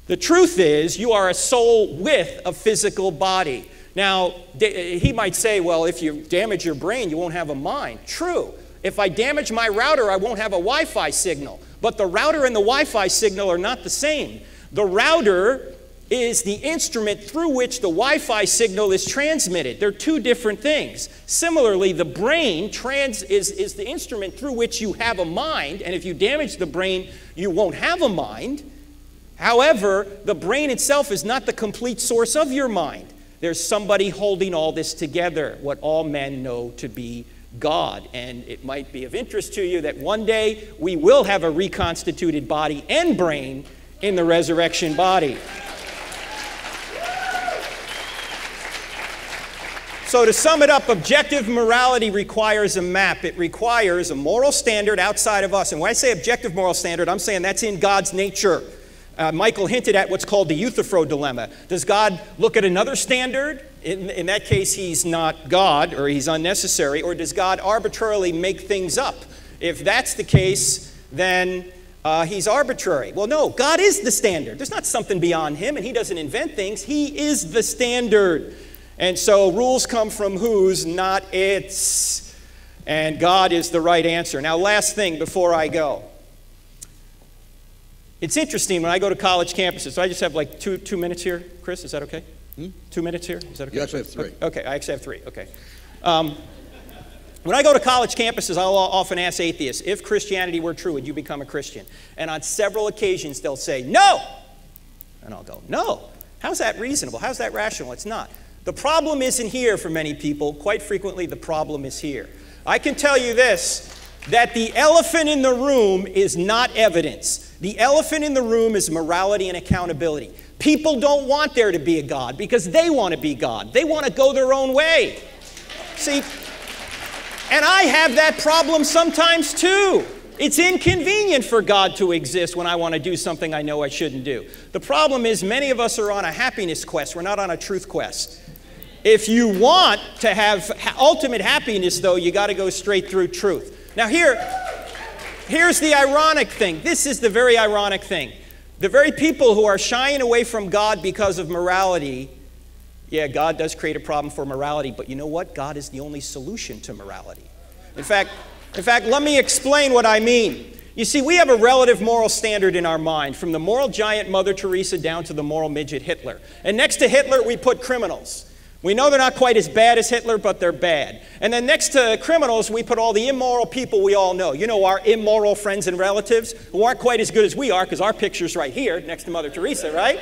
The truth is, you are a soul with a physical body. Now, he might say, well, if you damage your brain, you won't have a mind. True. If I damage my router, I won't have a Wi-Fi signal. But the router and the Wi-Fi signal are not the same. The router is the instrument through which the Wi-Fi signal is transmitted. They're two different things. Similarly, the brain is the instrument through which you have a mind, and if you damage the brain, you won't have a mind. However, the brain itself is not the complete source of your mind. There's somebody holding all this together, what all men know to be God. And it might be of interest to you that one day we will have a reconstituted body and brain in the resurrection body. So to sum it up, objective morality requires a map. It requires a moral standard outside of us. And when I say objective moral standard, I'm saying that's in God's nature. Michael hinted at what's called the Euthyphro dilemma. Does God look at another standard? In that case, he's not God, or he's unnecessary. Or does God arbitrarily make things up? If that's the case, then he's arbitrary. Well, no, God is the standard. There's not something beyond him, and he doesn't invent things. He is the standard. And so rules come from whose, not its. And God is the right answer. Now, last thing before I go. It's interesting when I go to college campuses. So I just have like two minutes here. Chris, is that okay? 2 minutes here? Is that okay? You actually have 3. Okay, I actually have 3. Okay. When I go to college campuses, I'll often ask atheists, if Christianity were true, would you become a Christian? And on several occasions, they'll say, no! And I'll go, no. How's that reasonable? How's that rational? It's not. The problem isn't here for many people. Quite frequently, the problem is here. I can tell you this, that the elephant in the room is not evidence. The elephant in the room is morality and accountability. People don't want there to be a God because they want to be God. They want to go their own way. See, and I have that problem sometimes too. It's inconvenient for God to exist when I want to do something I know I shouldn't do. The problem is many of us are on a happiness quest. We're not on a truth quest. If you want to have ultimate happiness, though, you got to go straight through truth. Now here's the ironic thing. This is the very ironic thing. The very people who are shying away from God because of morality, yeah, God does create a problem for morality, but you know what? God is the only solution to morality. In fact, let me explain what I mean. You see, we have a relative moral standard in our mind, from the moral giant Mother Teresa down to the moral midget Hitler. And next to Hitler, we put criminals. We know they're not quite as bad as Hitler, but they're bad. And then next to criminals, we put all the immoral people we all know. You know, our immoral friends and relatives who aren't quite as good as we are, because our picture's right here next to Mother Teresa, right?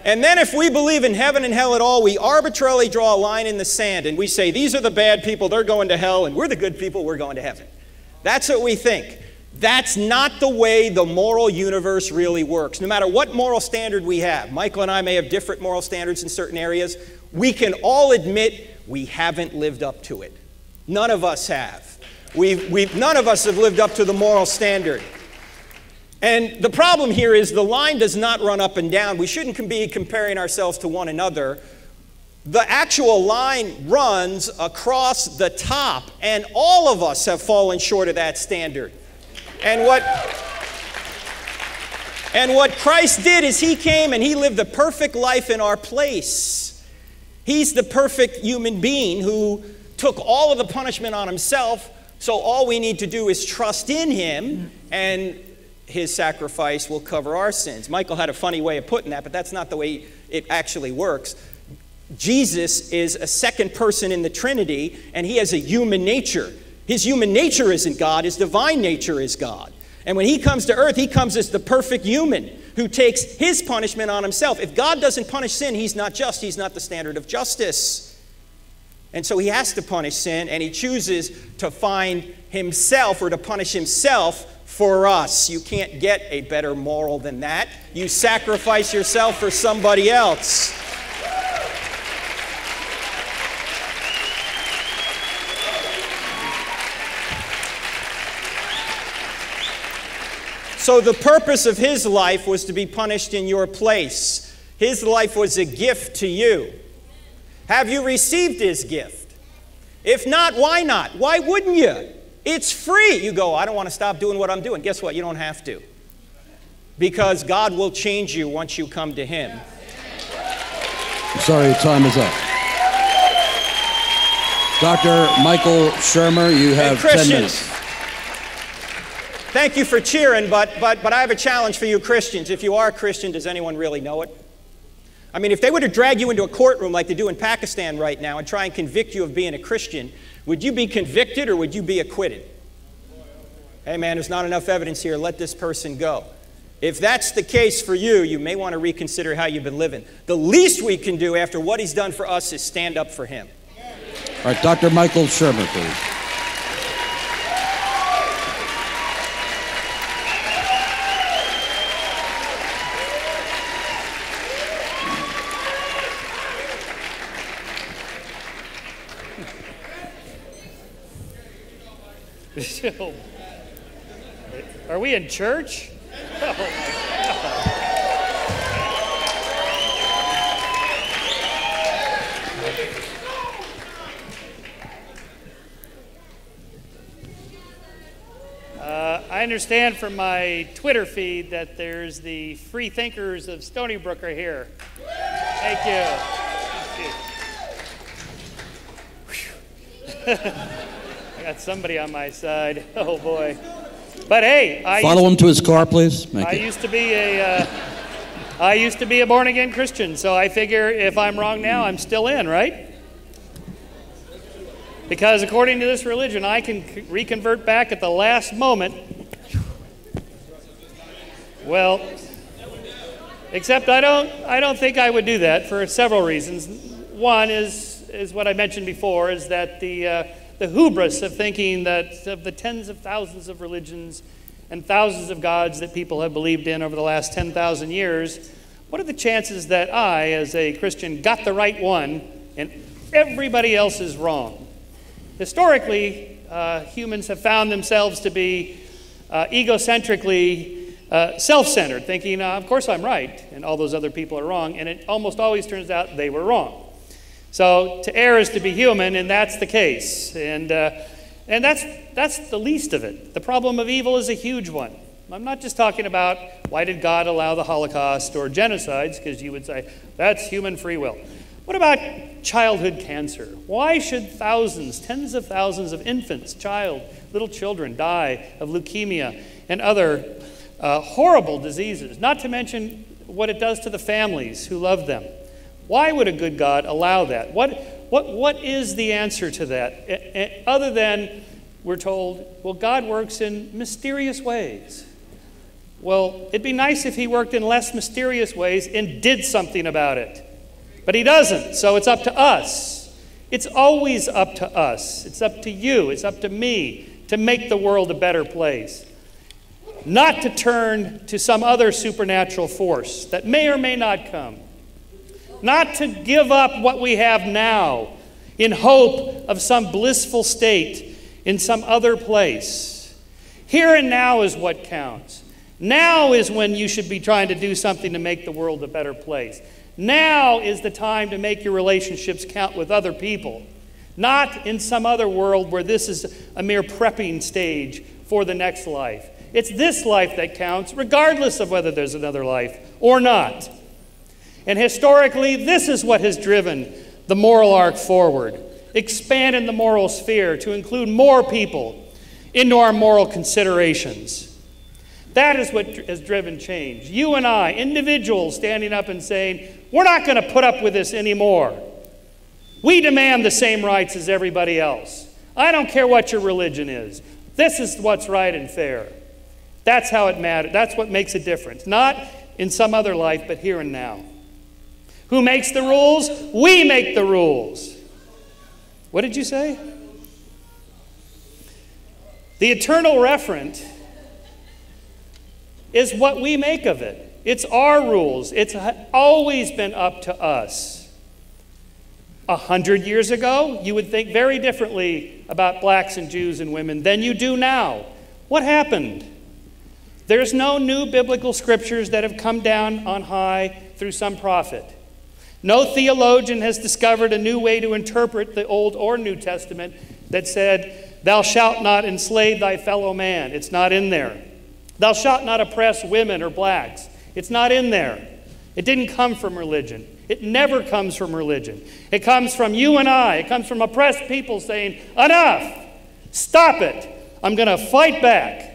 And then if we believe in heaven and hell at all, we arbitrarily draw a line in the sand and we say, these are the bad people, they're going to hell, and we're the good people, we're going to heaven. That's what we think. That's not the way the moral universe really works. No matter what moral standard we have, Michael and I may have different moral standards in certain areas, we can all admit we haven't lived up to it. None of us have. None of us have lived up to the moral standard. And the problem here is the line does not run up and down. We shouldn't be comparing ourselves to one another. The actual line runs across the top, and all of us have fallen short of that standard. And what Christ did is he came and he lived the perfect life in our place. He's the perfect human being who took all of the punishment on himself, so all we need to do is trust in him, and his sacrifice will cover our sins. Michael had a funny way of putting that, but that's not the way it actually works. Jesus is a second person in the Trinity, and he has a human nature. His human nature isn't God, his divine nature is God. And when he comes to earth, he comes as the perfect human who takes his punishment on himself. If God doesn't punish sin, he's not just, he's not the standard of justice. And so he has to punish sin, and he chooses to find himself or to punish himself for us. You can't get a better moral than that. You sacrifice yourself for somebody else. So the purpose of his life was to be punished in your place. His life was a gift to you. Have you received his gift? If not, why not? Why wouldn't you? It's free. You go, I don't want to stop doing what I'm doing. Guess what? You don't have to. Because God will change you once you come to him. I'm sorry, time is up. Dr. Michael Shermer, you have 10 minutes. Thank you for cheering, but I have a challenge for you Christians. If you are a Christian, does anyone really know it? I mean, if they were to drag you into a courtroom like they do in Pakistan right now and try and convict you of being a Christian, would you be convicted or would you be acquitted? Hey man, there's not enough evidence here, let this person go. If that's the case for you, you may want to reconsider how you've been living. The least we can do after what he's done for us is stand up for him. All right, Dr. Michael Shermer, please. Are we in church? Oh, my God. I understand from my Twitter feed that there's the free thinkers of Stony Brook are here. Thank you. I got somebody on my side. Oh boy. But hey, follow him to his car, please. I used to be a born again Christian, so I figure if I'm wrong now, I'm still in, right? Because according to this religion, I can reconvert back at the last moment. Well, except I don't think I would do that for several reasons. One is what I mentioned before, is that the hubris of thinking that of the tens of thousands of religions and thousands of gods that people have believed in over the last 10,000 years, what are the chances that I, as a Christian, got the right one and everybody else is wrong? Historically, humans have found themselves to be egocentrically self-centered, thinking, of course I'm right, and all those other people are wrong, and it almost always turns out they were wrong. So to err is to be human, and that's the case. And that's the least of it. The problem of evil is a huge one. I'm not just talking about why did God allow the Holocaust or genocides, because you would say that's human free will. What about childhood cancer? Why should thousands, tens of thousands of infants, little children die of leukemia and other horrible diseases, not to mention what it does to the families who love them? Why would a good God allow that? What is the answer to that? Other than we're told, well, God works in mysterious ways. Well, it'd be nice if he worked in less mysterious ways and did something about it. But he doesn't, so it's up to us. It's always up to us. It's up to you. It's up to me to make the world a better place. Not to turn to some other supernatural force that may or may not come. Not to give up what we have now in hope of some blissful state in some other place. Here and now is what counts. Now is when you should be trying to do something to make the world a better place. Now is the time to make your relationships count with other people, not in some other world where this is a mere prepping stage for the next life. It's this life that counts, regardless of whether there's another life or not. And historically, this is what has driven the moral arc forward, expanding the moral sphere to include more people into our moral considerations. That is what has driven change. You and I, individuals standing up and saying, we're not going to put up with this anymore. We demand the same rights as everybody else. I don't care what your religion is. This is what's right and fair. That's how it matters. That's what makes a difference. Not in some other life, but here and now. Who makes the rules? We make the rules. What did you say? The eternal referent is what we make of it. It's our rules. It's always been up to us. 100 years ago, you would think very differently about blacks and Jews and women than you do now. What happened? There's no new biblical scriptures that have come down on high through some prophet. No theologian has discovered a new way to interpret the Old or New Testament that said, thou shalt not enslave thy fellow man. It's not in there. Thou shalt not oppress women or blacks. It's not in there. It didn't come from religion. It never comes from religion. It comes from you and I. It comes from oppressed people saying, enough, stop it. I'm going to fight back.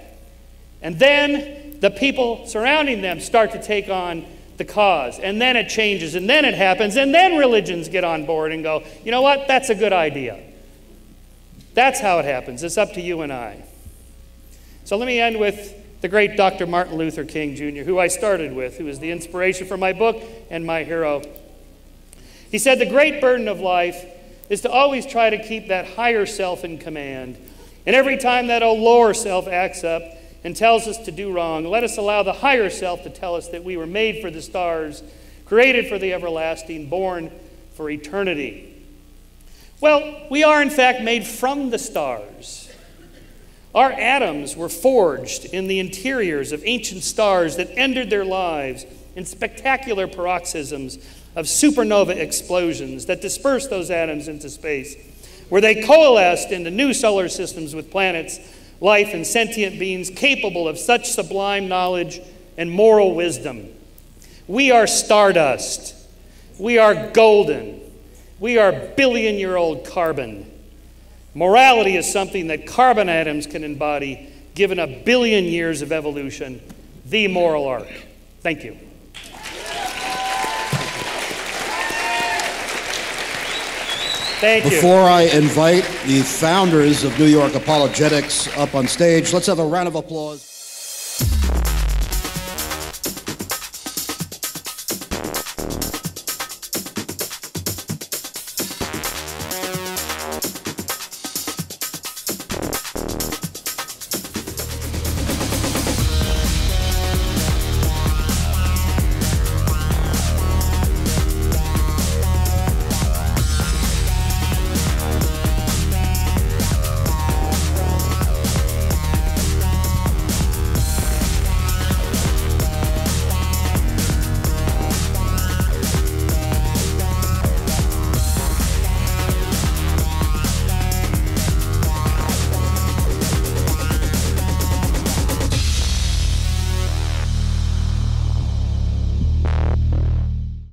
And then the people surrounding them start to take on the cause. And then it changes, and then it happens, and then religions get on board and go, you know what, that's a good idea. That's how it happens. It's up to you and I. So let me end with the great Dr. Martin Luther King Jr., who I started with, who is the inspiration for my book and my hero. He said, the great burden of life is to always try to keep that higher self in command. And every time that old lower self acts up and tells us to do wrong, let us allow the higher self to tell us that we were made for the stars, created for the everlasting, born for eternity. Well, we are in fact made from the stars. Our atoms were forged in the interiors of ancient stars that ended their lives in spectacular paroxysms of supernova explosions that dispersed those atoms into space, where they coalesced into new solar systems with planets, life, and sentient beings capable of such sublime knowledge and moral wisdom. We are stardust. We are golden. We are billion-year-old carbon. Morality is something that carbon atoms can embody, given 1 billion years of evolution, the moral arc. Thank you. Thank you. Before I invite the founders of New York Apologetics up on stage, let's have a round of applause.